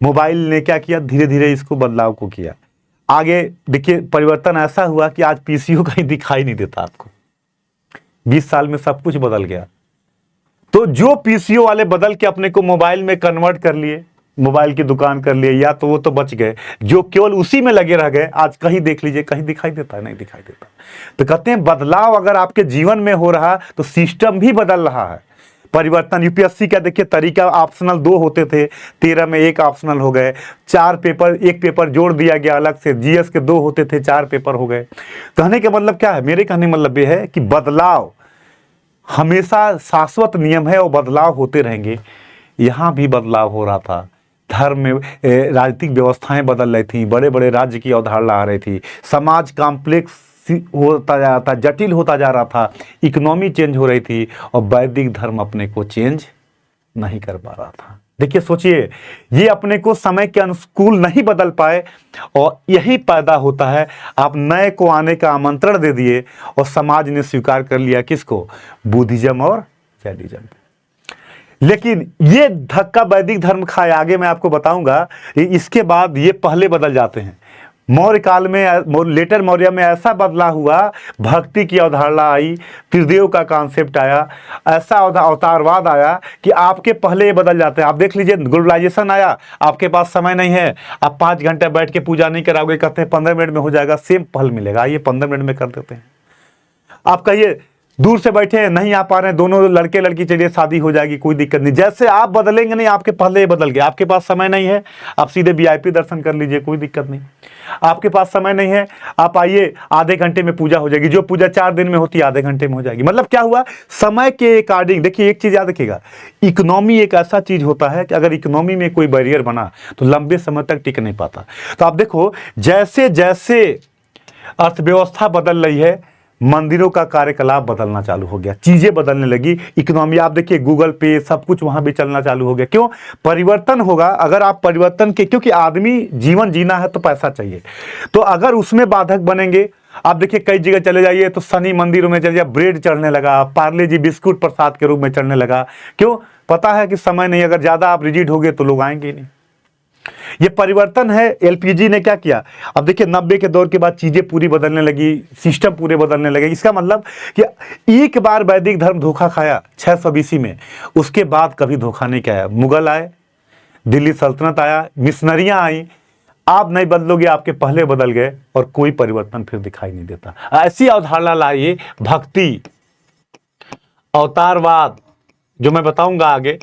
मोबाइल ने क्या किया, धीरे धीरे इसको बदलाव को किया। आगे देखिए, परिवर्तन ऐसा हुआ कि आज पीसीओ कहीं दिखाई नहीं देता आपको। 20 साल में सब कुछ बदल गया। तो जो पीसीओ वाले बदल के अपने को मोबाइल में कन्वर्ट कर लिए, मोबाइल की दुकान कर लिए, या तो वो तो बच गए, जो केवल उसी में लगे रह गए, आज कहीं देख लीजिए, कहीं दिखाई देता है? नहीं दिखाई देता। तो कहते हैं बदलाव अगर आपके जीवन में हो रहा तो सिस्टम भी बदल रहा है। परिवर्तन, यूपीएससी का देखिए तरीका, ऑप्शनल 2 होते थे, 13 में 1 ऑप्शनल हो गए, 4 पेपर, 1 पेपर जोड़ दिया गया अलग से, जीएस के 2 होते थे, 4 पेपर हो गए। कहने का मतलब क्या है? मेरे कहने का मतलब यह है कि बदलाव हमेशा शाश्वत नियम है और बदलाव होते रहेंगे। यहाँ भी बदलाव हो रहा था, धर्म में राजनीतिक व्यवस्थाएं बदल रही थी, बड़े बड़े राज्य की अवधारणा आ रही थी, समाज कॉम्प्लेक्स होता जा रहा था, जटिल होता जा रहा था, इकोनॉमी चेंज हो रही थी, और वैदिक धर्म अपने को चेंज नहीं कर पा रहा था। देखिए सोचिए, ये अपने को समय के अनुकूल नहीं बदल पाए, और यही पैदा होता है, आप नए को आने का आमंत्रण दे दिए और समाज ने स्वीकार कर लिया किसको? बुद्धिज्म और जैनिज्म। लेकिन ये धक्का वैदिक धर्म खाए, आगे मैं आपको बताऊंगा। इसके बाद ये पहले बदल जाते हैं। मौर्य काल में, लेटर मौर्य में ऐसा बदलाव हुआ, भक्ति की अवधारणा आई, त्रिदेव का कॉन्सेप्ट आया, ऐसा अवतारवाद आया कि आपके पहले ये बदल जाते हैं। आप देख लीजिए, ग्लोबलाइजेशन आया, आपके पास समय नहीं है, आप 5 घंटे बैठ के पूजा नहीं कराओगे, कहते हैं 15 मिनट में हो जाएगा, सेम फल मिलेगा, आइए 15 मिनट में कर देते हैं। आप कहिए दूर से बैठे हैं, नहीं आ पा रहे हैं, दोनों लड़के लड़की, चलिए शादी हो जाएगी, कोई दिक्कत नहीं। जैसे आप बदलेंगे नहीं, आपके पहले बदल गए। आपके पास समय नहीं है, आप सीधे वीआईपी दर्शन कर लीजिए, कोई दिक्कत नहीं। आपके पास समय नहीं है, आप आइए, आधे घंटे में पूजा हो जाएगी। जो पूजा 4 दिन में होती है, आधे घंटे में हो जाएगी। मतलब क्या हुआ? समय के अकॉर्डिंग। देखिए एक चीज याद रखिएगा, इकोनॉमी एक ऐसा चीज होता है कि अगर इकोनॉमी में कोई बैरियर बना तो लंबे समय तक टिक नहीं पाता। तो आप देखो, जैसे जैसे अर्थव्यवस्था बदल रही है, मंदिरों का कार्यकलाप बदलना चालू हो गया, चीजें बदलने लगी, इकोनॉमी, आप देखिए गूगल पे सब कुछ वहां भी चलना चालू हो गया। क्यों? परिवर्तन होगा। अगर आप परिवर्तन के, क्योंकि आदमी जीवन जीना है तो पैसा चाहिए, तो अगर उसमें बाधक बनेंगे, आप देखिए कई जगह चले जाइए तो शनि मंदिरों में चले जाइए, ब्रेड चढ़ने लगा, पार्ले जी बिस्कुट प्रसाद के रूप में चढ़ने लगा। क्यों? पता है कि समय नहीं, अगर ज्यादा आप रिजिड हो गए तो लोग आएंगे नहीं। ये परिवर्तन है। एलपीजी ने क्या किया? अब देखिए 90 के दौर के बाद चीजें पूरी बदलने लगी, सिस्टम पूरे बदलने लगे। इसका मतलब कि एक बार वैदिक धर्म धोखा खाया 600 BC में, उसके बाद कभी धोखा नहीं खाया। मुगल आए, दिल्ली सल्तनत आया, मिशनरियां आई, आप नहीं बदलोगे, आपके पहले बदल गए, और कोई परिवर्तन फिर दिखाई नहीं देता। ऐसी अवधारणा लाइए, भक्ति, अवतारवाद, जो मैं बताऊंगा आगे,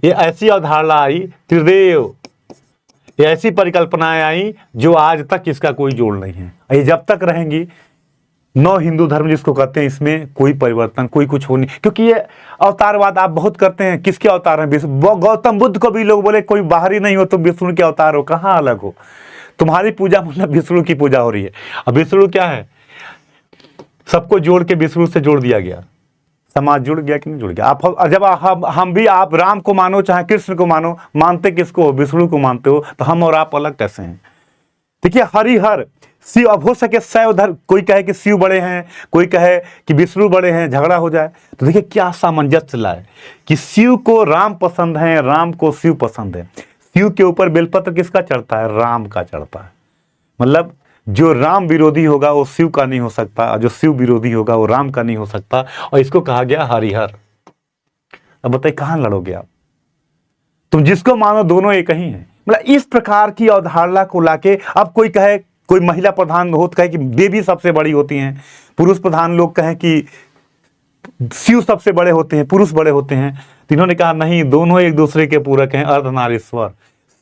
ये ऐसी अवधारणा आई, त्रिदेव, ये ऐसी परिकल्पनाएं आई जो आज तक इसका कोई जोड़ नहीं है। ये जब तक रहेंगी, 9 हिंदू धर्म जिसको कहते हैं, इसमें कोई परिवर्तन, कोई कुछ हो नहीं। क्योंकि ये अवतारवाद आप बहुत करते हैं। किसके अवतार हैं? गौतम बुद्ध को भी लोग बोले कोई बाहरी नहीं हो, तुम विष्णु के अवतार हो। कहाँ अलग हो? तुम्हारी पूजा मतलब विष्णु की पूजा हो रही है। अब विष्णु क्या है? सबको जोड़ के विष्णु से जोड़ दिया गया। समाज जुड़ गया कि नहीं जुड़ गया? आप जब हम भी, आप राम को मानो चाहे कृष्ण को मानो, मानते किसको हो? विष्णु को मानते हो। तो हम और आप अलग कैसे हैं? देखिए हरिहर शिव, अब हो सके शैव धर्म, कोई कहे कि शिव बड़े हैं, कोई कहे कि विष्णु बड़े हैं, झगड़ा हो जाए। तो देखिए क्या सामंजस्य लाए कि शिव को राम पसंद है, राम को शिव पसंद है। शिव के ऊपर बेलपत्र किसका चढ़ता है? राम का चढ़ता है। मतलब जो राम विरोधी होगा वो शिव का नहीं हो सकता, और जो शिव विरोधी होगा वो राम का नहीं हो सकता, और इसको कहा गया हरिहर। अब बताइए कहां लड़ोगे आप? तुम जिसको मानो दोनों एक ही हैं। मतलब इस प्रकार की अवधारणा को लाके, अब कोई कहे, कोई महिला प्रधान हो तो कहे कि देवी सबसे बड़ी होती हैं, पुरुष प्रधान लोग कहें कि शिव सबसे बड़े होते हैं, पुरुष बड़े होते हैं। तो इन्होंने कहा नहीं, दोनों एक दूसरे के पूरक हैं, अर्धनारीश्वर।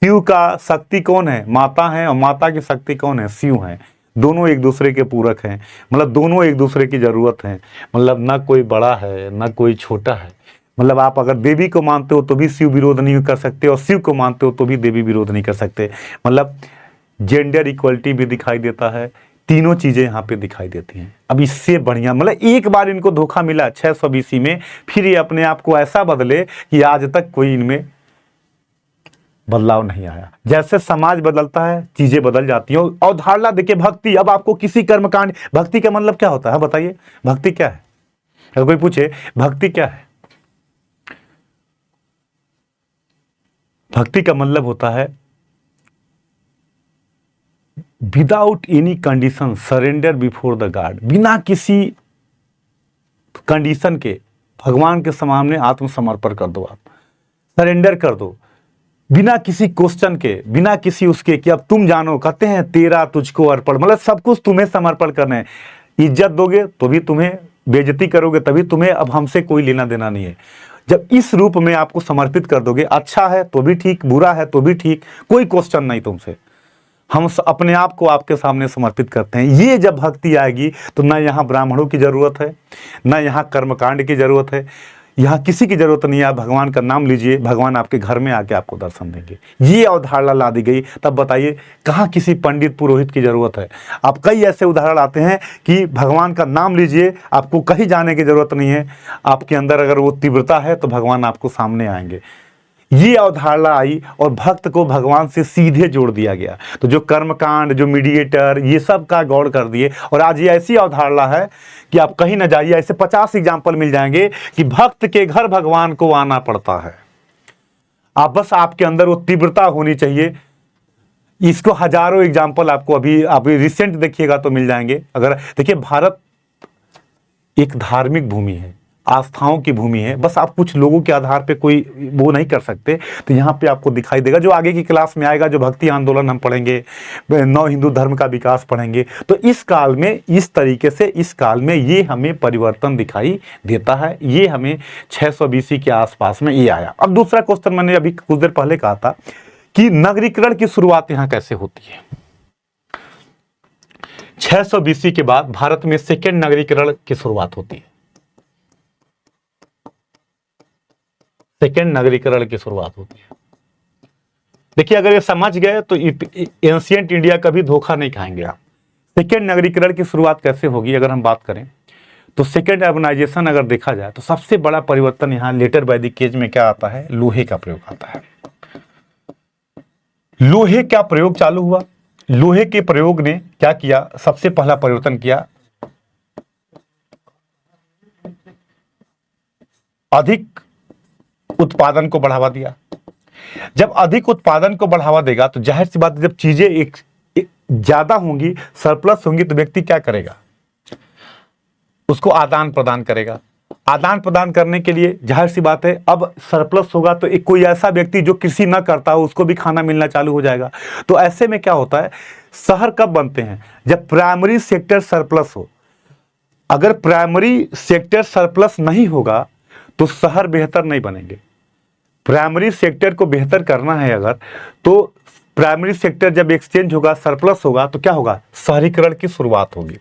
शिव का शक्ति कौन है? माता है, और माता की शक्ति कौन है? शिव है। दोनों एक दूसरे के पूरक हैं, मतलब दोनों एक दूसरे की जरूरत है। मतलब ना कोई बड़ा है ना कोई छोटा है। मतलब आप अगर देवी को मानते हो तो भी शिव विरोध नहीं कर सकते, और शिव को मानते हो तो भी देवी विरोध नहीं कर सकते। मतलब जेंडर इक्वलिटी भी दिखाई देता है, तीनों चीजें यहाँ पे दिखाई देती हैं। अब इससे बढ़िया, मतलब एक बार इनको धोखा मिला 600 BC में, फिर ये अपने आप को ऐसा बदले कि आज तक कोई इनमें बदलाव नहीं आया। जैसे समाज बदलता है, चीजें बदल जाती हैं। अवधारणा देखिए, भक्ति, अब आपको किसी कर्मकांड, भक्ति का मतलब क्या होता है बताइए? भक्ति क्या है? अगर कोई पूछे भक्ति क्या है, भक्ति का मतलब होता है without any condition surrender before the God. बिना किसी कंडीशन के भगवान के सामने आत्मसमर्पण कर दो, आप सरेंडर कर दो। बिना किसी क्वेश्चन के, बिना किसी उसके कि अब तुम जानो, कहते हैं तेरा तुझको अर्पण, मतलब सब कुछ तुम्हें समर्पण करना है। इज्जत दोगे तो भी तुम्हें, बेइज्जती करोगे तभी तुम्हें, अब हमसे कोई लेना देना नहीं है। जब इस रूप में आपको समर्पित कर दोगे, अच्छा है तो भी ठीक, बुरा है तो भी ठीक, कोई क्वेश्चन नहीं तुमसे, हम अपने आप को आपके सामने समर्पित करते हैं। ये जब भक्ति आएगी तो ना यहाँ ब्राह्मणों की जरूरत है, ना यहाँ कर्मकांड की जरूरत है, यहाँ किसी की जरूरत नहीं है। आप भगवान का नाम लीजिए, भगवान आपके घर में आके आपको दर्शन देंगे। ये अवधारणा ला दी गई, तब बताइए कहाँ किसी पंडित पुरोहित की जरूरत है। आप कई ऐसे उदाहरण आते हैं कि भगवान का नाम लीजिए, आपको कहीं जाने की जरूरत नहीं है, आपके अंदर अगर वो तीव्रता है तो भगवान आपको सामने आएंगे। ये अवधारणा आई और भक्त को भगवान से सीधे जोड़ दिया गया। तो जो कर्मकांड, जो मीडिएटर, ये सब का गौड़ कर दिए। और आज ये ऐसी अवधारणा है कि आप कहीं ना जाइए, ऐसे 50 एग्जाम्पल मिल जाएंगे कि भक्त के घर भगवान को आना पड़ता है। आप बस, आपके अंदर वो तीव्रता होनी चाहिए। इसको हजारों एग्जाम्पल आपको अभी रिसेंट देखिएगा तो मिल जाएंगे। अगर देखिए, भारत एक धार्मिक भूमि है, आस्थाओं की भूमि है, बस आप कुछ लोगों के आधार पे कोई वो नहीं कर सकते। तो यहाँ पे आपको दिखाई देगा, जो आगे की क्लास में आएगा, जो भक्ति आंदोलन हम पढ़ेंगे, नव हिंदू धर्म का विकास पढ़ेंगे, तो इस काल में इस तरीके से, इस काल में ये हमें परिवर्तन दिखाई देता है। ये हमें 600 BC के आसपास में ये आया। अब दूसरा क्वेश्चन मैंने अभी कुछ देर पहले कहा था कि नगरीकरण की शुरुआत यहाँ कैसे होती है। 600 BC के बाद भारत में सेकेंड नगरीकरण की शुरुआत होती है। सेकेंड नगरीकरण की शुरुआत होती है। देखिए, अगर ये समझ गए तो एंशिएंट इंडिया का भी धोखा नहीं खाएंगे आप। सेकेंड नगरीकरण की शुरुआत कैसे होगी अगर हम बात करें तो, सेकेंड अर्बनाइजेशन अगर देखा जाए तो सबसे बड़ा परिवर्तन यहाँ लेटर वैदिक एज में क्या आता है, लोहे का प्रयोग आता है। लोहे का प्रयोग चालू हुआ। लोहे के प्रयोग ने क्या किया, सबसे पहला परिवर्तन किया, अधिक उत्पादन को बढ़ावा दिया। जब अधिक उत्पादन को बढ़ावा देगा तो जाहिर सी बात है, जब चीजें एक ज्यादा होंगी, सरप्लस होंगी, तो व्यक्ति क्या करेगा, उसको आदान प्रदान करेगा। आदान प्रदान करने के लिए जाहिर सी बात है, अब सरप्लस होगा तो एक कोई ऐसा व्यक्ति जो कृषि ना करता हो उसको भी खाना मिलना चालू हो जाएगा। तो ऐसे में क्या होता है, शहर कब बनते हैं, जब प्राइमरी सेक्टर सरप्लस हो। अगर प्राइमरी सेक्टर सरप्लस नहीं होगा तो शहर बेहतर नहीं बनेंगे। प्राइमरी सेक्टर को बेहतर करना है अगर, तो प्राइमरी सेक्टर जब एक्सचेंज होगा, सरप्लस होगा, तो क्या होगा, शहरीकरण की शुरुआत होगी।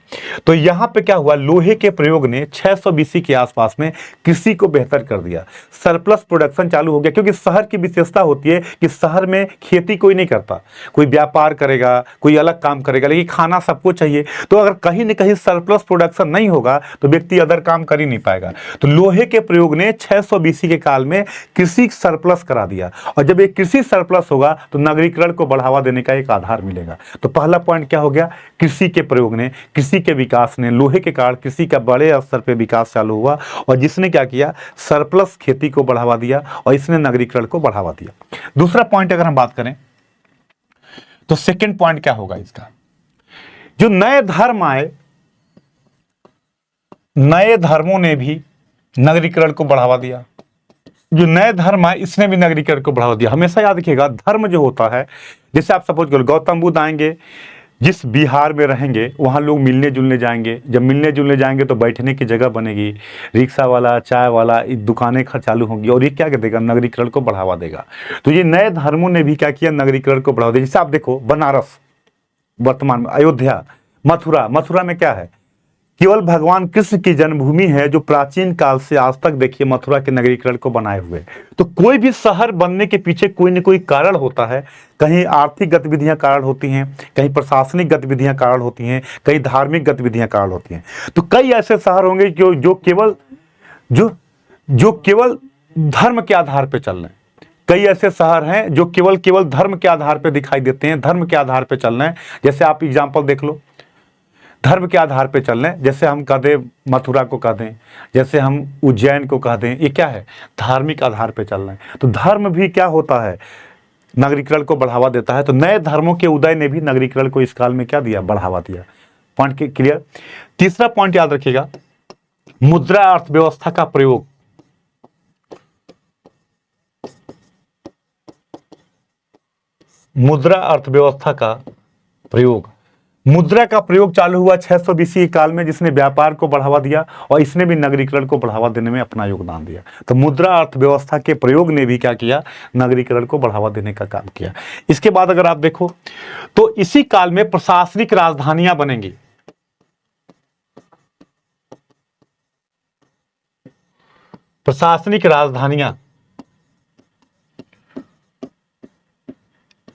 तो यहां पे क्या हुआ, लोहे के प्रयोग ने 600 BC के आसपास में कृषि को बेहतर कर दिया। सरप्लस प्रोडक्शन चालू हो गया, क्योंकि शहर की विशेषता होती है कि शहर में खेती कोई नहीं करता, कोई व्यापार करेगा, कोई अलग काम करेगा, लेकिन खाना सबको चाहिए। तो अगर कहीं ना कहीं सरप्लस प्रोडक्शन नहीं होगा तो व्यक्ति अदर काम कर ही नहीं पाएगा। तो लोहे के प्रयोग ने 600 BC के काल में कृषि सरप्लस करा दिया। और जब एक कृषि सरप्लस होगा तो नगरीकरण को बढ़ावा देने का एक आधार मिलेगा। तो पहला पॉइंट क्या हो गया, कृषि के प्रयोग ने, कृषि के विकास ने, लोहे के कारण कृषि का बड़े स्तर पे विकास चालू हुआ, और जिसने क्या किया, सरप्लस खेती को बढ़ावा दिया, और इसने नगरीकरण को बढ़ावा दिया। दूसरा पॉइंट अगर हम बात करें तो सेकंड पॉइंट क्या होगा इसका, जो नए धर्म आए, नए धर्मों ने भी नगरीकरण को बढ़ावा दिया। जो नए धर्म है इसने भी नगरीकरण को बढ़ावा दिया। हमेशा याद रखिएगा, धर्म जो होता है, जैसे आप सपोज करो गौतम बुद्ध आएंगे, जिस बिहार में रहेंगे वहाँ लोग मिलने जुलने जाएंगे। जब मिलने जुलने जाएंगे तो बैठने की जगह बनेगी, रिक्शा वाला, चाय वाला, दुकानें चालू होंगी, और ये क्या कर देगा, नगरीकरण को बढ़ावा देगा। तो ये नए धर्मों ने भी क्या किया, नगरीकरण को बढ़ावा दिया। जैसे आप देखो बनारस, वर्तमान में अयोध्या, मथुरा, मथुरा में क्या है, केवल भगवान कृष्ण की जन्मभूमि है, जो प्राचीन काल से आज तक देखिए मथुरा के नगरीकरण को बनाए हुए। तो कोई भी शहर बनने के पीछे कोई न कोई कारण होता है। कहीं आर्थिक गतिविधियां कारण होती हैं, कहीं प्रशासनिक गतिविधियां कारण होती हैं, कहीं धार्मिक गतिविधियां कारण होती हैं। तो कई ऐसे शहर होंगे जो केवल धर्म के आधार पर चल रहे हैं। कई ऐसे शहर हैं जो केवल धर्म के आधार पर दिखाई देते हैं, धर्म के आधार पर चल रहे हैं। जैसे आप एग्जाम्पल देख लो, धर्म के आधार पे चल रहे हैं। जैसे हम कह दें मथुरा को कह दें, जैसे हम उज्जैन को कह दें, ये क्या है, धार्मिक आधार पे चल रहे हैं। तो धर्म भी क्या होता है, नगरीकरण को बढ़ावा देता है। तो नए धर्मों के उदय ने भी नगरीकरण को इस काल में क्या दिया, बढ़ावा दिया। Point clear. तीसरा पॉइंट याद रखिएगा, मुद्रा अर्थव्यवस्था का प्रयोग। मुद्रा अर्थव्यवस्था का प्रयोग। मुद्रा का प्रयोग चालू हुआ 600 बीसी के काल में, जिसने व्यापार को बढ़ावा दिया और इसने भी नगरीकरण को बढ़ावा देने में अपना योगदान दिया। तो मुद्रा अर्थव्यवस्था के प्रयोग ने भी क्या किया, नगरीकरण को बढ़ावा देने का काम किया। इसके बाद अगर आप देखो तो इसी काल में प्रशासनिक राजधानियां बनेंगी। प्रशासनिक राजधानियां,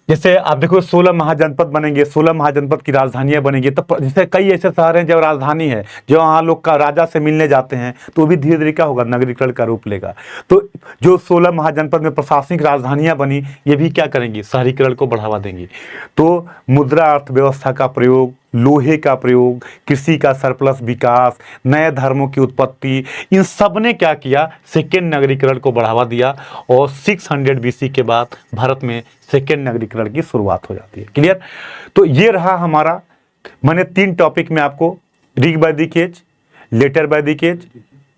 जैसे आप देखो 16 महाजनपद बनेंगे, 16 महाजनपद की राजधानियां बनेंगी। तो जैसे कई ऐसे शहर हैं जो राजधानी है, जो वहाँ लोग का राजा से मिलने जाते हैं, तो वो भी धीरे धीरे क्या होगा, नगरीकरण का रूप लेगा। तो जो 16 महाजनपद में प्रशासनिक राजधानियां बनी, ये भी क्या करेंगी, शहरीकरण को बढ़ावा देंगी। तो मुद्रा अर्थव्यवस्था का प्रयोग, लोहे का प्रयोग, कृषि का सरप्लस विकास, नए धर्मों की उत्पत्ति, इन सब ने क्या किया, सेकेंड नगरीकरण को बढ़ावा दिया। और 600 बीसी के बाद भारत में सेकेंड नगरीकरण की शुरुआत हो जाती है। क्लियर। तो ये रहा हमारा, मैंने 3 टॉपिक में आपको ऋग वैदिक एज, लेटर वैदिक एज,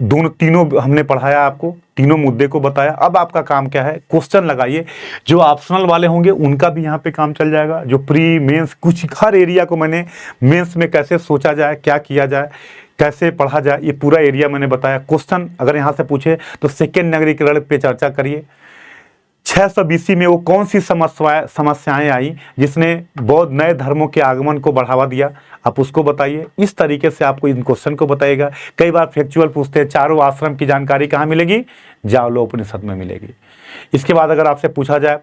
तीनों हमने पढ़ाया, आपको तीनों मुद्दे को बताया। अब आपका काम क्या है, क्वेश्चन लगाइए। जो ऑप्शनल वाले होंगे उनका भी यहाँ पे काम चल जाएगा। जो प्री मेंस, कुछ हर एरिया को मैंने मेंस में कैसे सोचा जाए, क्या किया जाए, कैसे पढ़ा जाए, ये पूरा एरिया मैंने बताया। क्वेश्चन अगर यहाँ से पूछे तो सेकेंड नगरीकरण पे चर्चा करिए। 600 बीसी में वो कौन सी समस्याएं आई जिसने बौद्ध नए धर्मों के आगमन को बढ़ावा दिया, आप उसको बताइए। इस तरीके से आपको इन क्वेश्चन को बताइएगा। कई बार फैक्चुअल पूछते हैं, चारों आश्रम की जानकारी कहाँ मिलेगी, जावलोपनिषद में मिलेगी। इसके बाद अगर आपसे पूछा जाए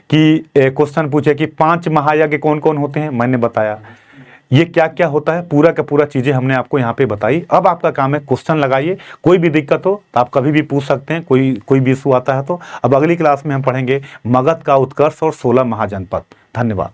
कि क्वेश्चन पूछे कि 5 महायज्ञ कौन कौन होते हैं, मैंने बताया ये क्या क्या होता है, पूरा का पूरा चीजें हमने आपको यहाँ पे बताई। अब आपका काम है क्वेश्चन लगाइए। कोई भी दिक्कत हो तो आप कभी भी पूछ सकते हैं, कोई भी इशू आता है तो। अब अगली क्लास में हम पढ़ेंगे मगध का उत्कर्ष और 16 महाजनपद। धन्यवाद।